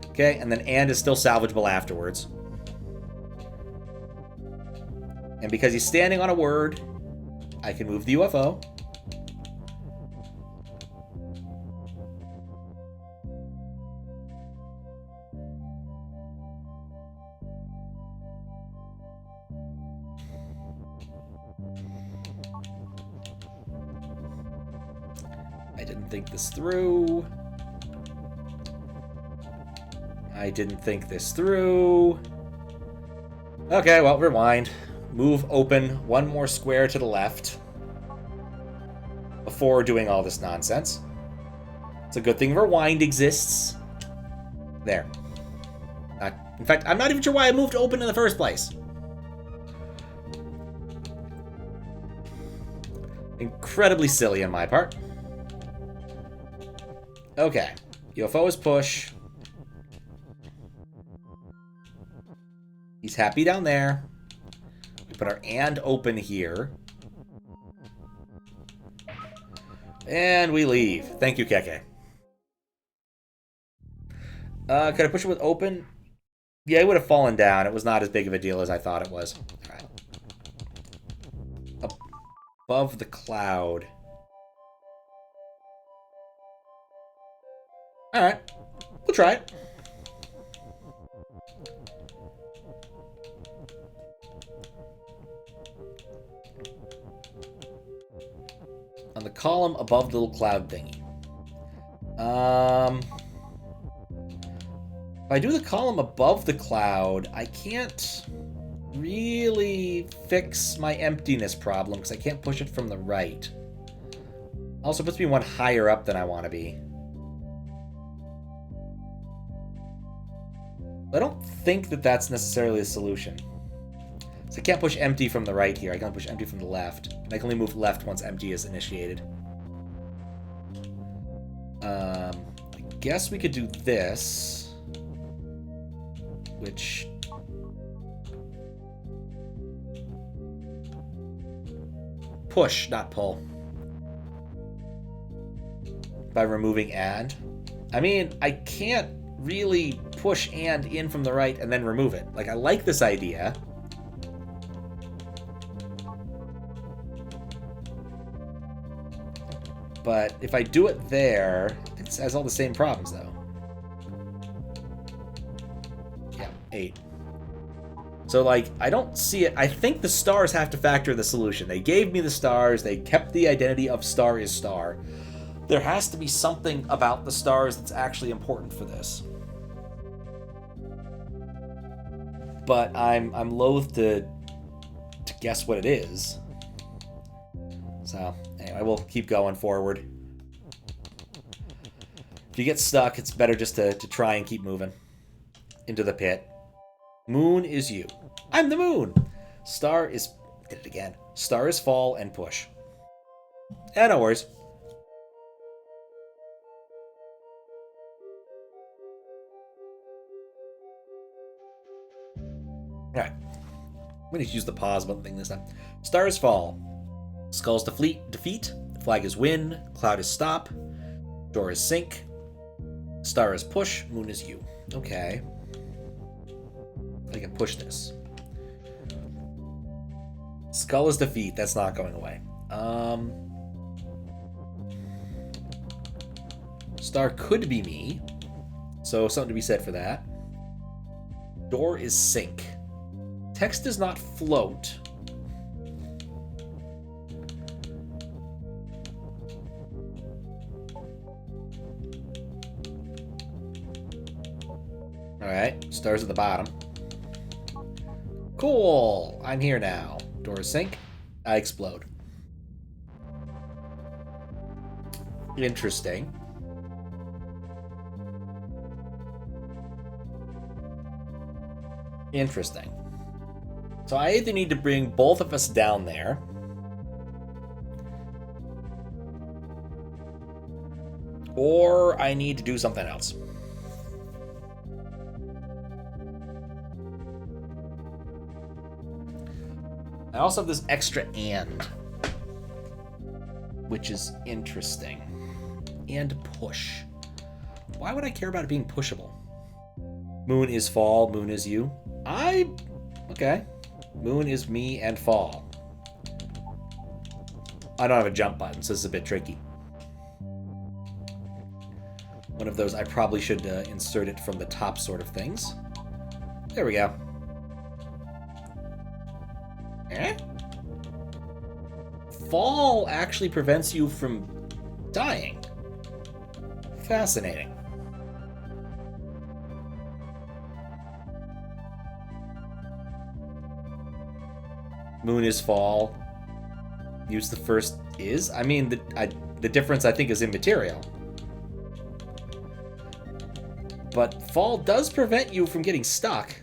Speaker 1: Okay, and then and is still salvageable afterwards. And because he's standing on a word, I can move the UFO. I didn't think this through. I didn't think this through. Okay, well, rewind. Move open one more square to the left before doing all this nonsense. It's a good thing rewind exists. There. In fact, I'm not even sure why I moved open in the first place. Incredibly silly on my part. Okay. UFO is push. He's happy down there. We put our and open here. And we leave. Thank you, Keke. Could I push it with open? Yeah, it would have fallen down. It was not as big of a deal as I thought it was. All right. Above the cloud. All right. We'll try it. On the column above the little cloud thingy. If I do the column above the cloud, I can't really fix my emptiness problem because I can't push it from the right. Also puts me one higher up than I want to be. I don't think that that's necessarily a solution. So I can't push empty from the right here. I can only push empty from the left. And I can only move left once empty is initiated. I guess we could do this. Which... push, not pull. By removing and. I mean, I can't really push and in from the right and then remove it. Like, I like this idea. But if I do it there, it has all the same problems, though. Yeah, 8. So, like, I don't see it. I think the stars have to factor the solution. They gave me the stars. They kept the identity of star is star. There has to be something about the stars that's actually important for this. But I'm loath to guess what it is. So, anyway, we'll keep going forward. If you get stuck, it's better just to try and keep moving into the pit. Moon is you. I'm the moon. Star is... did it again. Star is fall and push. No worries. Alright. I'm going to use the pause button thing this time. Star is fall. Skull's defeat. Flag is win. Cloud is stop. Door is sink. Star is push. Moon is you. Okay. I can push this. Skull is defeat. That's not going away. Star could be me. So something to be said for that. Door is sink. Text does not float. Alright, stars at the bottom. Cool! I'm here now. Door is sink. I explode. Interesting. Interesting. So I either need to bring both of us down there, or I need to do something else. I also have this extra and, which is interesting. And push. Why would I care about it being pushable? Moon is fall, moon is you. Okay. Moon is me and fall. I don't have a jump button, so this is a bit tricky. One of those I probably should insert it from the top sort of things. There we go. Fall actually prevents you from dying. Fascinating. Moon is fall. Use the first is? I mean, the difference, I think, is immaterial. But fall does prevent you from getting stuck.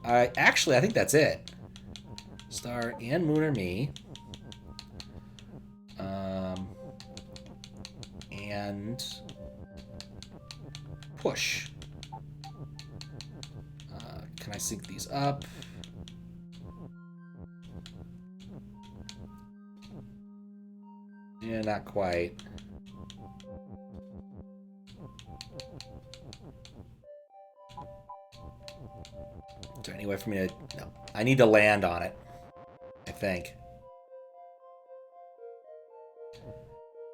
Speaker 1: Actually, I think that's it. Star and moon are me. And push. Can I sync these up? Yeah, not quite. Is there any way for me to... No. I need to land on it, I think.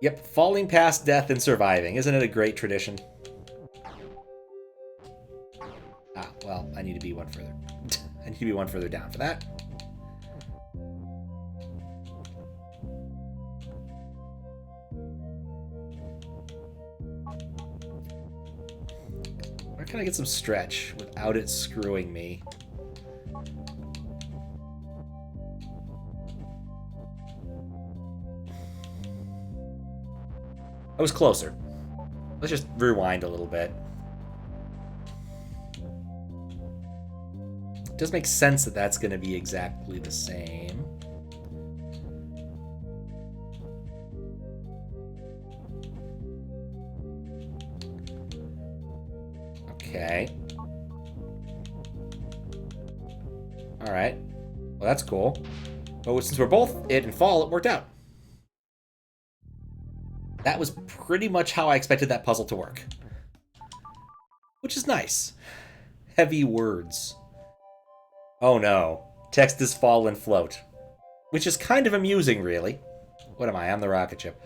Speaker 1: Yep, falling past death and surviving. Isn't it a great tradition? Ah, well, I need to be one further. I need to be one further down for that. Where can I get some stretch without it screwing me? I was closer. Let's just rewind a little bit. It does make sense that that's going to be exactly the same. Okay. All right. Well, that's cool. But since we're both it and fall, it worked out. That was pretty much how I expected that puzzle to work. Which is nice. Heavy words. Oh no. Text is fall and float. Which is kind of amusing, really. What am I? I'm the rocket ship.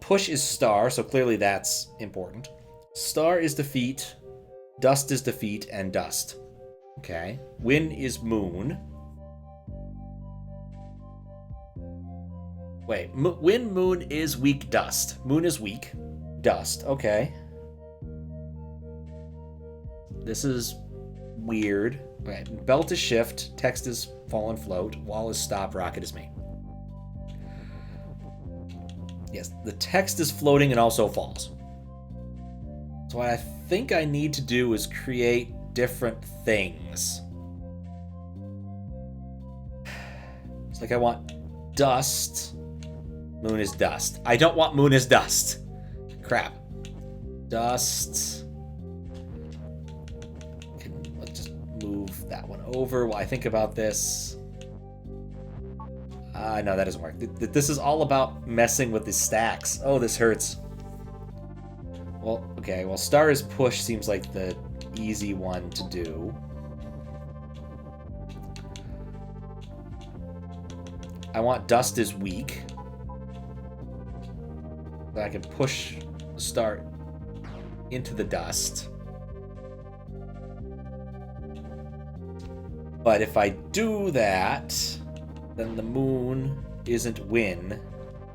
Speaker 1: Push is star, so clearly that's important. Star is defeat. Dust is defeat, and dust. Okay. Win is moon. Wait, win, moon is weak, dust. Moon is weak. Dust, okay. This is weird. Okay, belt is shift, text is fall and float, wall is stop, rocket is me. Yes, the text is floating and also falls. So what I think I need to do is create different things. It's like I want dust. Moon is dust. I don't want moon is dust. Crap. Dust. Let's just move that one over while I think about this. No, that doesn't work. This is all about messing with the stacks. Oh, this hurts. Well, okay. Well, star is push seems like the easy one to do. I want dust is weak. So I can push the star into the dust. But if I do that, then the moon isn't win.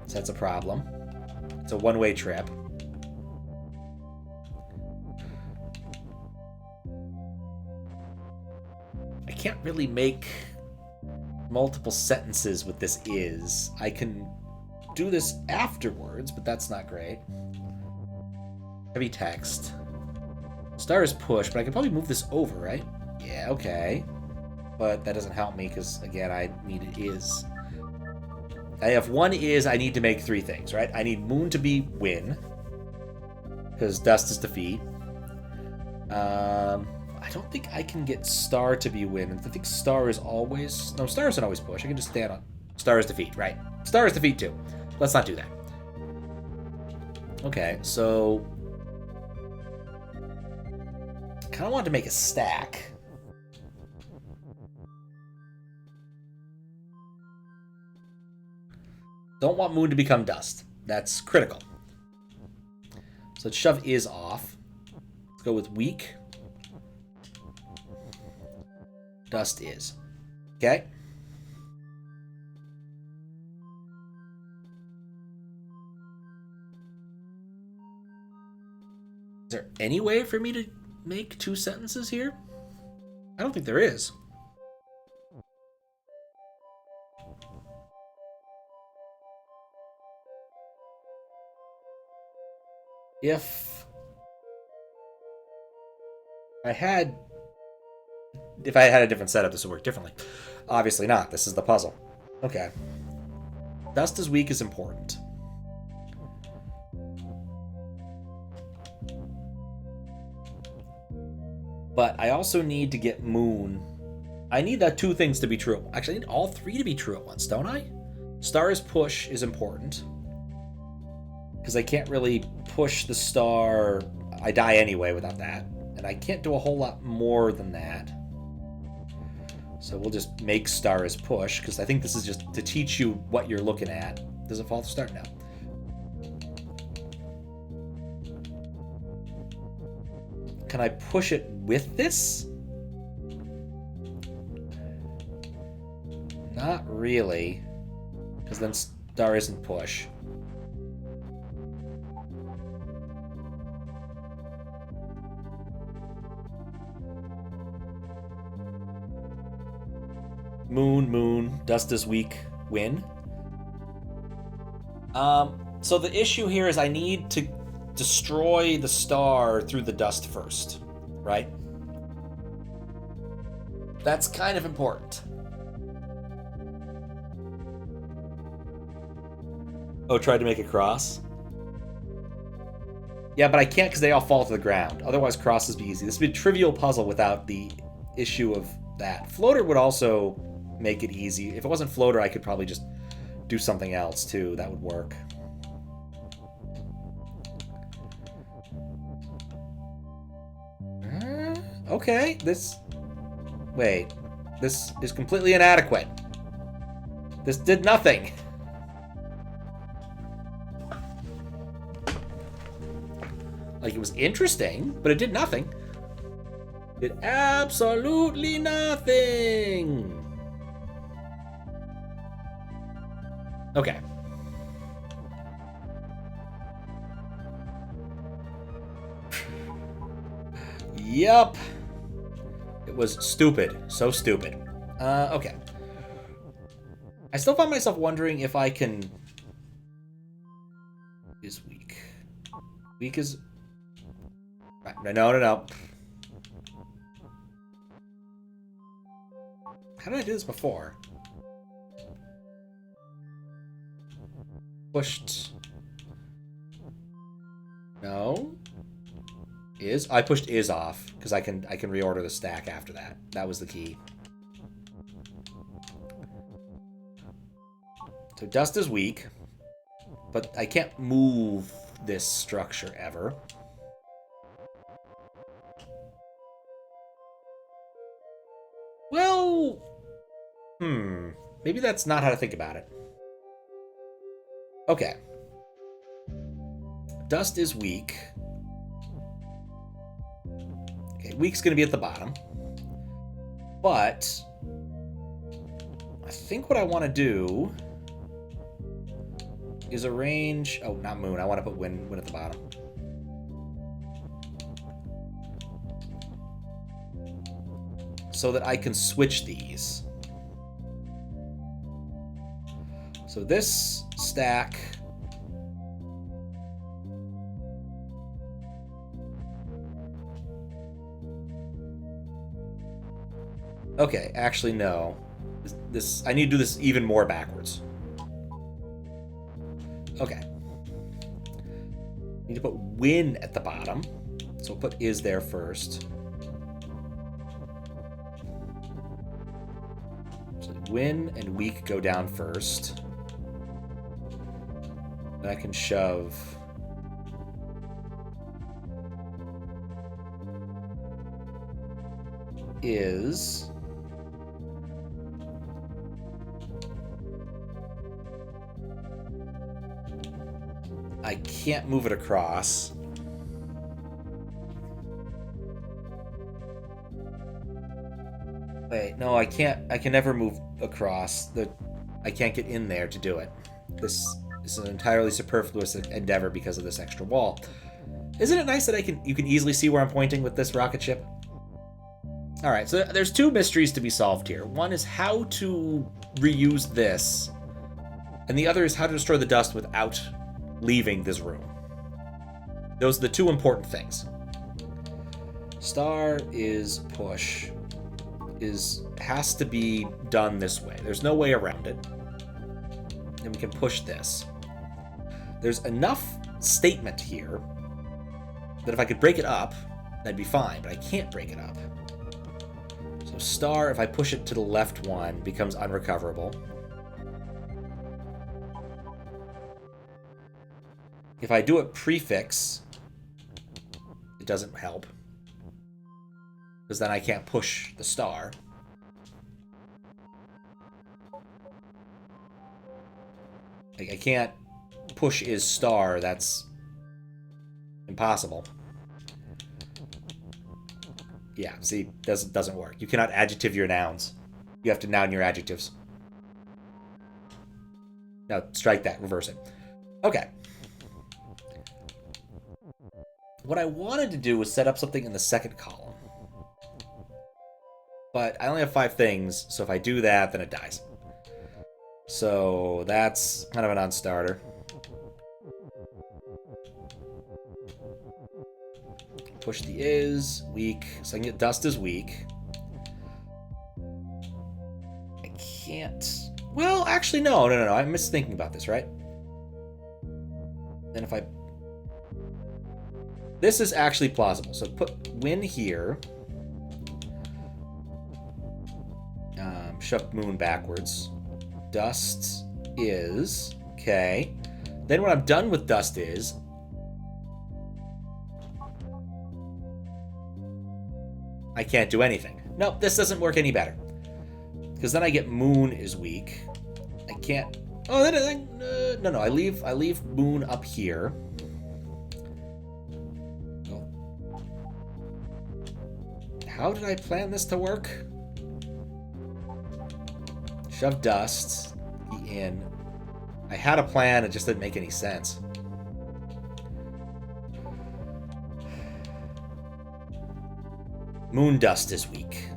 Speaker 1: So that's a problem. It's a one-way trip. I can't really make multiple sentences with this is. I can do this afterwards, but that's not great. Heavy text. Star is push, but I can probably move this over, right? Yeah, okay. But that doesn't help me because, again, I need it is. I have one is, I need to make three things, right? I need moon to be win, because dust is defeat. I don't think I can get star to be win. I think star is always... No, star isn't always push. I can just stand on... Star is defeat, right. Star is defeat, too. Let's not do that. Okay, so... I kind of wanted to make a stack. Don't want moon to become dust. That's critical. So let's shove is off. Let's go with weak. Dust is. Okay? there any way for me to make 2 sentences here? I don't think there is. If I had a different setup, this would work differently. Obviously not. This is the puzzle. Okay. Dust is weak is important. But I also need to get moon. I need that 2 things to be true. Actually, I need all 3 to be true at once, don't I? Star is push is important. Because I can't really push the star. I die anyway without that. And I can't do a whole lot more than that. So we'll just make star as push, because I think this is just to teach you what you're looking at. Does it fall to start? No. Can I push it with this? Not really, because then star isn't push. Moon, dust is weak, win. So the issue here is I need to destroy the star through the dust first, right? That's kind of important. Oh, tried to make a cross? Yeah, but I can't because they all fall to the ground. Otherwise, crosses be easy. This would be a trivial puzzle without the issue of that. Floater would also make it easy. If it wasn't floater, I could probably just do something else too. That would work. Okay, wait, this is completely inadequate. This did nothing. Like, it was interesting, but it did nothing. Did absolutely nothing. Okay. Yup. It was stupid. So stupid. Okay. I still find myself wondering if I can... Is weak. Weak is... No. How did I do this before? Pushed... No? Is? I pushed is off, because I can reorder the stack after that. That was the key. So dust is weak, but I can't move this structure ever. Well, maybe that's not how to think about it. Okay. Dust is weak. Okay, weak's going to be at the bottom. But I think what I want to do is arrange... Oh, not moon. I want to put win at the bottom. So that I can switch these. So this stack... Okay, actually, no. This I need to do this even more backwards. Okay. Need to put win at the bottom. So we'll put is there first. So win and weak go down first. Then I can shove... is... I can't move it across. Wait, no, I can't. I can never move across. I can't get in there to do it. This is an entirely superfluous endeavor because of this extra wall. Isn't it nice that you can easily see where I'm pointing with this rocket ship? All right, so there's two mysteries to be solved here. One is how to reuse this, and the other is how to destroy the dust without leaving this room. Those are the two important things. Star is push. Has to be done this way. There's no way around it. And we can push this. There's enough statement here that if I could break it up, that'd be fine, but I can't break it up. So star, if I push it to the left one, becomes unrecoverable. If I do it prefix, it doesn't help. Because then I can't push the star. I can't push is star, that's impossible. Yeah, see, doesn't work. You cannot adjective your nouns. You have to noun your adjectives. Now, strike that, reverse it. Okay. What I wanted to do was set up something in the second column. But I only have 5 things, so if I do that, then it dies. So that's kind of a non-starter. Push the is, weak, so I can get dust is weak. I can't... Well, actually, no, I'm misthinking about this, right? Then if I... This is actually plausible, so put win here. Shove moon backwards. Dust is... Okay. Then when I'm done with dust is... I can't do anything. Nope, this doesn't work any better. Because then I get moon is weak. I can't... Oh, no, I leave moon up here. Oh. How did I plan this to work? Shove dust in. I had a plan, it just didn't make any sense. Moon dust is weak.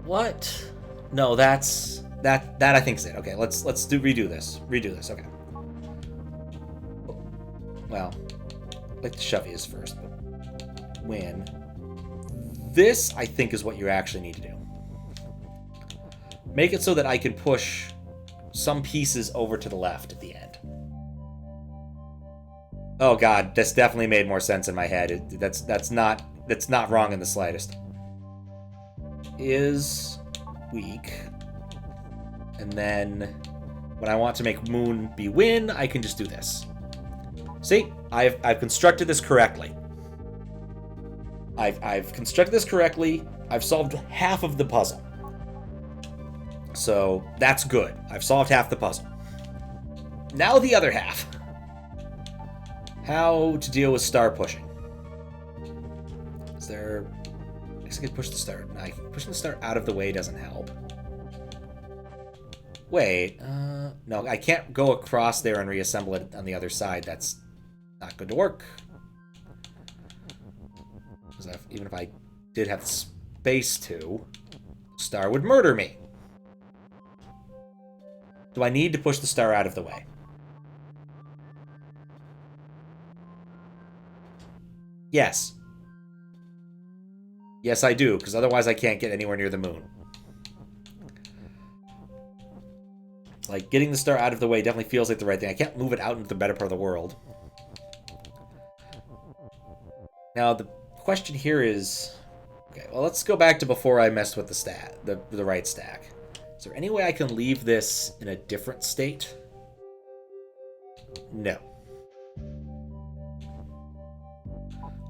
Speaker 1: What? No, that I think is it. Okay, let's redo this. Okay. Well, I'd like to shove is first, but win. This, I think, is what you actually need to do. Make it so that I can push some pieces over to the left at the end. Oh god, this definitely made more sense in my head. That's not wrong in the slightest. Is weak. And then when I want to make moon be win, I can just do this. See? I've constructed this correctly. I've constructed this correctly. I've solved half of the puzzle. So that's good. I've solved half the puzzle. Now the other half. How to deal with star pushing. Is there... I guess I could push the star. No, pushing the star out of the way doesn't help. Wait. No, I can't go across there and reassemble it on the other side. That's not going to work. Because even if I did have the space to, star would murder me. Do I need to push the star out of the way? Yes. Yes, I do, because otherwise I can't get anywhere near the moon. Like, getting the star out of the way definitely feels like the right thing. I can't move it out into the better part of the world. Now, the question here is... Okay, well, let's go back to before I messed with the right stack. Is there any way I can leave this in a different state? No.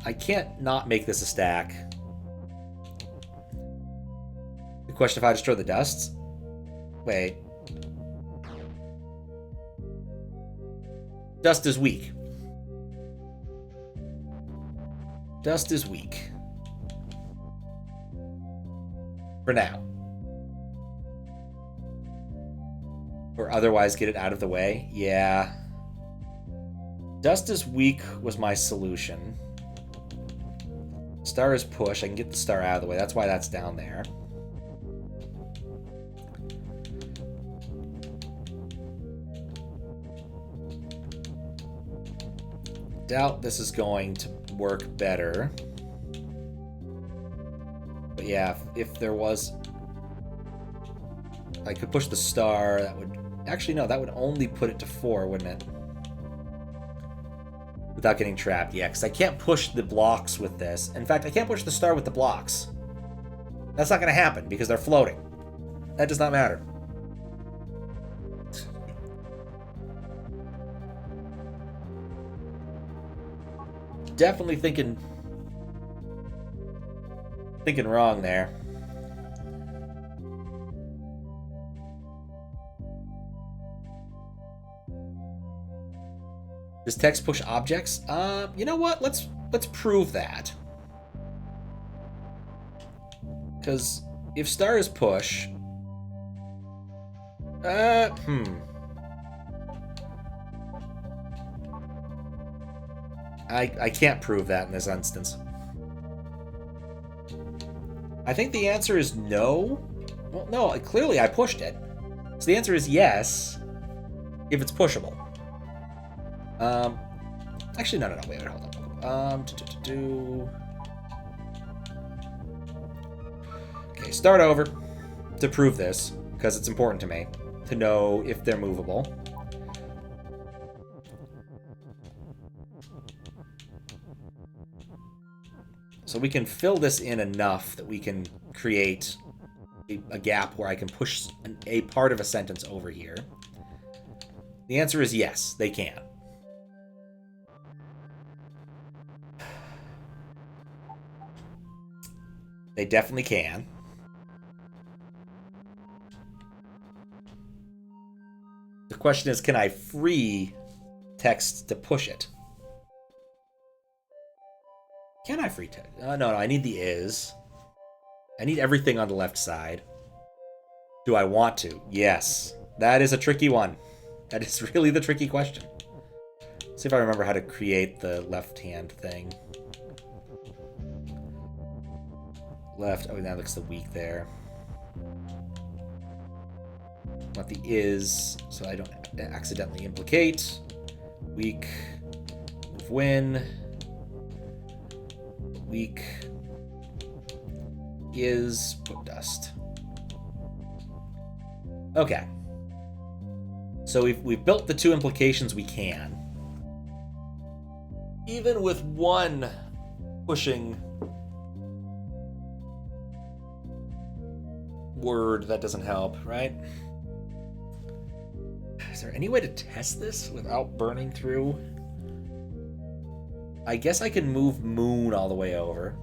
Speaker 1: I can't not make this a stack. The question if I destroy the dust? Wait. Dust is weak. Dust is weak. For now. Or otherwise get it out of the way. Yeah. Dust is weak was my solution. Star is push. I can get the star out of the way. That's why that's down there. Doubt this is going to work better. But yeah, if there was... I could push the star, that would... Actually, no, that would only put it to 4, wouldn't it? Without getting trapped, yeah, because I can't push the blocks with this. In fact, I can't push the star with the blocks. That's not going to happen, because they're floating. That does not matter. Definitely thinking wrong there. Does text push objects? You know what? Let's prove that. Because if star is push, I can't prove that in this instance. I think the answer is no. Well, no, clearly I pushed it. So the answer is yes, if it's pushable. Actually, no, wait, hold on. Okay, start over to prove this, because it's important to me to know if they're movable. So we can fill this in enough that we can create a gap where I can push a part of a sentence over here. The answer is yes, they can. They definitely can. The question is, can I free text to push it? Can I free text? No, I need the is. I need everything on the left side. Do I want to? Yes. That is a tricky one. That is really the tricky question. Let's see if I remember how to create the left-hand thing. Left. Oh, that looks the weak there. Want the is, so I don't accidentally implicate. Weak. Move win. Weak. Is put dust. Okay. So we've built the 2 implications we can. Even with one pushing word, that doesn't help, right? Is there any way to test this without burning through? I guess I can move moon all the way over.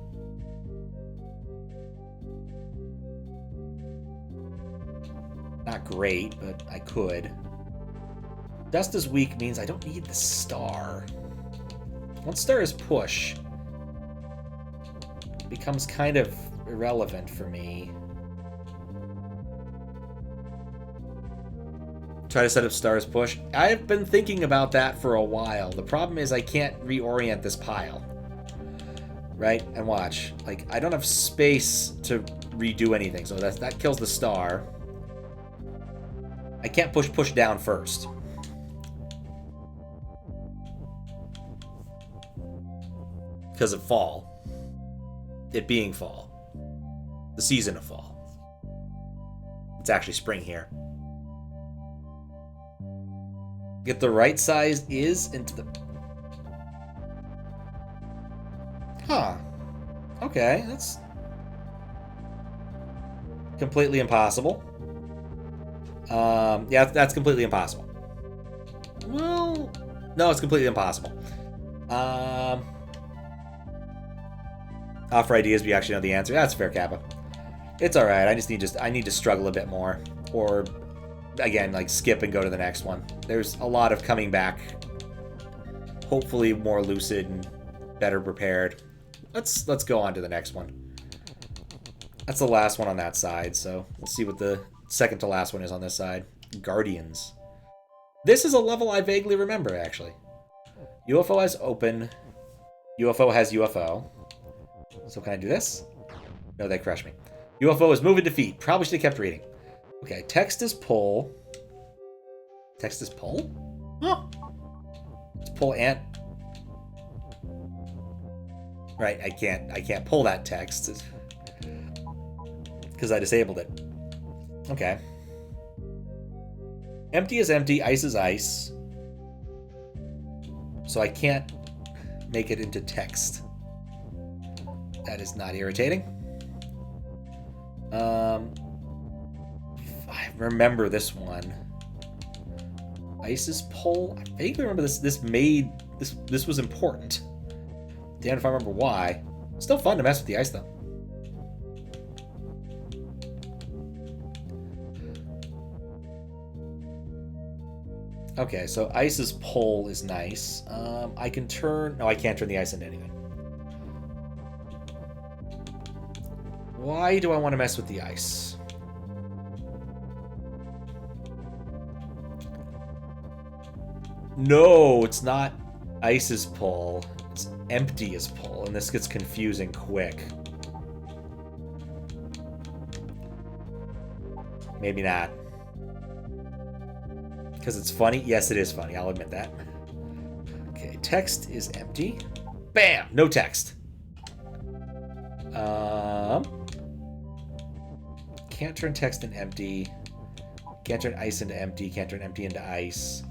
Speaker 1: Not great, but I could. Dust is weak means I don't need the star. Once star is push, it becomes kind of irrelevant for me. Try to set up stars push. I've been thinking about that for a while. The problem is I can't reorient this pile. Right? And watch. Like, I don't have space to redo anything, so that kills the star. I can't push down first. Because of fall. It being fall. The season of fall. It's actually spring here. Get the right size is into the... Huh. Okay, that's... completely impossible. Yeah, that's completely impossible. Well... No, it's completely impossible. Offer ideas, we actually know the answer. That's fair, Kappa. It's alright, I need to struggle a bit more. Or... again, like, skip and go to the next one. There's a lot of coming back. Hopefully more lucid and better prepared. Let's go on to the next one. That's the last one on that side, so we'll see what the second to last one is on this side. Guardians. This is a level I vaguely remember, actually. UFO has open. UFO has UFO. So can I do this? No, they crushed me. UFO is move and defeat. Probably should have kept reading. Okay, text is pull. Text is pull? Huh. It's pull and... Right, I can't pull that text. Because I disabled it. Okay. Empty is empty, ice is ice. So I can't make it into text. That is not irritating. I remember this one. Ice is pull. I vaguely remember this. This was important. Damn if I remember why. Still fun to mess with the ice though. Okay, so ice's pull is nice. I can turn... No, I can't turn the ice into anything. Why do I want to mess with the ice? No, it's not ice's pull. It's empty as pull, and this gets confusing quick. Maybe not. Because it's funny? Yes, it is funny. I'll admit that. Okay, text is empty. Bam! No text. Can't turn text into empty. Can't turn ice into empty. Can't turn empty into ice.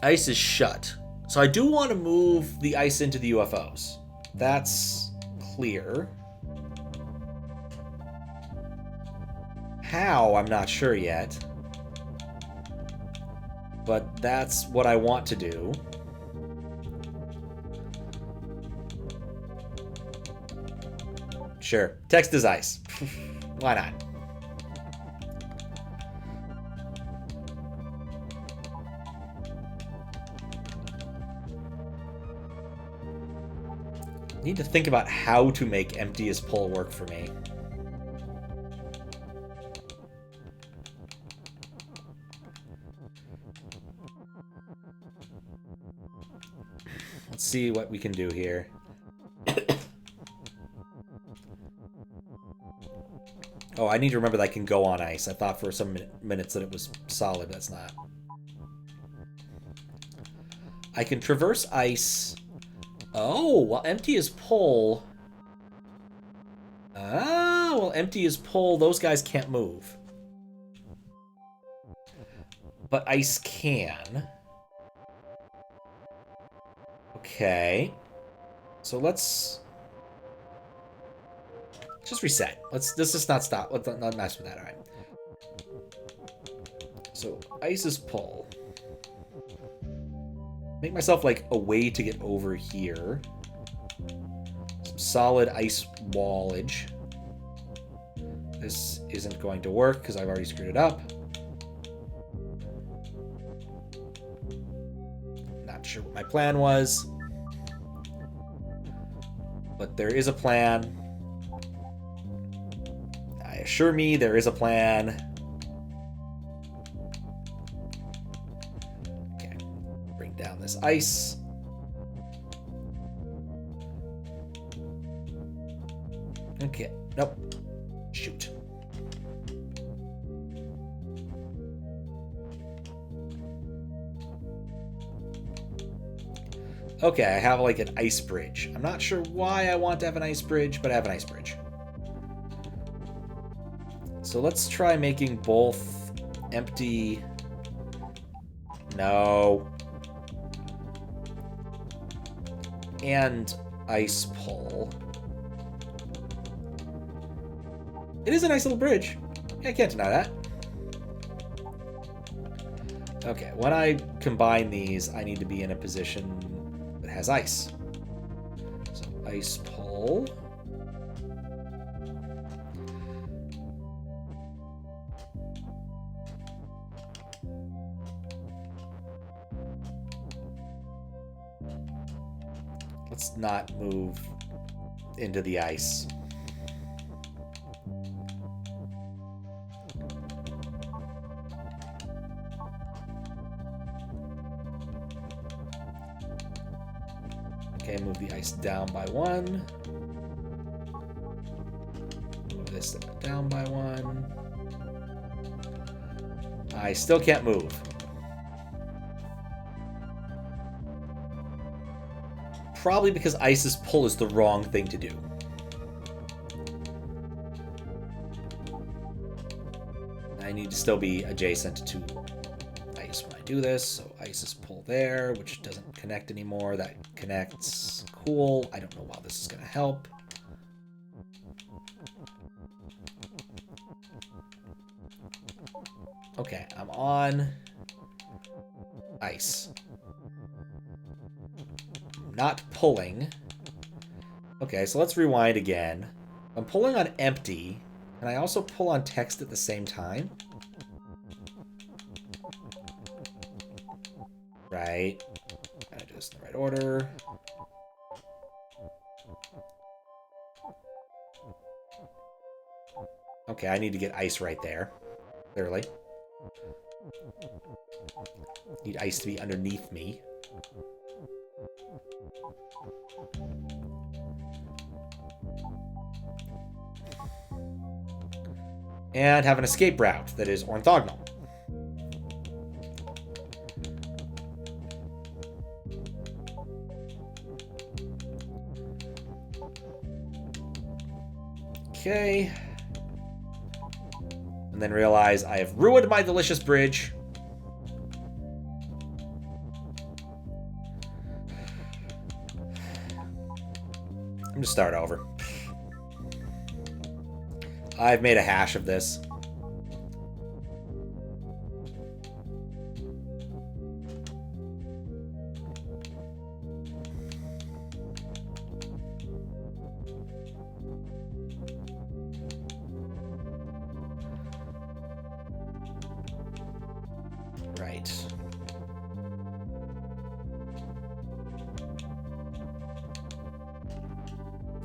Speaker 1: Ice is shut. So I do want to move the ice into the UFOs. That's clear. How, I'm not sure yet. But that's what I want to do. Sure. Text is ice. Why not? Need to think about how to make empty as pull work for me. Let's see what we can do here. Oh, I need to remember that I can go on ice. I thought for some minutes that it was solid. That's not. I can traverse ice. Oh, well, empty is pull. Ah, well, empty is pull. Those guys can't move. But ice can. Okay. So let's just reset. Let's just not stop. Let's not mess with that. All right. So ice is pull. Make myself like a way to get over here. Some solid ice wallage. This isn't going to work because I've already screwed it up. Not sure what my plan was. But there is a plan. I assure me there is a plan. Okay. Bring down this ice. Okay. Nope. Shoot. Okay, I have like an ice bridge. I'm not sure why I want to have an ice bridge, but I have an ice bridge. So let's try making both empty... No. And ice pull. It is a nice little bridge. I can't deny that. Okay, when I combine these, I need to be in a position that has ice. So ice pull. Let's not move into the ice. Okay, move the ice down by 1. Move this down by 1. I still can't move. Probably because ice's pull is the wrong thing to do. I need to still be adjacent to ice when I do this, so ice's pull there, which doesn't connect anymore. That connects. Cool. I don't know how this is going to help. Okay, I'm on ice. Not pulling. Okay, so let's rewind again. I'm pulling on empty, and I also pull on text at the same time. Right. Gotta do this in the right order. Okay, I need to get ice right there. Clearly. Need ice to be underneath me. And have an escape route that is orthogonal. Okay. And then realize I have ruined my delicious bridge. I'm gonna start over. I've made a hash of this. Right.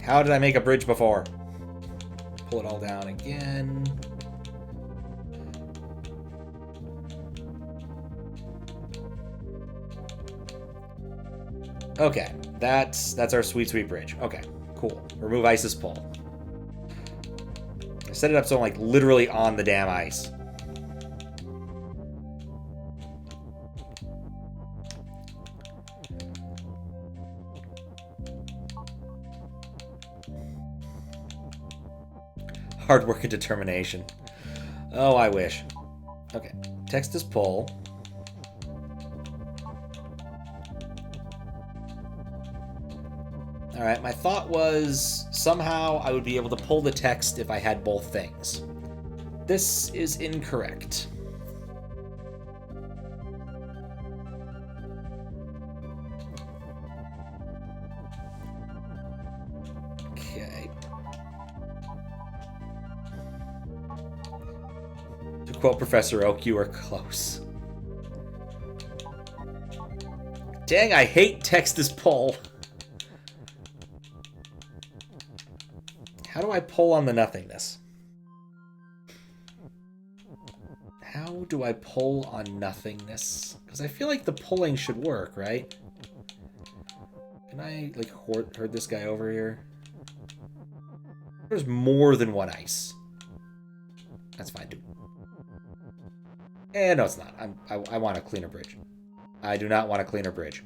Speaker 1: How did I make a bridge before? Pull it all down again. Okay, that's our sweet bridge. Okay, cool. Remove ice's pull. I set it up so I'm like literally on the damn ice. Hard work and determination. Oh, I wish. Okay, text is pull. Alright, my thought was somehow I would be able to pull the text if I had both things. This is incorrect. Okay. To quote Professor Oak, you are close. Dang, I hate text as pull. How do I pull on the nothingness? How do I pull on nothingness? Because I feel like the pulling should work, right? Can I, like, herd this guy over here? There's more than one ice. That's fine, dude. Eh, no, it's not. I want a cleaner bridge. I do not want a cleaner bridge.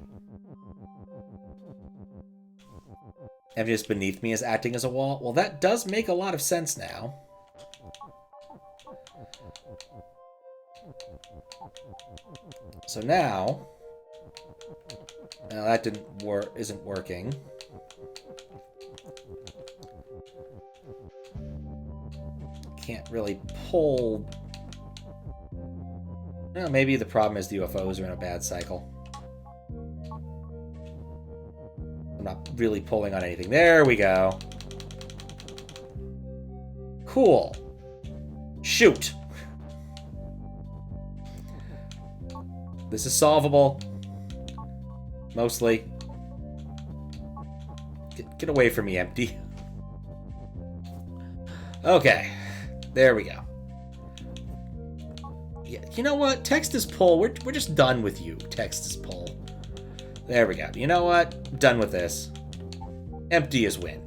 Speaker 1: Emptiness beneath me is acting as a wall. Well, that does make a lot of sense now. So now that isn't working. Can't really pull. Well, maybe the problem is the UFOs are in a bad cycle. I'm not really pulling on anything. There we go. Cool. Shoot. This is solvable. Mostly. Get away from me, empty. Okay. There we go. Yeah, you know what? Text is pull. We're just done with you. Text is pull. There we go. You know what? Done with this. Empty is win.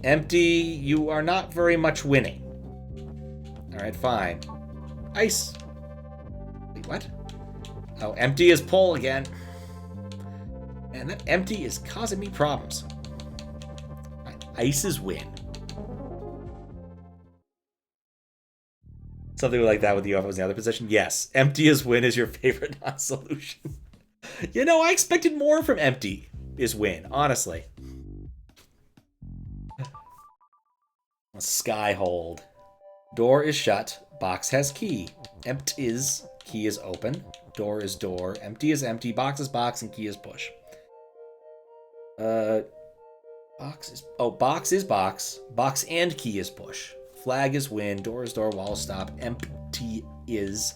Speaker 1: Empty, you are not very much winning. Alright, fine. Ice. Wait, what? Oh, empty is pull again. And that empty is causing me problems. Right, ice is win. Something like that with you if I was in the other position? Yes. Empty is win is your favorite non-solution. You know, I expected more from empty is win, honestly. Sky hold. Door is shut. Box has key. Empty is key is open. Door is door. Empty is empty. Box is box, and key is push. Box is box. Box and key is push. Flag is win. Door is door. Wall is stop. Empty is.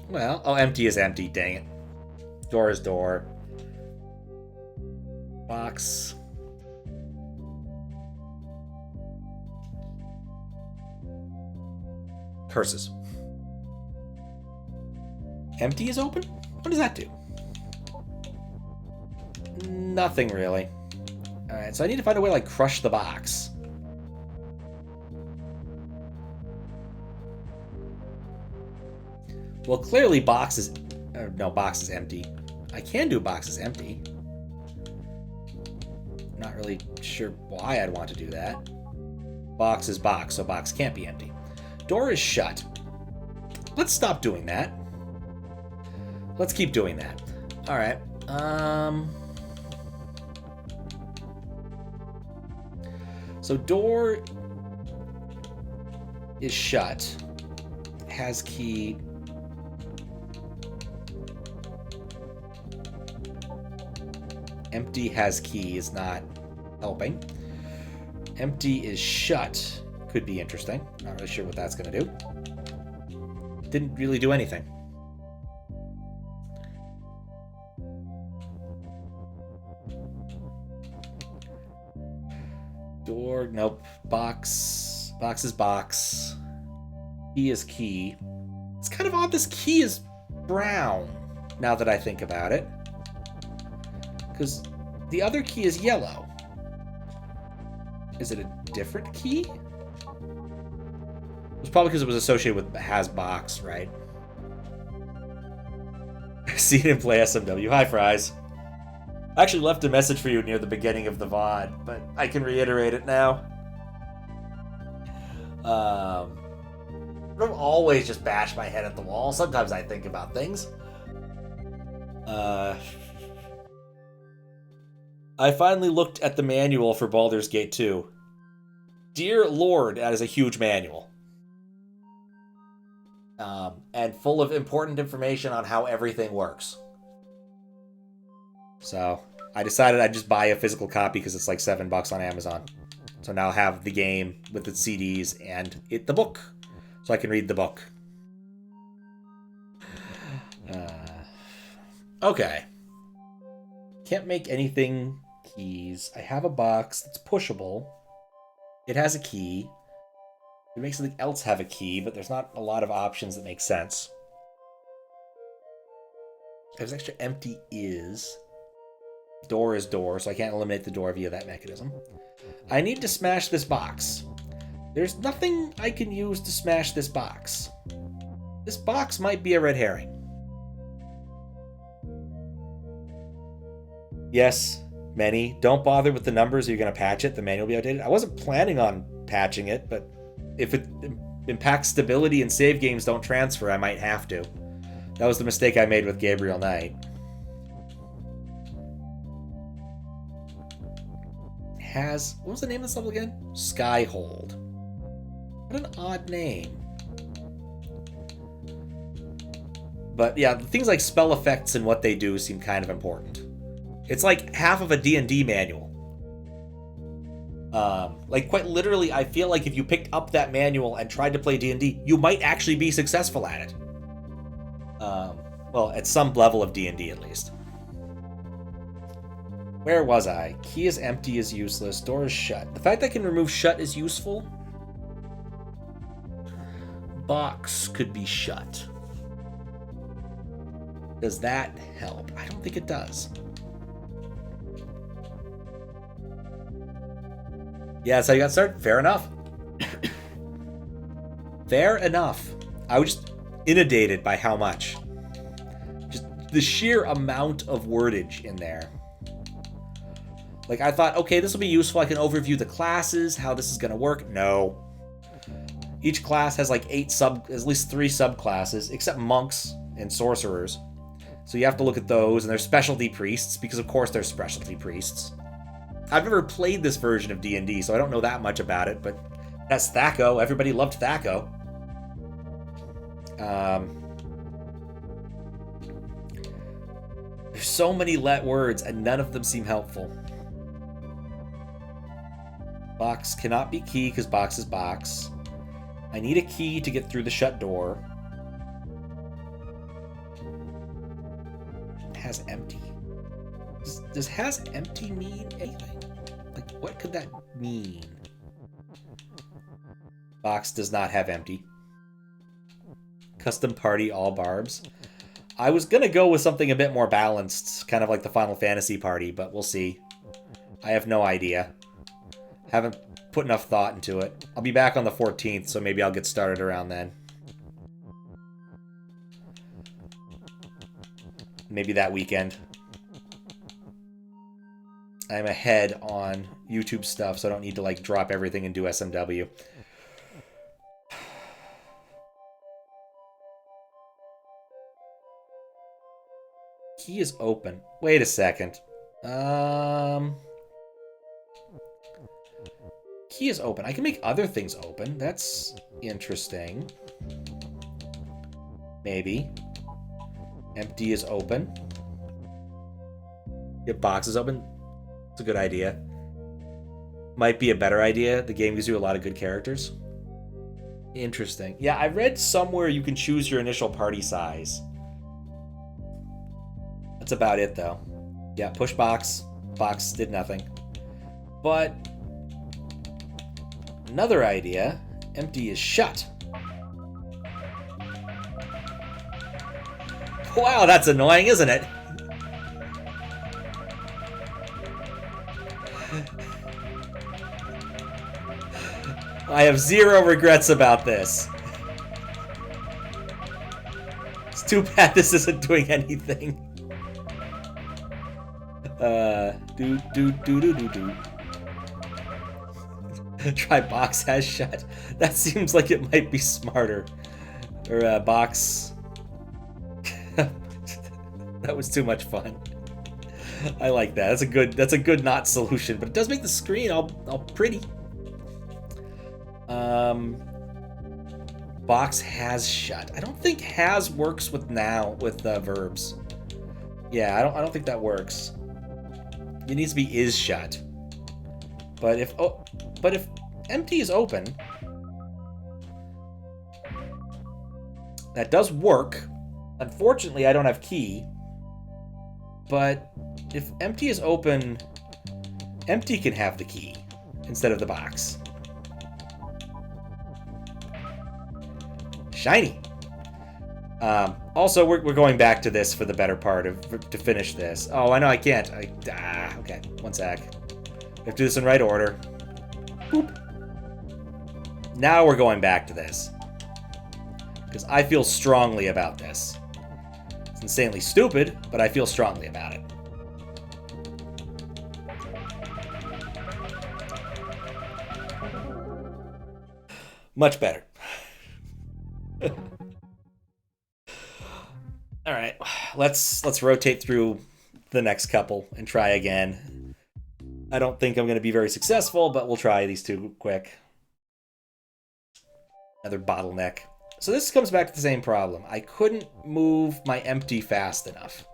Speaker 1: Well, empty is empty. Dang it. Door is door. Box. Curses. Empty is open? What does that do? Nothing really. Alright, so I need to find a way to like crush the box. Well, clearly box is... box is empty. I can do box is empty. Not really sure why I'd want to do that. Box is box, so box can't be empty. Door is shut. Let's stop doing that. Let's keep doing that. Alright. So door is shut. Has key. Empty has key is not helping. Empty is shut. Could be interesting. Not really sure what that's going to do. Didn't really do anything. Door, nope. Box. Box is box. Key is key. It's kind of odd this key is brown, now that I think about it. Because the other key is yellow. Is it a different key? It's probably because it was associated with has box, right? See it in play SMW. Hi, Fries. I actually left a message for you near the beginning of the VOD, but I can reiterate it now. I don't always just bash my head at the wall. Sometimes I think about things. I finally looked at the manual for Baldur's Gate 2. Dear Lord, that is a huge manual. And full of important information on how everything works. So, I decided I'd just buy a physical copy because it's like $7 on Amazon. So now I'll have the game with the CDs and the book. So I can read the book. Okay. Can't make anything keys. I have a box that's pushable. It has a key. It makes something else have a key, but there's not a lot of options that make sense. There's extra empty is. Door is door, so I can't eliminate the door via that mechanism. I need to smash this box. There's nothing I can use to smash this box. This box might be a red herring. Yes, many. Don't bother with the numbers or you're going to patch it. The manual will be outdated. I wasn't planning on patching it, but if it impacts stability and save games don't transfer, I might have to. That was the mistake I made with Gabriel Knight. What was the name of this level again? Skyhold. What an odd name. But yeah, things like spell effects and what they do seem kind of important. It's like half of a D&D manual. Like quite literally, I feel like if you picked up that manual and tried to play D&D, you might actually be successful at it. Well, at some level of D&D at least. Where was I? Key is empty is useless. Door is shut. The fact that I can remove shut is useful. Box could be shut. Does that help? I don't think it does. Yeah, that's how you got started. Fair enough. Fair enough. I was just inundated by how much. Just the sheer amount of wordage in there. Like, I thought, okay, this will be useful. I can overview the classes, how this is going to work. No. Each class has like at least 3 subclasses, except monks and sorcerers. So you have to look at those, and there's specialty priests, because of course there's specialty priests. I've never played this version of D&D, so I don't know that much about it, but that's Thaco. Everybody loved Thaco. There's so many words, and none of them seem helpful. Box cannot be key, because box is box. I need a key to get through the shut door. Has empty. Does has empty mean anything? Like, what could that mean? Box does not have empty. Custom party, all barbs. I was gonna go with something a bit more balanced, kind of like the Final Fantasy party, but we'll see. I have no idea. Haven't put enough thought into it. I'll be back on the 14th, so maybe I'll get started around then. Maybe that weekend. I'm ahead on YouTube stuff, so I don't need to like drop everything and do SMW. Key is open. Wait a second. Key is open. I can make other things open. That's interesting. Maybe. Empty is open. Get boxes open. It's a good idea. Might be a better idea. The game gives you a lot of good characters. Interesting. Yeah, I read somewhere you can choose your initial party size. That's about it, though. Yeah, push box. Box did nothing. But another idea. Empty is shut. Wow, that's annoying, isn't it? I have zero regrets about this. It's too bad this isn't doing anything. Try box has shut. That seems like it might be smarter. Or box. That was too much fun. I like that. That's a good not solution, but it does make the screen all pretty. Box has shut. I don't think has works with verbs. Yeah, I don't think that works. It needs to be is shut. But if empty is open, that does work. Unfortunately, I don't have key. But if empty is open, empty can have the key instead of the box. Shiny. Also, we're going back to this for the better part to finish this. Oh, I know I can't. Okay, one sec. We have to do this in right order. Boop. Now we're going back to this. Because I feel strongly about this. It's insanely stupid, but I feel strongly about it. Much better. All right, let's rotate through the next couple and try again. I don't think I'm going to be very successful, but we'll try these two quick. Another bottleneck. So this comes back to the same problem. I couldn't move my empty fast enough.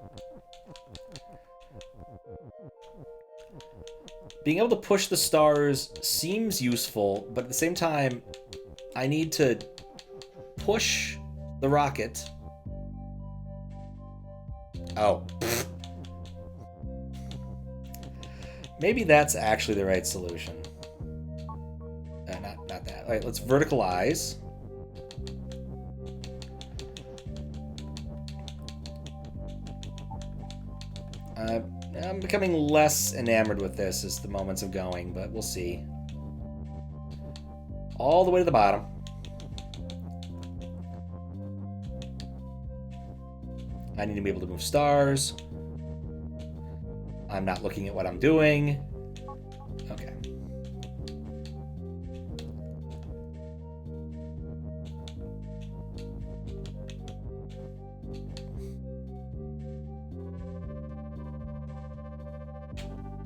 Speaker 1: Being able to push the stars seems useful, but at the same time, I need to push the rocket. Oh. Maybe that's actually the right solution. Not that. All right, let's verticalize. I'm becoming less enamored with this as the moments of going, but we'll see. All the way to the bottom. I need to be able to move stars. I'm not looking at what I'm doing. Okay.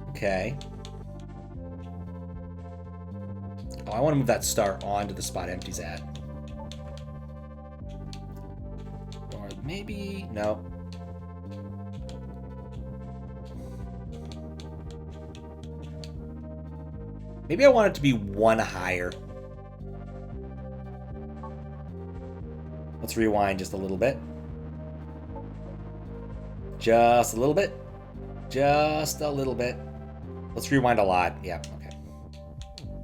Speaker 1: Okay. Oh, I want to move that star onto the spot empty's at. Or maybe... no. Maybe I want it to be one higher. Let's rewind just a little bit. Just a little bit. Just a little bit. Let's rewind a lot. Yeah, okay.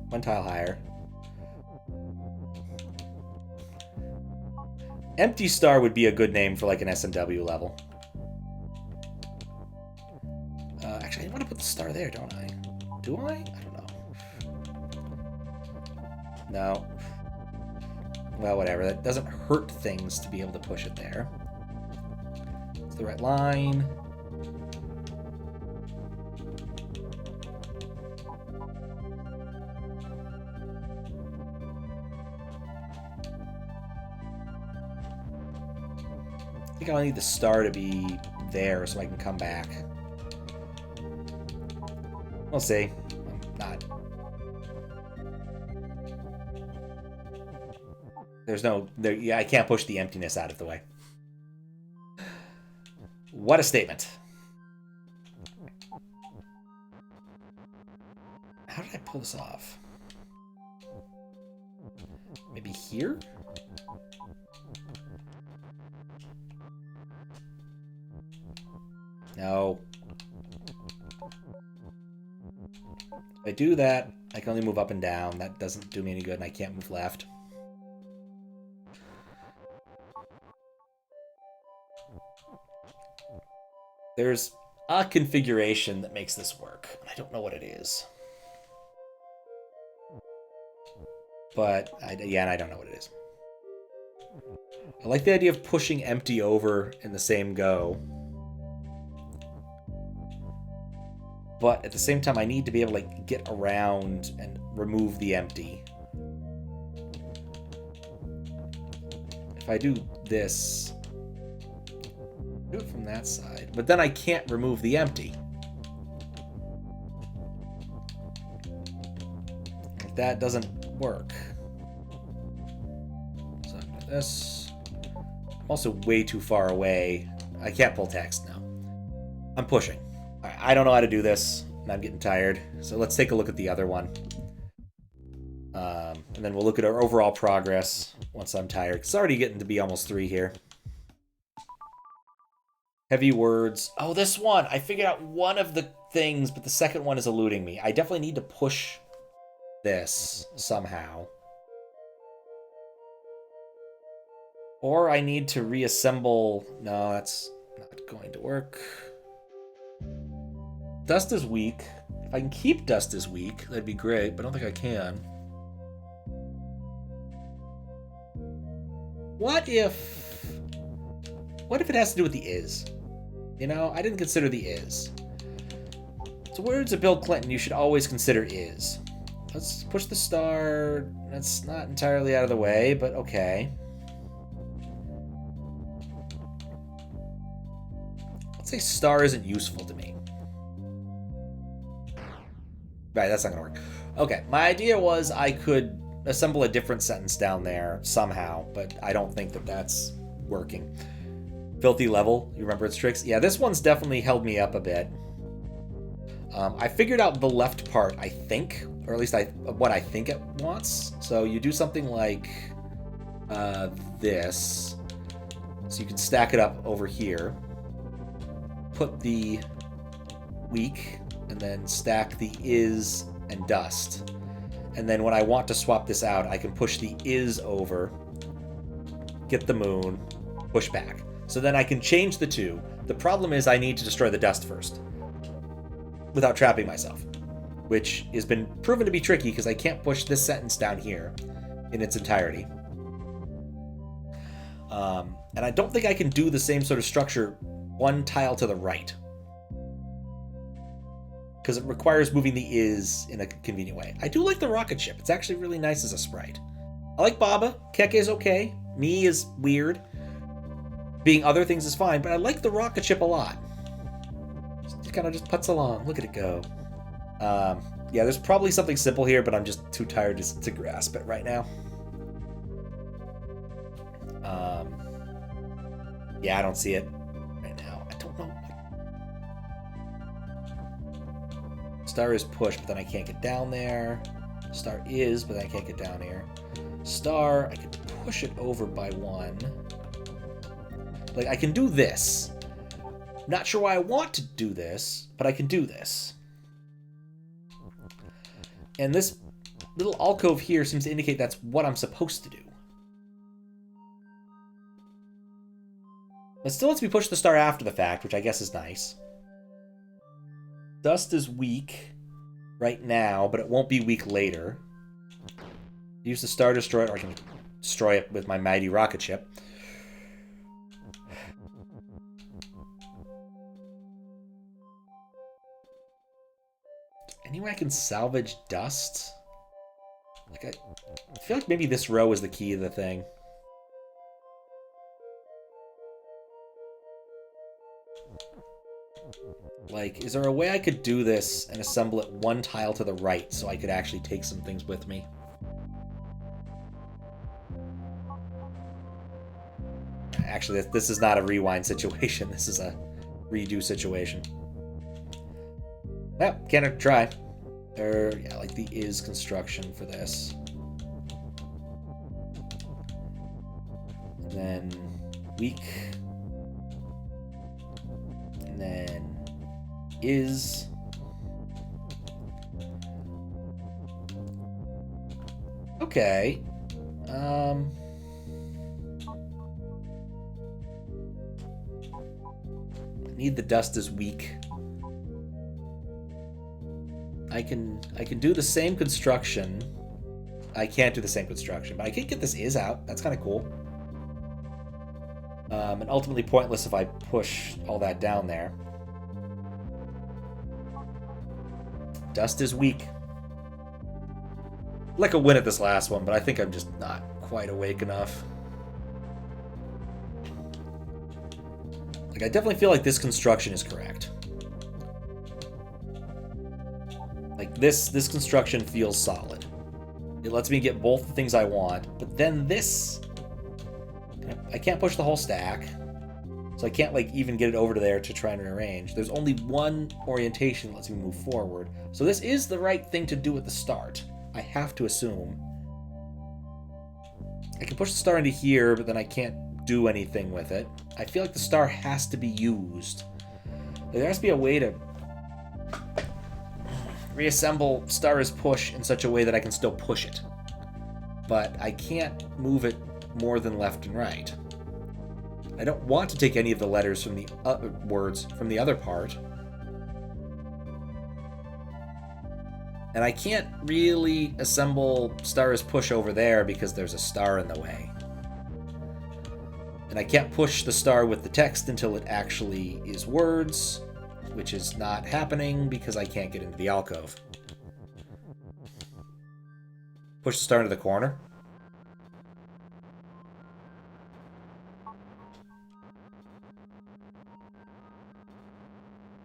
Speaker 1: One tile higher. Empty Star would be a good name for like an SMW level. Actually, I want to put the star there, don't I? Do I? I don't know. No. Well, whatever. That doesn't hurt things to be able to push it there. It's the right line. I think I'll need the star to be there so I can come back. We'll see. I'm not. There's no... there. Yeah, I can't push the emptiness out of the way. What a statement. How did I pull this off? Maybe here? No. If I do that, I can only move up and down. That doesn't do me any good, and I can't move left. There's a configuration that makes this work. I don't know what it is. But, again, I don't know what it is. I like the idea of pushing empty over in the same go. But at the same time, I need to be able to get around and remove the empty. If I do this... do it from that side. But then I can't remove the empty. That doesn't work. So I'm doing this. I'm also way too far away. I can't pull text now. I'm pushing. I don't know how to do this, and I'm getting tired. So let's take a look at the other one. And then we'll look at our overall progress once I'm tired. It's already getting to be almost 3 here. Heavy words. Oh, this one. I figured out one of the things, but the second one is eluding me. I definitely need to push this somehow. Or I need to reassemble... no, that's not going to work. Dust is weak. If I can keep dust as weak, that'd be great, but I don't think I can. What if it has to do with the is? You know, I didn't consider the is. So words of Bill Clinton you should always consider is. Let's push the star. That's not entirely out of the way, but okay. Let's say star isn't useful to me. Right, that's not gonna work. Okay, my idea was I could assemble a different sentence down there somehow, but I don't think that that's working. Filthy level, you remember its tricks? Yeah, this one's definitely held me up a bit. I figured out the left part, I think, or at least what I think it wants. So you do something like this. So you can stack it up over here. Put the weak and then stack the is and dust. And then when I want to swap this out, I can push the is over, get the moon, push back. So then I can change the two. The problem is I need to destroy the dust first without trapping myself, which has been proven to be tricky because I can't push this sentence down here in its entirety. And I don't think I can do the same sort of structure one tile to the right, because it requires moving the is in a convenient way. I do like the rocket ship. It's actually really nice as a sprite. I like Baba. Keke is okay. Me is weird. Being other things is fine, but I like the rocket ship a lot. It kind of just puts along. Look at it go. Yeah, there's probably something simple here, but I'm just too tired to grasp it right now. Yeah, I don't see it right now. I don't know. Star is push, but then I can't get down there. Star is, but I can't get down here. Star, I can push it over by one. Like, I can do this. Not sure why I want to do this, but I can do this. And this little alcove here seems to indicate that's what I'm supposed to do. It still lets me push the star after the fact, which I guess is nice. Dust is weak right now, but it won't be weak later. Use the Star Destroyer, or I can destroy it with my mighty rocket ship. Any way I can salvage dust? Like I feel like maybe this row is the key to the thing. Like, is there a way I could do this and assemble it one tile to the right so I could actually take some things with me? Actually, this is not a rewind situation. This is a redo situation. Well, can't try. Yeah, like the is construction for this. And then weak. And then is. Okay. Need the dust is weak. I can do the same construction. I can't do the same construction, but I can get this is out. That's kind of cool. And ultimately pointless if I push all that down there. Dust is weak. Like a win at this last one, but I think I'm just not quite awake enough. Like, I definitely feel like this construction is correct. Like, this construction feels solid. It lets me get both the things I want, but then this... I can't push the whole stack, so I can't, like, even get it over to there to try and rearrange. There's only one orientation that lets me move forward, so this is the right thing to do at the start. I have to assume. I can push the star into here, but then I can't do anything with it. I feel like the star has to be used. There has to be a way to reassemble star as push in such a way that I can still push it. But I can't move it more than left and right. I don't want to take any of the letters from the words from the other part. And I can't really assemble star as push over there because there's a star in the way. And I can't push the star with the text until it actually is words, which is not happening because I can't get into the alcove. Push the star into the corner.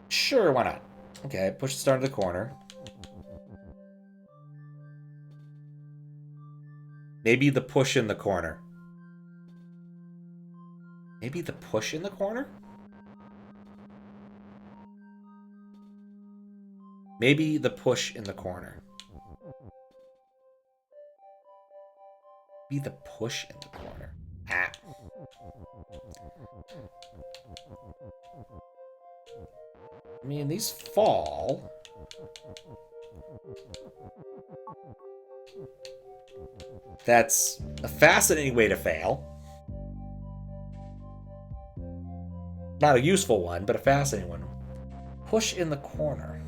Speaker 1: Sure, why not? Okay, push the star into the corner. Maybe the push in the corner. Maybe the push in the corner? Maybe the push in the corner. Be the push in the corner. Ah. I mean, these fall. That's a fascinating way to fail. Not a useful one, but a fascinating one. Push in the corner.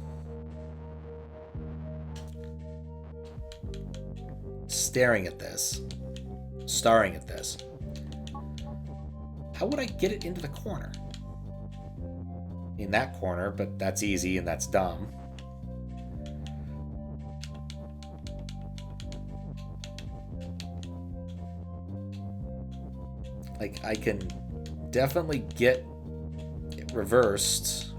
Speaker 1: Staring at this. Staring at this. How would I get it into the corner? In that corner, but that's easy and that's dumb. Like, I can definitely get it reversed.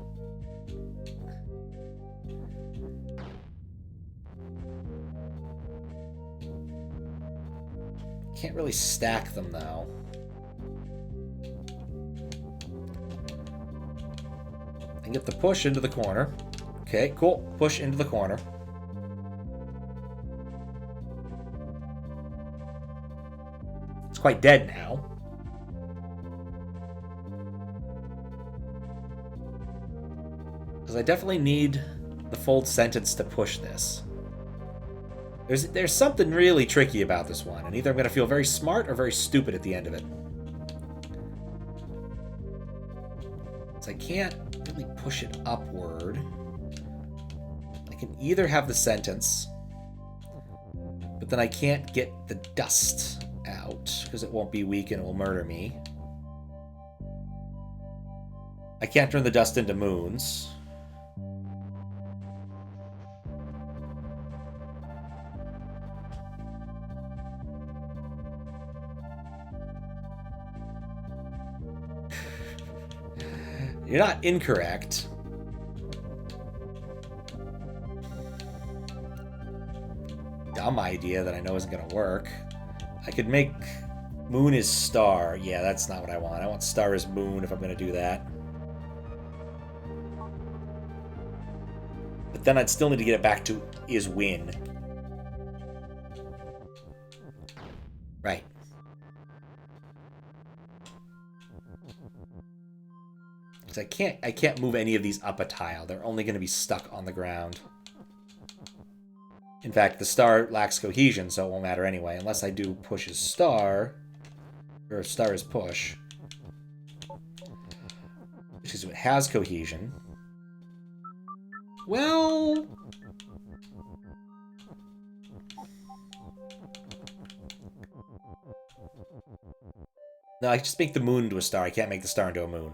Speaker 1: Can't really stack them, though. And get the push into the corner. Okay, cool. Push into the corner. It's quite dead now. Because I definitely need the fold sentence to push this. There's something really tricky about this one, and either I'm going to feel very smart or very stupid at the end of it. So I can't really push it upward. I can either have the sentence, but then I can't get the dust out, because it won't be weak and it will murder me. I can't turn the dust into moons. You're not incorrect. Dumb idea that I know isn't going to work. I could make moon is star. Yeah, that's not what I want. I want star is moon if I'm going to do that. But then I'd still need to get it back to is win. Right. I can't move any of these up a tile. They're only going to be stuck on the ground. In fact, the star lacks cohesion, so it won't matter anyway, unless I do push is star, or star is push. Because it has cohesion. Well... No, I just make the moon into a star. I can't make the star into a moon.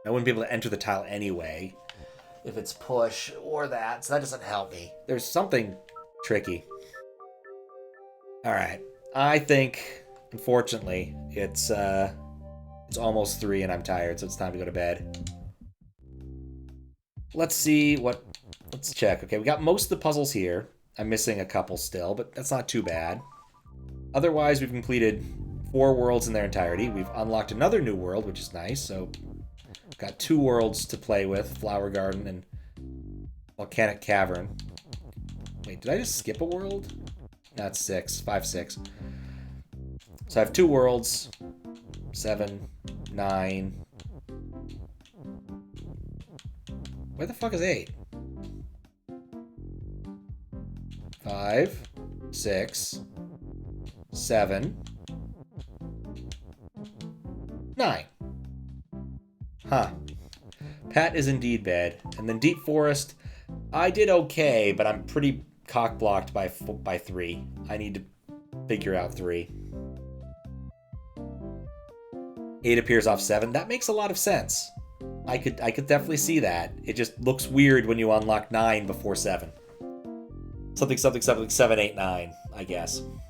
Speaker 1: I wouldn't be able to enter the tile anyway if it's push or that, so that doesn't help me. There's something tricky. Alright. I think, unfortunately, it's almost 3 and I'm tired, so it's time to go to bed. Let's see what... Let's check. Okay, we got most of the puzzles here. I'm missing a couple still, but that's not too bad. Otherwise, we've completed 4 worlds in their entirety. We've unlocked another new world, which is nice, so... Got 2 worlds to play with, Flower Garden and Volcanic Cavern. Wait, did I just skip a world? That's 6. 5, 6. So I have 2 worlds. 7, 9. Where the fuck is 8? 5, 6, 7, 9. Huh. Pat is indeed bad. And then Deep Forest, I did okay, but I'm pretty cock-blocked by 3. I need to figure out 3. 8 appears off 7. That makes a lot of sense. I could definitely see that. It just looks weird when you unlock 9 before 7. Something, 7, 8, 9, I guess.